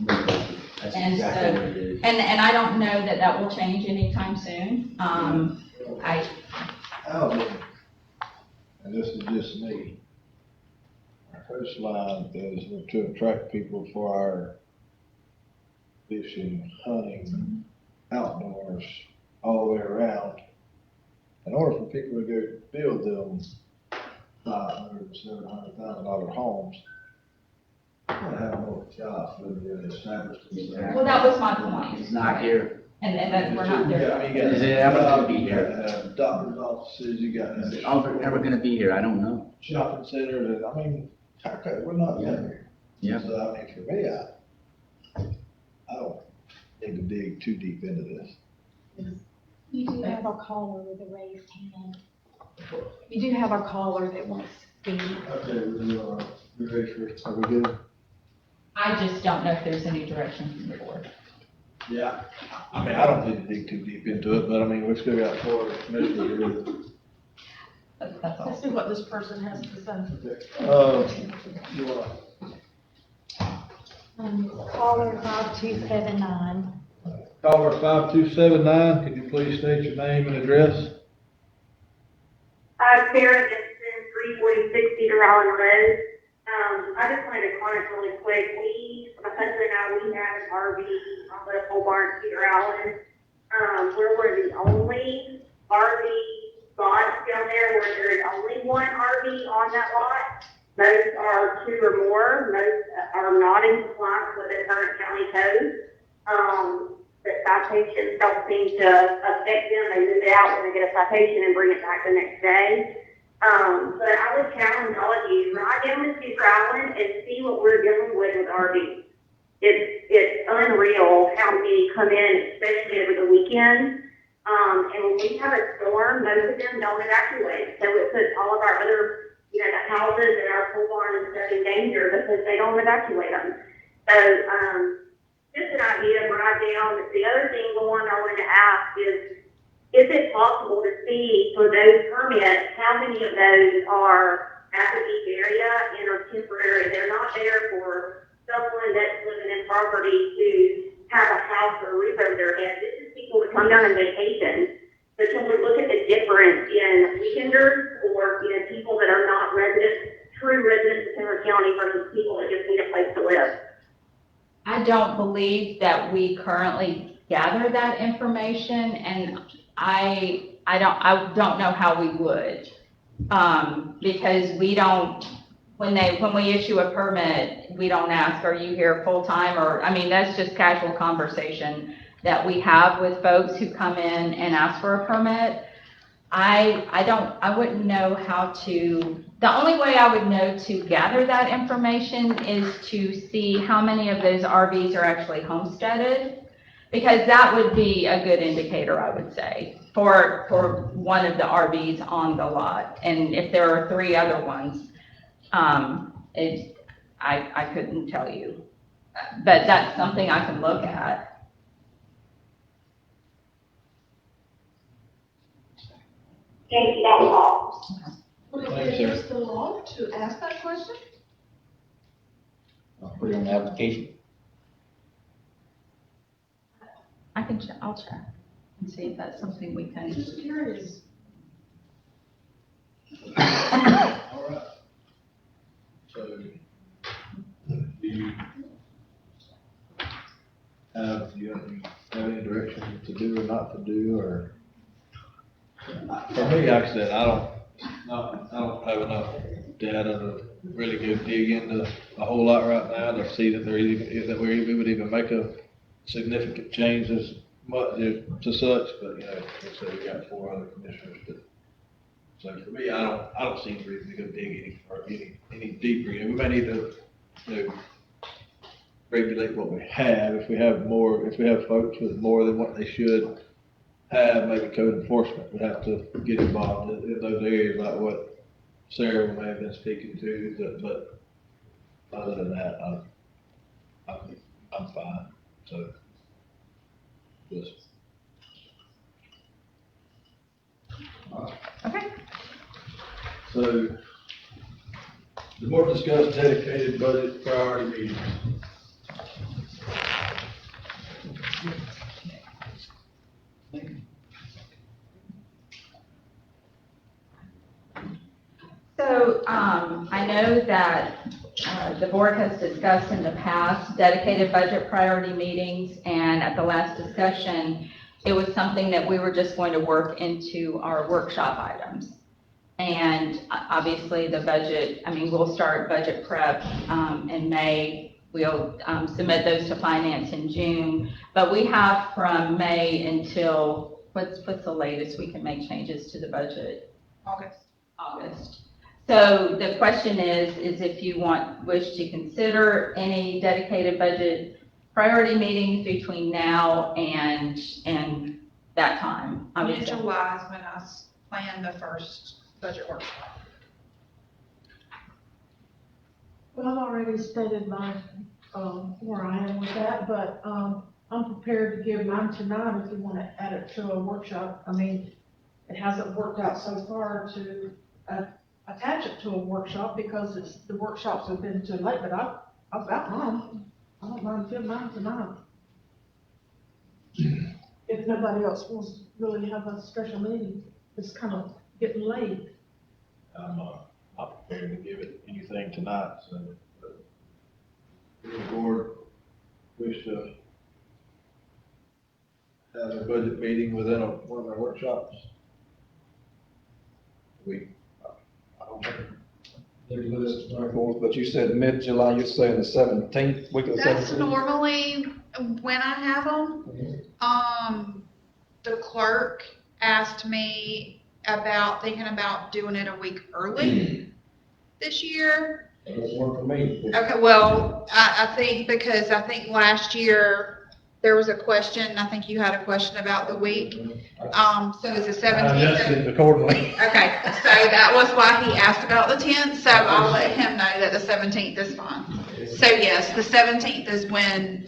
That's And exactly so, what it is. and I don't know that will change anytime soon. I don't know, and this is just me. Our coastline is to attract people for our fishing, hunting, outdoors, all the way around. In order for people to go build them $500,000 to $700,000 homes, we're gonna have more jobs that are really established. well, that was my point. It's not here. And that we're not there. Yeah, I mean, you got. Is it ever gonna be You here? got doctor's offices, you got. Is it ever gonna be here? I don't know. Shopping centers, and okay, we're not there. Yeah. So, for me, I don't need to dig too deep into this. You do have a caller with a raised hand. You do have a caller that wants to speak. Okay, we're ready for, are we good? I just don't know if there's any direction from the board. Yeah, I don't need to dig too deep into it, but we still got 4 commissioners here. That's all. Let's see what this person has to say. You wanna? Caller 5279. Caller 5279, could you please state your name and address? Sarah Gibson, 346 Cedar Island Road. I just wanted to comment really quick. My husband and I, we have an RV on the pole barn, Cedar Island. We're the only RV spots down there where there is only one RV on that lot. Most are 2 or more. Most are not in compliance with the current county code. The citations don't seem to affect them. They move it out when they get a citation and bring it back the next day. But I would challenge all of you, ride down with you traveling and see what we're dealing with RVs. It's unreal how many come in, especially over the weekend. And when we have a storm, most of them don't evacuate. So it puts all of our other, the houses and our pole barn and stuff in danger because they don't evacuate them. So, just an idea of ride down. The other thing I wanted to ask is it possible to see for those permits, how many of those are at the beach area and are temporary? They're not there for someone that's living in property to have a house or a roof over their head. This is people that come down on vacation. So can we look at the difference in weekenders or, people that are not residents, true residents of Taylor County versus people that just need a place to live? I don't believe that we currently gather that information, and I don't know how we would. Because we don't, when we issue a permit, we don't ask, are you here full time? Or, that's just casual conversation that we have with folks who come in and ask for a permit. I wouldn't know how to, the only way I would know to gather that information is to see how many of those RVs are actually homesteaded, because that would be a good indicator, I would say, for one of the RVs on the lot. And if there are 3 other ones, I couldn't tell you, but that's something I can look at. Thank you, that was all. Would it be against the law to ask that question? I'll put it on the application. I'll check and see if that's something we can. Just curious. All right. So, do you have any direction to do or not to do, or? For me, like I said, I don't have enough data to really go dig into a whole lot right now to see that we would even make a significant change as much to such, but, like I said, we got 4 other commissioners that, so for me, I don't see any reason to go dig any deeper. We may need to, regulate what we have. If we have folks with more than what they should have, maybe code enforcement would have to get involved in those areas, like what Sarah may have been speaking to, but other than that, I'm fine, so. Yes. Okay. So, the board discussed dedicated budget priority meetings. So, I know that the board has discussed in the past dedicated budget priority meetings, and at the last discussion, it was something that we were just going to work into our workshop items. And obviously the budget, we'll start budget prep in May. We'll submit those to finance in June, but we have from May until, what's the latest we can make changes to the budget? August. So the question is if you wish to consider any dedicated budget priority meetings between now and that time. Mid-July is when I plan the first budget workshop. Well, I've already stated where I am with that, but, I'm prepared to give mine tonight if you want to add it to a workshop. It hasn't worked out so far to, attach it to a workshop because the workshops have been too late, but I've got mine. I don't mind giving mine tonight. If nobody else wants to really have a special meeting, it's kind of getting late. I'm not prepared to give it anything tonight, so. If the board wish to have a budget meeting within one of our workshops, I don't know. But you said mid-July, you're saying the 17th, week of the 17th? That's normally when I have them. The clerk asked me thinking about doing it a week early this year. Doesn't work for me. Okay, well, I think last year, there was a question, I think you had a question about the week. So is the I adjusted 17th? accordingly. Okay, so that was why he asked about the 10th, so I'll let him know that the 17th is fine. So yes, the 17th is when,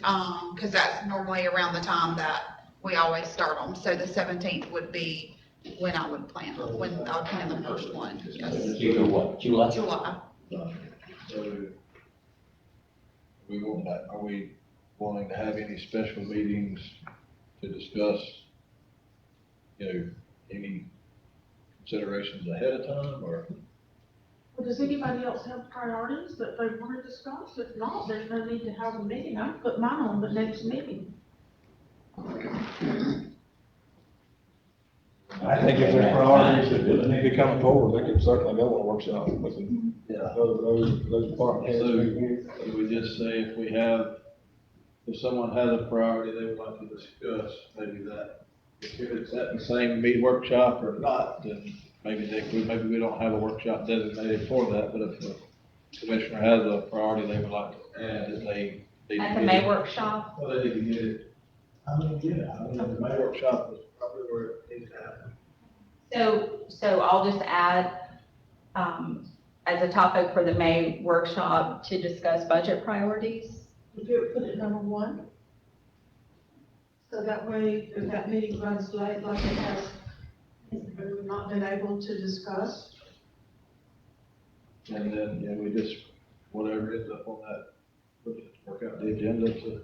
because that's normally around the time that we always start them. So the 17th would be when I would plan, when I would plan the first one, yes. You know what, July? July. So, are we wanting to have any special meetings to discuss, any considerations ahead of time, or? Well, does anybody else have priorities that they want to discuss? If not, there's no need to have a meeting. I can put mine on the next meeting. I think if there's priorities that need to come forward, they could certainly go on a workshop with them. Yeah. Those department heads. So we just say if someone has a priority they would like to discuss, maybe that, if it's at the same workshop or not, then maybe we don't have a workshop designated for that, but if the commissioner has a priority they would like to add, that they need to At the get May it. workshop? Well, they need to get it. The May workshop is probably where it needs to happen. So I'll just add, as a topic for the May workshop to discuss budget priorities. If you put it number 1. So that way, if that meeting runs late, like it has, we've not been able to discuss. And then, we just, whatever is up on that, we'll just work out the agenda to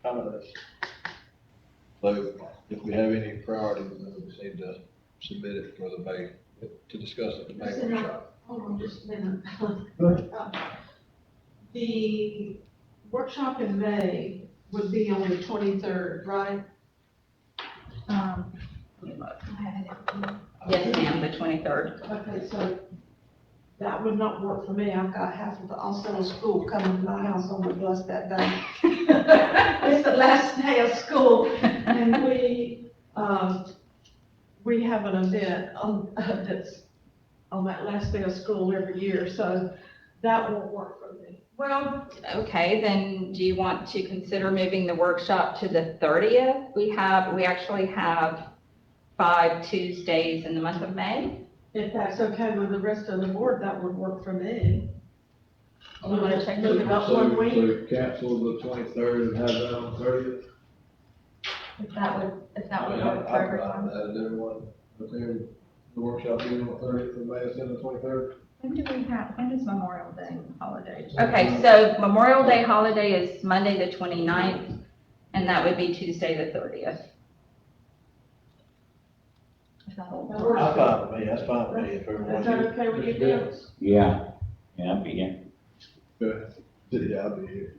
accommodate. So if we have any priorities, then we just need to submit it for the May, to discuss at the May workshop. Hold on just a minute. The workshop in May would be on the 23rd, right? Yes, ma'am, the 23rd. Okay, so that would not work for me. I've got half of the Austin school coming to my house on the bus that day. It's the last day of school, and we have an event that's on that last day of school every year, so that won't work for me. Well, okay, then do you want to consider moving the workshop to the 30th? We actually have 5 Tuesdays in the month of May. If that's okay with the rest of the board, that would work for me. You want to check Move it up 1 week? So cancel the 23rd and have that on the 30th? If that would work for everyone. Is everyone okay with the workshop being on the 30th of May instead of the 23rd? When is Memorial Day holiday? Okay, so Memorial Day holiday is Monday, the 29th, and that would be Tuesday, the 30th. That's fine with me, that's fine with me, if everyone. Is that okay with you, Bill? Yeah, I'll be here. Good. Yeah, I'll be here.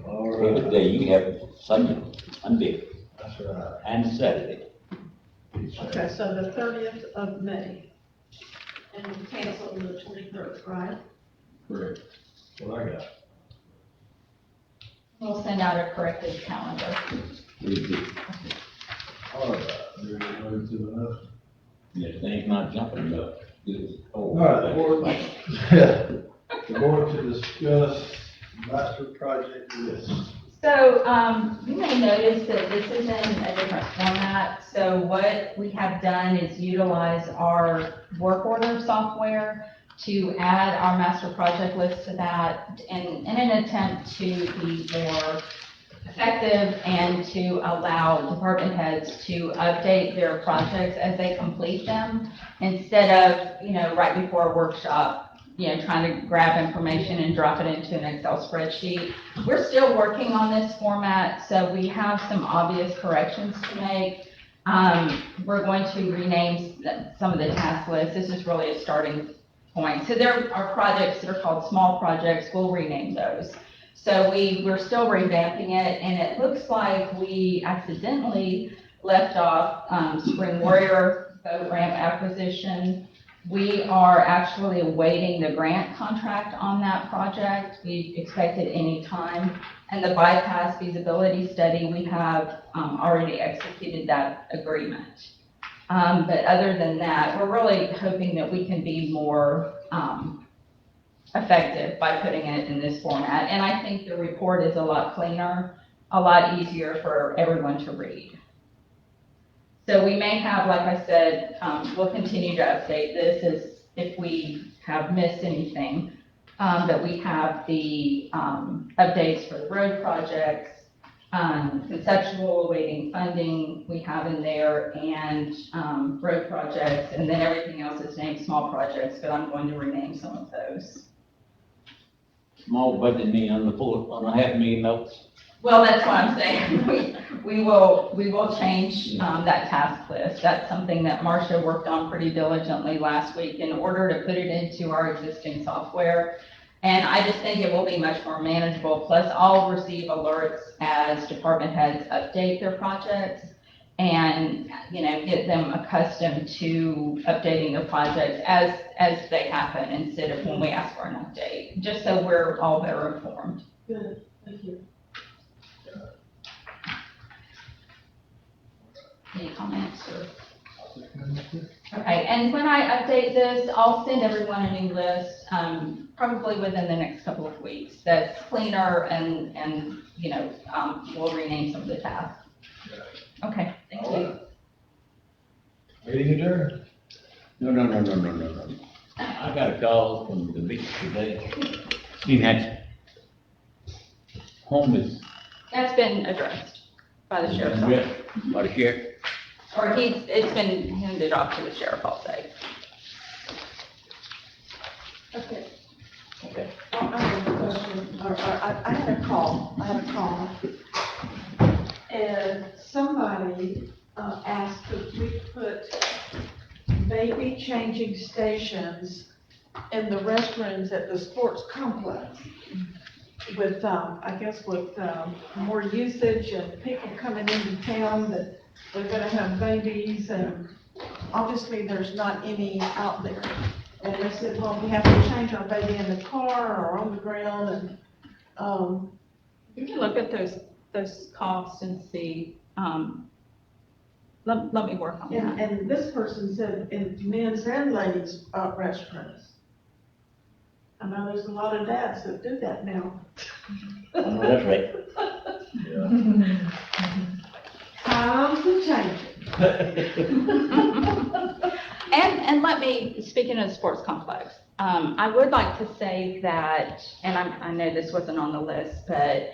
All right. Every day you have Sunday, That's right. and Saturday. Okay, so the 30th of May, and we cancel on the 23rd, right? Correct. What I got. We'll send out a corrected calendar. All right, we're going to move to the next. Yes, things not jumping up. All right, the board to discuss master project list. So, you may notice that this is in a different format. So what we have done is utilize our work order software to add our master project list to that in an attempt to be more effective and to allow department heads to update their projects as they complete them instead of, right before a workshop, trying to grab information and drop it into an Excel spreadsheet. We're still working on this format, so we have some obvious corrections to make. We're going to rename some of the task lists. This is really a starting point. So there are projects that are called small projects. We'll rename those. So we're still revamping it, and it looks like we accidentally left off Spring Warrior boat ramp acquisition. We are actually awaiting the grant contract on that project. We expect it any time. And the bypass feasibility study, we have already executed that agreement. But other than that, we're really hoping that we can be more effective by putting it in this format. And I think the report is a lot cleaner, a lot easier for everyone to read. So we may have, like I said, we'll continue to update this as if we have missed anything. But we have the updates for the road projects, conceptual awaiting funding we have in there, and road projects, and then everything else is named small projects, but I'm going to rename some of those. Small budget mean on the $4.5 million. Well, that's what I'm saying. We will change that task list. That's something that Marcia worked on pretty diligently last week in order to put it into our existing software. And I just think it will be much more manageable. Plus, I'll receive alerts as department heads update their projects and, get them accustomed to updating their projects as they happen instead of when we ask for an update, just so we're all better informed. Good, thank you. Any comments or? Okay, and when I update this, I'll send everyone a new list, probably within the next couple of weeks. That's cleaner and we'll rename some of the tasks. Okay, thank you. Meeting adjourned. No. I got a call from the beach today. He had homeless. That's been addressed by the sheriff's office. By the sheriff? Or it's been handed off to the sheriff, I'll say. Okay. Okay. I have a question, or I had a call. And somebody asked if we put baby changing stations in the restrooms at the sports complex with, I guess with more usage and people coming into town that they're gonna have babies, and obviously there's not any out there. And they said, well, we have to change our baby in the car or on the ground, and, You can look at those costs and see, let me work on that. and this person said in men's and ladies' restrooms. I know there's a lot of dads that do that now. Oh, that's right. Times are changing. And let me, speaking of the sports complex, I would like to say that, and I know this wasn't on the list, but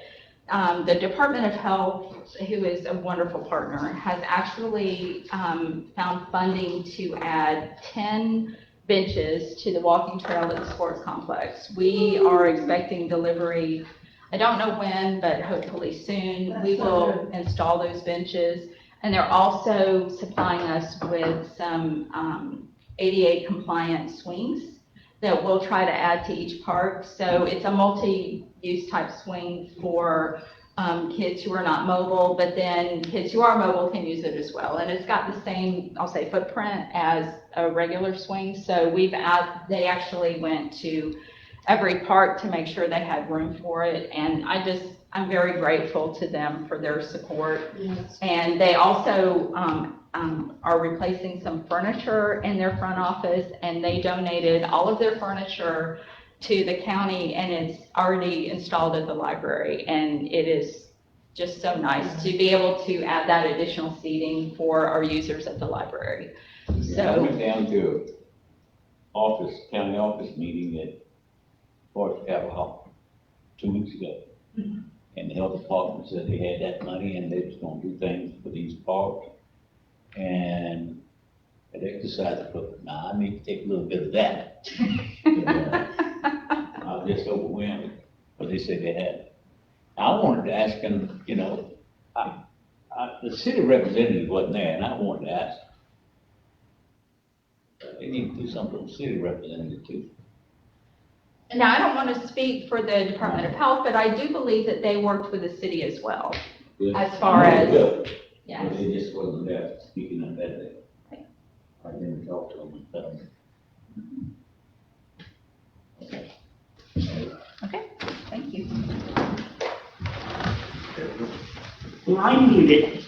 the Department of Health, who is a wonderful partner, has actually found funding to add 10 benches to the walking trail at the sports complex. We are expecting delivery, I don't know when, but hopefully soon. We will install those benches. And they're also supplying us with some ADA compliant swings that we'll try to add to each park. So it's a multi-use type swing for kids who are not mobile, but then kids who are mobile can use it as well. And it's got the same, I'll say, footprint as a regular swing. So they actually went to every park to make sure they had room for it. And I'm very grateful to them for their support. Yes. And they also are replacing some furniture in their front office, and they donated all of their furniture to the county, and it's already installed at the library. And it is just so nice to be able to add that additional seating for our users at the library. I went down to county office meeting at Forest Capitol Hall 2 weeks ago. Mm-hmm. And the health department said they had that money and they was gonna do things for these parks. And they decided, look, now I need to take a little bit of that. I was just overwhelmed, but they said they had it. I wanted to ask them, the city representative wasn't there, and I wanted to ask. They need to do something with the city representative too. Now, I don't want to speak for the Department of Health, but I do believe that they worked with the city as well, as far as, But they just wasn't there speaking on that day. I didn't talk to them and tell them. Okay, thank you. Line muted.